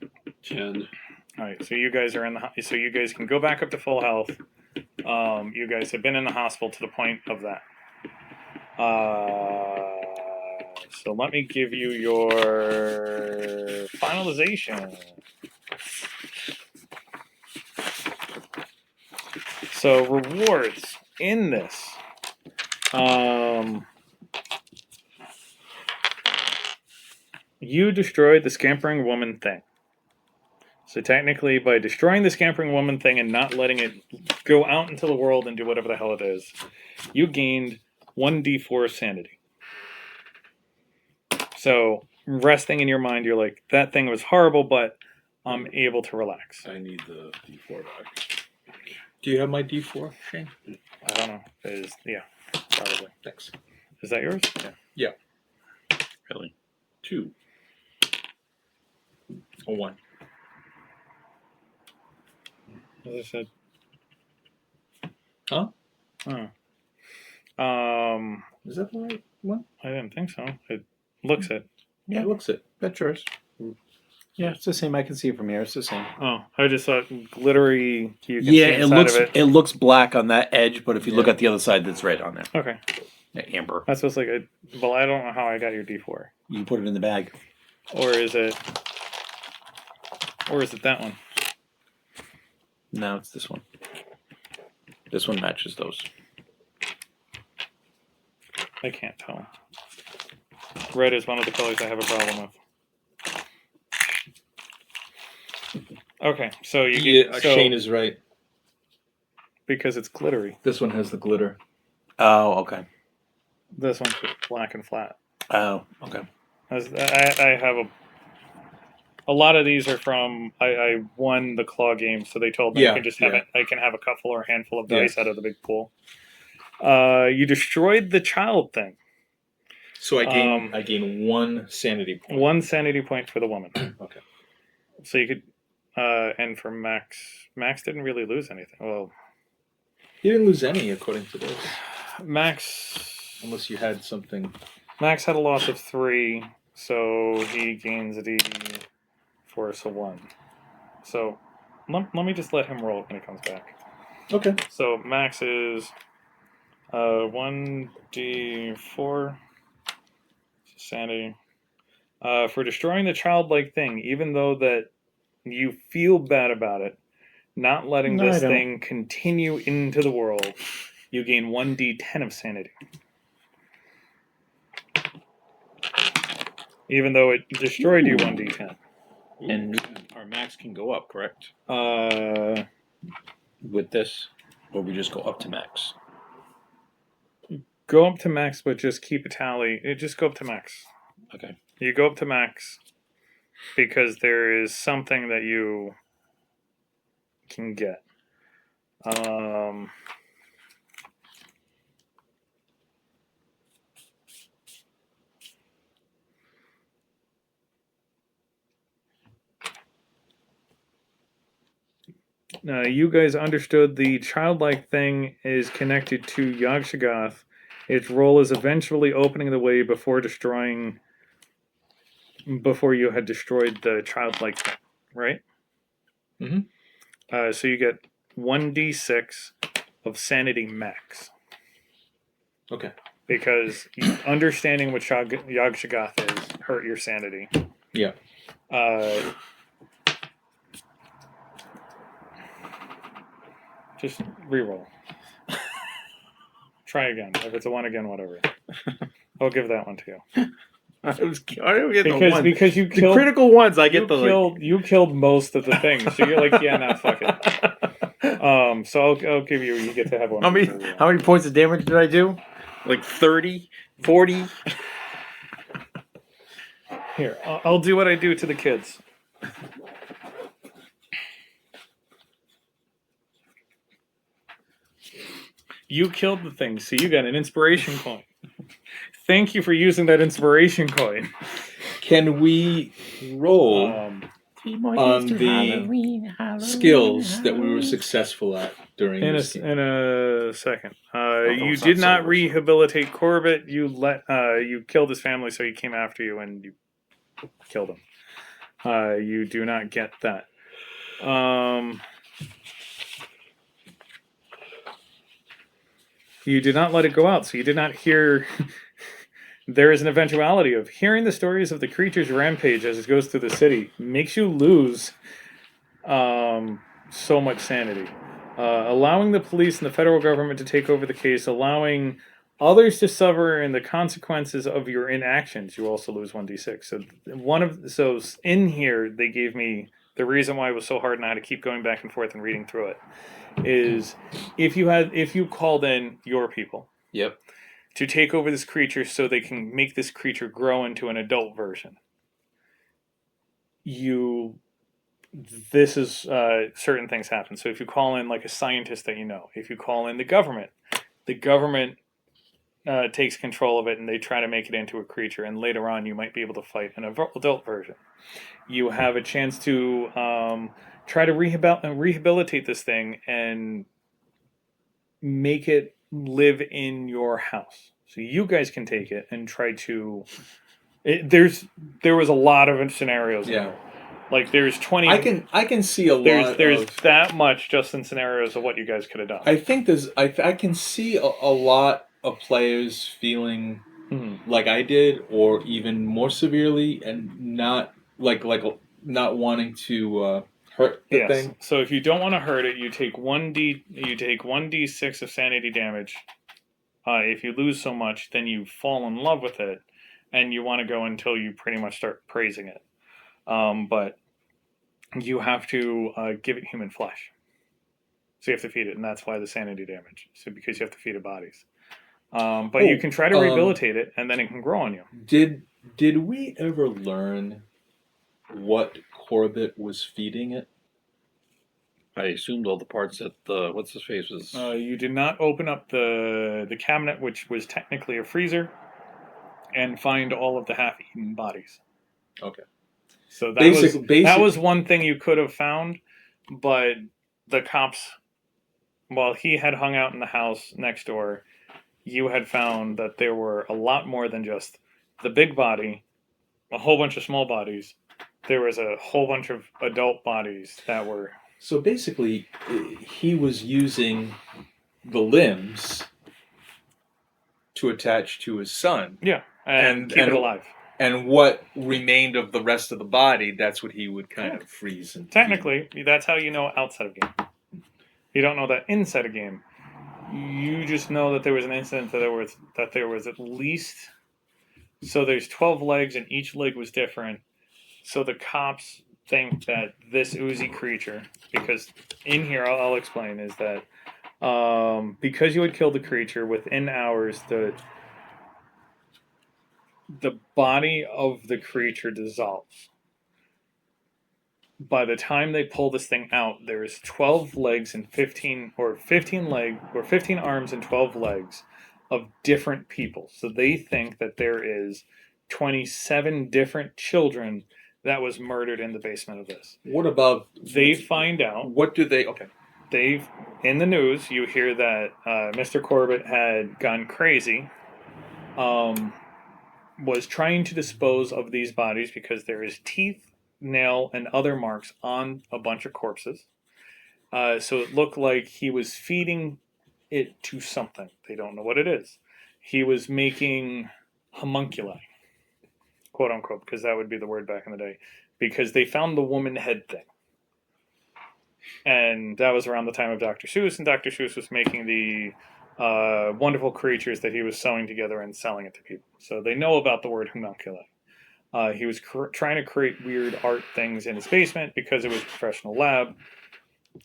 10. All right, so you guys are in the so you guys can go back up to full health. You guys have been in the hospital to the point of that. So let me give you your finalization. So rewards in this. You destroyed the scampering woman thing. So technically, by destroying the scampering woman thing and not letting it go out into the world and do whatever the hell it is, you gained 1d4 sanity. So resting in your mind, you're like, that thing was horrible, but I'm able to relax. I need the D4 back. Do you have my D4, Shane? I don't know. Yeah, probably. Thanks. Is that yours? Yeah. Really? 2. A 1. As I said. Huh? Oh. Is that the right one? I didn't think so. It looks it. Yeah, it looks it. That's yours. Yeah, it's the same. I can see it from here. It's the same. Oh, I just thought glittery. You can Yeah, see it inside looks of it looks black on that edge, but if you look Yeah. at the other side, that's red on there. Okay, Amber. that's what's like. Well, I don't know how I got your D4. You can put it in the bag. Or is it that one? No, it's this one. This one matches those. I can't tell. Red is one of the colors I have a problem with. Okay, so you Yeah, so, Shane is right. because it's glittery. This one has the glitter. Oh, okay. This one's just black and flat. Oh, okay. I have a A lot of these are from I won the claw game, so they told me Yeah, I can just have yeah. it. I can have a couple or a handful of Yeah. dice out of the big pool. You destroyed the child thing. So I gain 1 sanity point. 1 sanity point for the woman. Okay. So you could, and for Max didn't really lose anything. Well, He didn't lose any according to this, Max unless you had something. Max had a loss of 3, so he gains a D4, so 1. So let me just let him roll when he comes back. Okay. So Max is 1d4 sanity for destroying the childlike thing, even though that you feel bad about it, not letting No, this I don't. thing continue into the world. You gain 1d10 of sanity. Even though it destroyed you 1d10. And our max can go up, correct? With this. Or we just go up to max. Go up to max, but just keep a tally. Just go up to max. Okay. You go up to max because there is something that you can get. You guys understood the childlike thing is connected to Yog-Sothoth. Its role is eventually opening the way before you had destroyed the childlike thing, right? Mhm. So you get 1d6 of sanity max. Okay. Because understanding what Yog-Sothoth is hurt your sanity. Yeah. Just reroll. Try again. If it's a 1 again, whatever. I'll give that one to you. I don't get the ones. Because you The killed critical ones, I get the you killed most of the things, so you're like, yeah, nah, fuck it. So I'll give you get to have one. How many points of damage did I do? Like 30, 40? Here, I'll do what I do to the kids. You killed the thing, so you got an inspiration coin. Thank you for using that inspiration coin. Can we roll Um, on the skills that we were successful at during in this game? a second. You it's did not not silver, so- rehabilitate Corbitt. You killed his family, so he came after you and you killed him. You do not get that. You did not let it go out, so you did not hear. There is an eventuality of hearing the stories of the creature's rampage as it goes through the city makes you lose so much sanity. Allowing the police and the federal government to take over the case, allowing others to suffer in the consequences of your inactions, you also lose 1d6. So in here they gave me the reason why it was so hard and I had to keep going back and forth and reading through it is if you called in your people. Yep. To take over this creature so they can make this creature grow into an adult version. Certain things happen. So if you call in like a scientist that you know, if you call in the government takes control of it and they try to make it into a creature, and later on you might be able to fight an adult version. You have a chance to try to rehabilitate this thing and make it live in your house. So you guys can take it and try to. There was a lot of scenarios. Yeah. Like there's 20. I can see a lot. There's that much just in scenarios of what you guys could have done. I think I can see a lot of players feeling like I did, or even more severely, and not not wanting to hurt the thing. So if you don't want to hurt it, you take 1d6 of sanity damage. If you lose so much, then you fall in love with it, and you want to go until you pretty much start praising it. But you have to give it human flesh. So you have to feed it, and that's why the sanity damage. So because you have to feed it bodies. But you can try to rehabilitate it, and then it can grow on you. Did we ever learn what Corbitt was feeding it? I assumed all the parts that what's his face was. You did not open up the cabinet, which was technically a freezer, and find all of the half-eaten bodies. Okay. So that Basic- was one thing you could have found, but the cops, while he had hung out in the house next door, you had found that there were a lot more than just the big body, a whole bunch of small bodies. There was a whole bunch of adult bodies that were. So basically, he was using the limbs to attach to his son. Yeah, and keep it alive. And what remained of the rest of the body, that's what he would kind of freeze and Technically, that's how you know outside of game. You don't know that inside a game. You just know that there was an incident that there was at least. So there's 12 legs and each leg was different. So the cops think that this oozy creature, because in here I'll explain, is that because you had killed the creature within hours, the body of the creature dissolves. By the time they pull this thing out, there is 12 legs and 15 arms and 12 legs of different people. So they think that there is 27 different children that was murdered in the basement of this. What about... They find out. What do they... Okay. They've, in the news, you hear that Mr. Corbitt had gone crazy, was trying to dispose of these bodies because there is teeth, nail, and other marks on a bunch of corpses. So it looked like he was feeding it to something. They don't know what it is. He was making homunculi, quote unquote, because that would be the word back in the day, because they found the woman head thing. And that was around the time of Dr. Seuss, and Dr. Seuss was making the wonderful creatures that he was sewing together and selling it to people. So they know about the word homunculi. He was trying to create weird art things in his basement because it was a professional lab.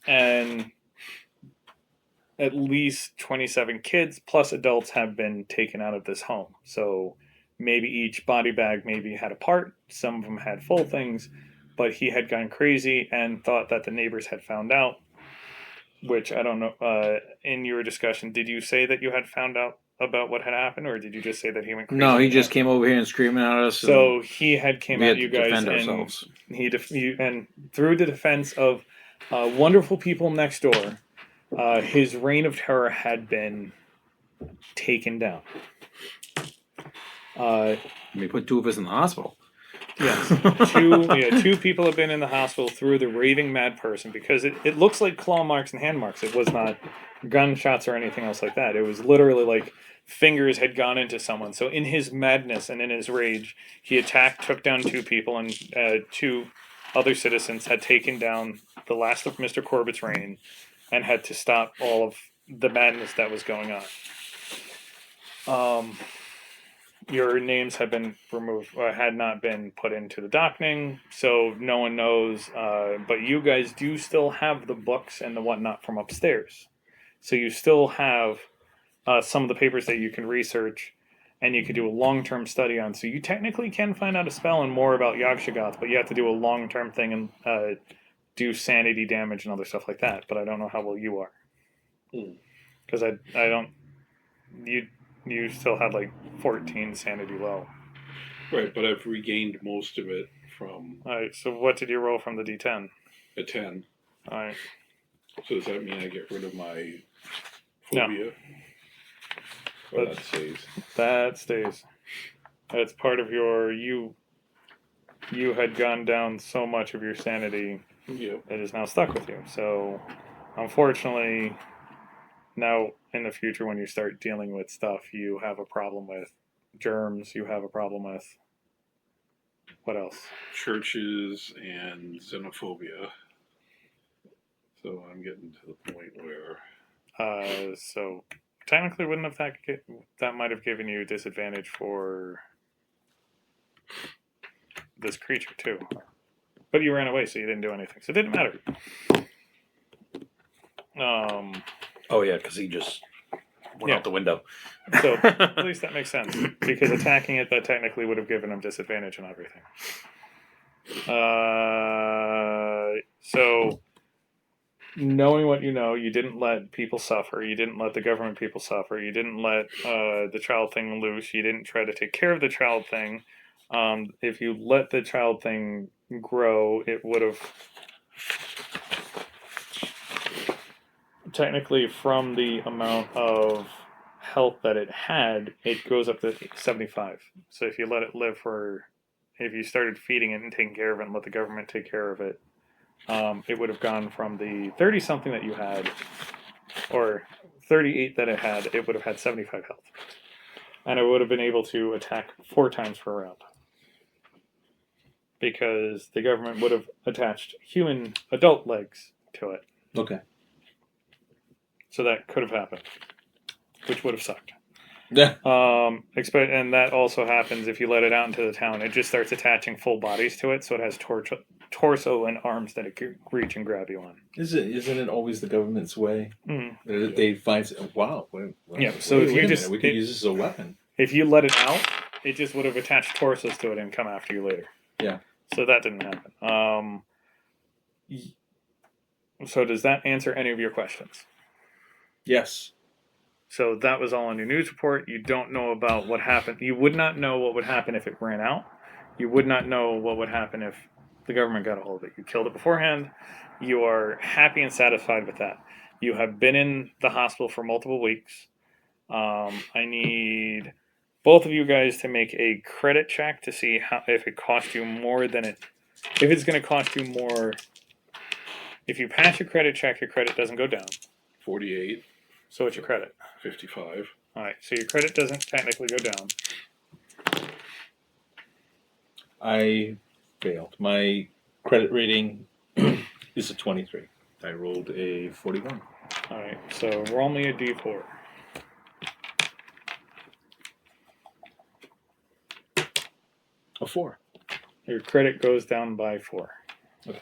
And at least 27 kids plus adults have been taken out of this home. So maybe each body bag maybe had a part. Some of them had full things. But he had gone crazy and thought that the neighbors had found out, which I don't know. In your discussion, did you say that you had found out about what had happened, or did you just say that he went crazy? No, he just came over here and screaming at us. So he had came we at had you to guys, defend and ourselves. and through the defense of wonderful people next door, his reign of terror had been taken down. We put 2 of us in the hospital. Yes, two people have been in the hospital through the raving mad person, because it looks like claw marks and hand marks. It was not gunshots or anything else like that. It was literally like fingers had gone into someone. So in his madness and in his rage, he attacked, took down 2 people, and 2 other citizens had taken down the last of Mr. Corbitt's reign and had to stop all of the madness that was going on. Your names have been removed, had not been put into the docketing, so no one knows. But you guys do still have the books and the whatnot from upstairs. So you still have some of the papers that you can research and you could do a long-term study on. So you technically can find out a spell and more about Yog-Sothoth, but you have to do a long-term thing and do sanity damage and other stuff like that. But I don't know how well you are. Because I don't... You still had like 14 sanity low. Right, but I've regained most of it from Alright, so what did you roll from the D10? a 10. Alright. So does that mean I get rid of my No. phobia? Or But- that stays? That stays. That's part of your... You had gone down so much of your sanity Yeah. that is now stuck with you. So, unfortunately, now in the future when you start dealing with stuff, you have a problem with germs, you have a problem with... What else? Churches and xenophobia. So I'm getting to the point where... So technically wouldn't have that might have given you disadvantage for this creature too. But you ran away, so you didn't do anything. So it didn't matter. Oh yeah, because he just went out the window. So at least that makes sense. Because attacking it, that technically would have given him disadvantage and everything. So, knowing what you know, you didn't let people suffer. You didn't let the government people suffer. You didn't let the child thing loose. You didn't try to take care of the child thing. If you let the child thing grow, it would have technically, from the amount of health that it had, it goes up to 75. So if you let it live if you started feeding it and taking care of it and let the government take care of it, it would have gone from the 30 something that you had, or 38 that it had, it would have had 75 health. And it would have been able to attack 4 times per round. Because the government would have attached human adult legs to it. Okay. So that could have happened, which would have sucked. Yeah. And that also happens if you let it out into the town. It just starts attaching full bodies to it, so it has torso and arms that it can reach and grab you on. Isn't it always the government's way? Mm. They find wow. Yeah. So if you we could use this as a weapon. If you let it out, it just would have attached torsos to it and come after you later. Yeah. So that didn't happen. So does that answer any of your questions? Yes. So that was all on your news report. You don't know about what happened. You would not know what would happen if it ran out. You would not know what would happen if the government got a hold of it. You killed it beforehand. You are happy and satisfied with that. You have been in the hospital for multiple weeks. I need both of you guys to make a credit check to see if it cost you more than it. If it's going to cost you more. If you pass your credit check, your credit doesn't go down. 48. So what's your credit? 55. All right, so your credit doesn't technically go down. I failed. My credit rating is a 23. I rolled a 41. All right, so roll me a d4. A 4. Your credit goes down by 4. Okay.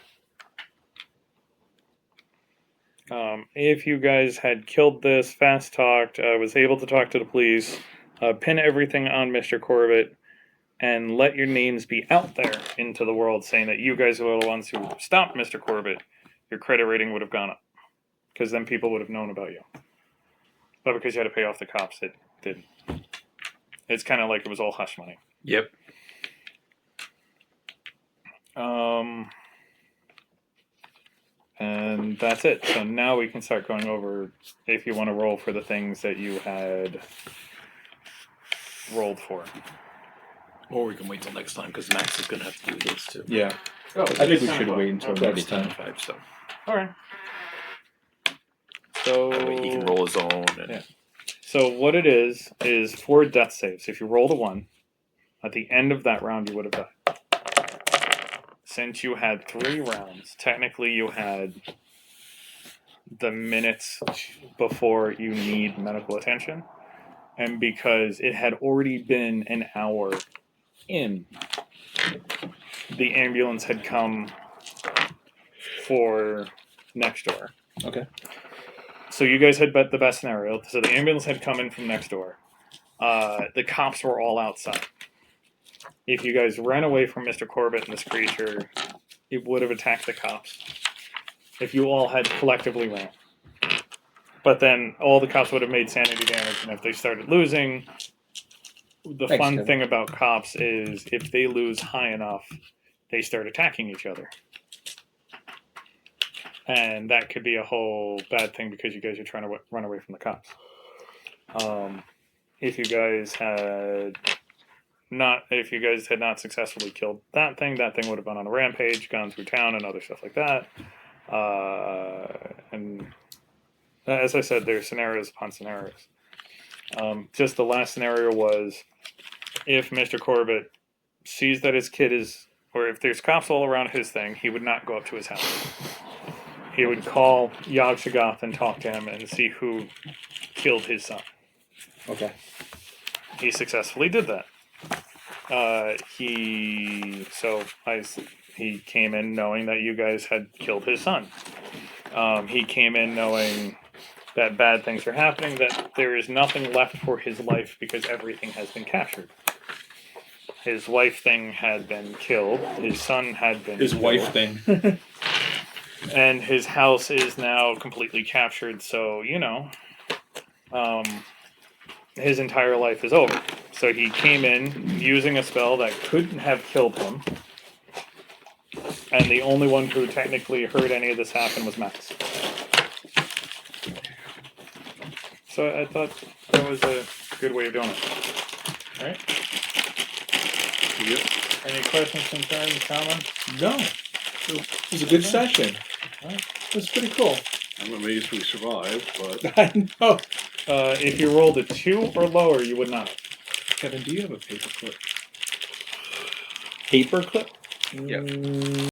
If you guys had killed this, fast talked, was able to talk to the police, pin everything on Mr. Corbitt, and let your names be out there into the world saying that you guys were the ones who stopped Mr. Corbitt, your credit rating would have gone up. Because then people would have known about you. But because you had to pay off the cops, it didn't. It's kind of like it was all hush money. Yep. And that's it. So now we can start going over if you want to roll for the things that you had rolled for. Or we can wait till next time because Max is going to have to do this too. Yeah. Oh, I think we should wait until next time. 5, so All right. So that way he can roll his own. And Yeah. So what it is 4 death saves. If you rolled a 1, at the end of that round you would have died. Since you had 3 rounds, technically you had the minutes before you need medical attention. And because it had already been an hour in, the ambulance had come for next door. Okay. So you guys had bet the best scenario. So the ambulance had come in from next door. The cops were all outside. If you guys ran away from Mr. Corbitt and this creature, it would have attacked the cops. If you all had collectively ran. But then all the cops would have made sanity damage, and if they started losing, the Thanks, fun Kevin. thing about cops is if they lose high enough, they start attacking each other. And that could be a whole bad thing because you guys are trying to run away from the cops. If you guys had not successfully killed that thing would have gone on a rampage, gone through town, and other stuff like that. And as I said, there's scenarios upon scenarios. Just the last scenario was if Mr. Corbitt sees that his kid is, or if there's cops all around his thing, he would not go up to his house. He would call Yog Shagath and talk to him and see who killed his son. Okay. He successfully did that. He came in knowing that you guys had killed his son. He came in knowing that bad things are happening, that there is nothing left for his life because everything has been captured. His wife thing had been killed. His son had been His killed. wife thing. And his house is now completely captured. So his entire life is over. So he came in using a spell that couldn't have killed him. And the only one who technically heard any of this happen was Max. So I thought that was a good way of doing it. Right? Yep. Any questions, concerns, comments? No. It was a good session. It was pretty cool. I'm amazed we survived, but I know. If you rolled a 2 or lower, you would not. Kevin, do you have a paperclip? Paperclip? Yeah.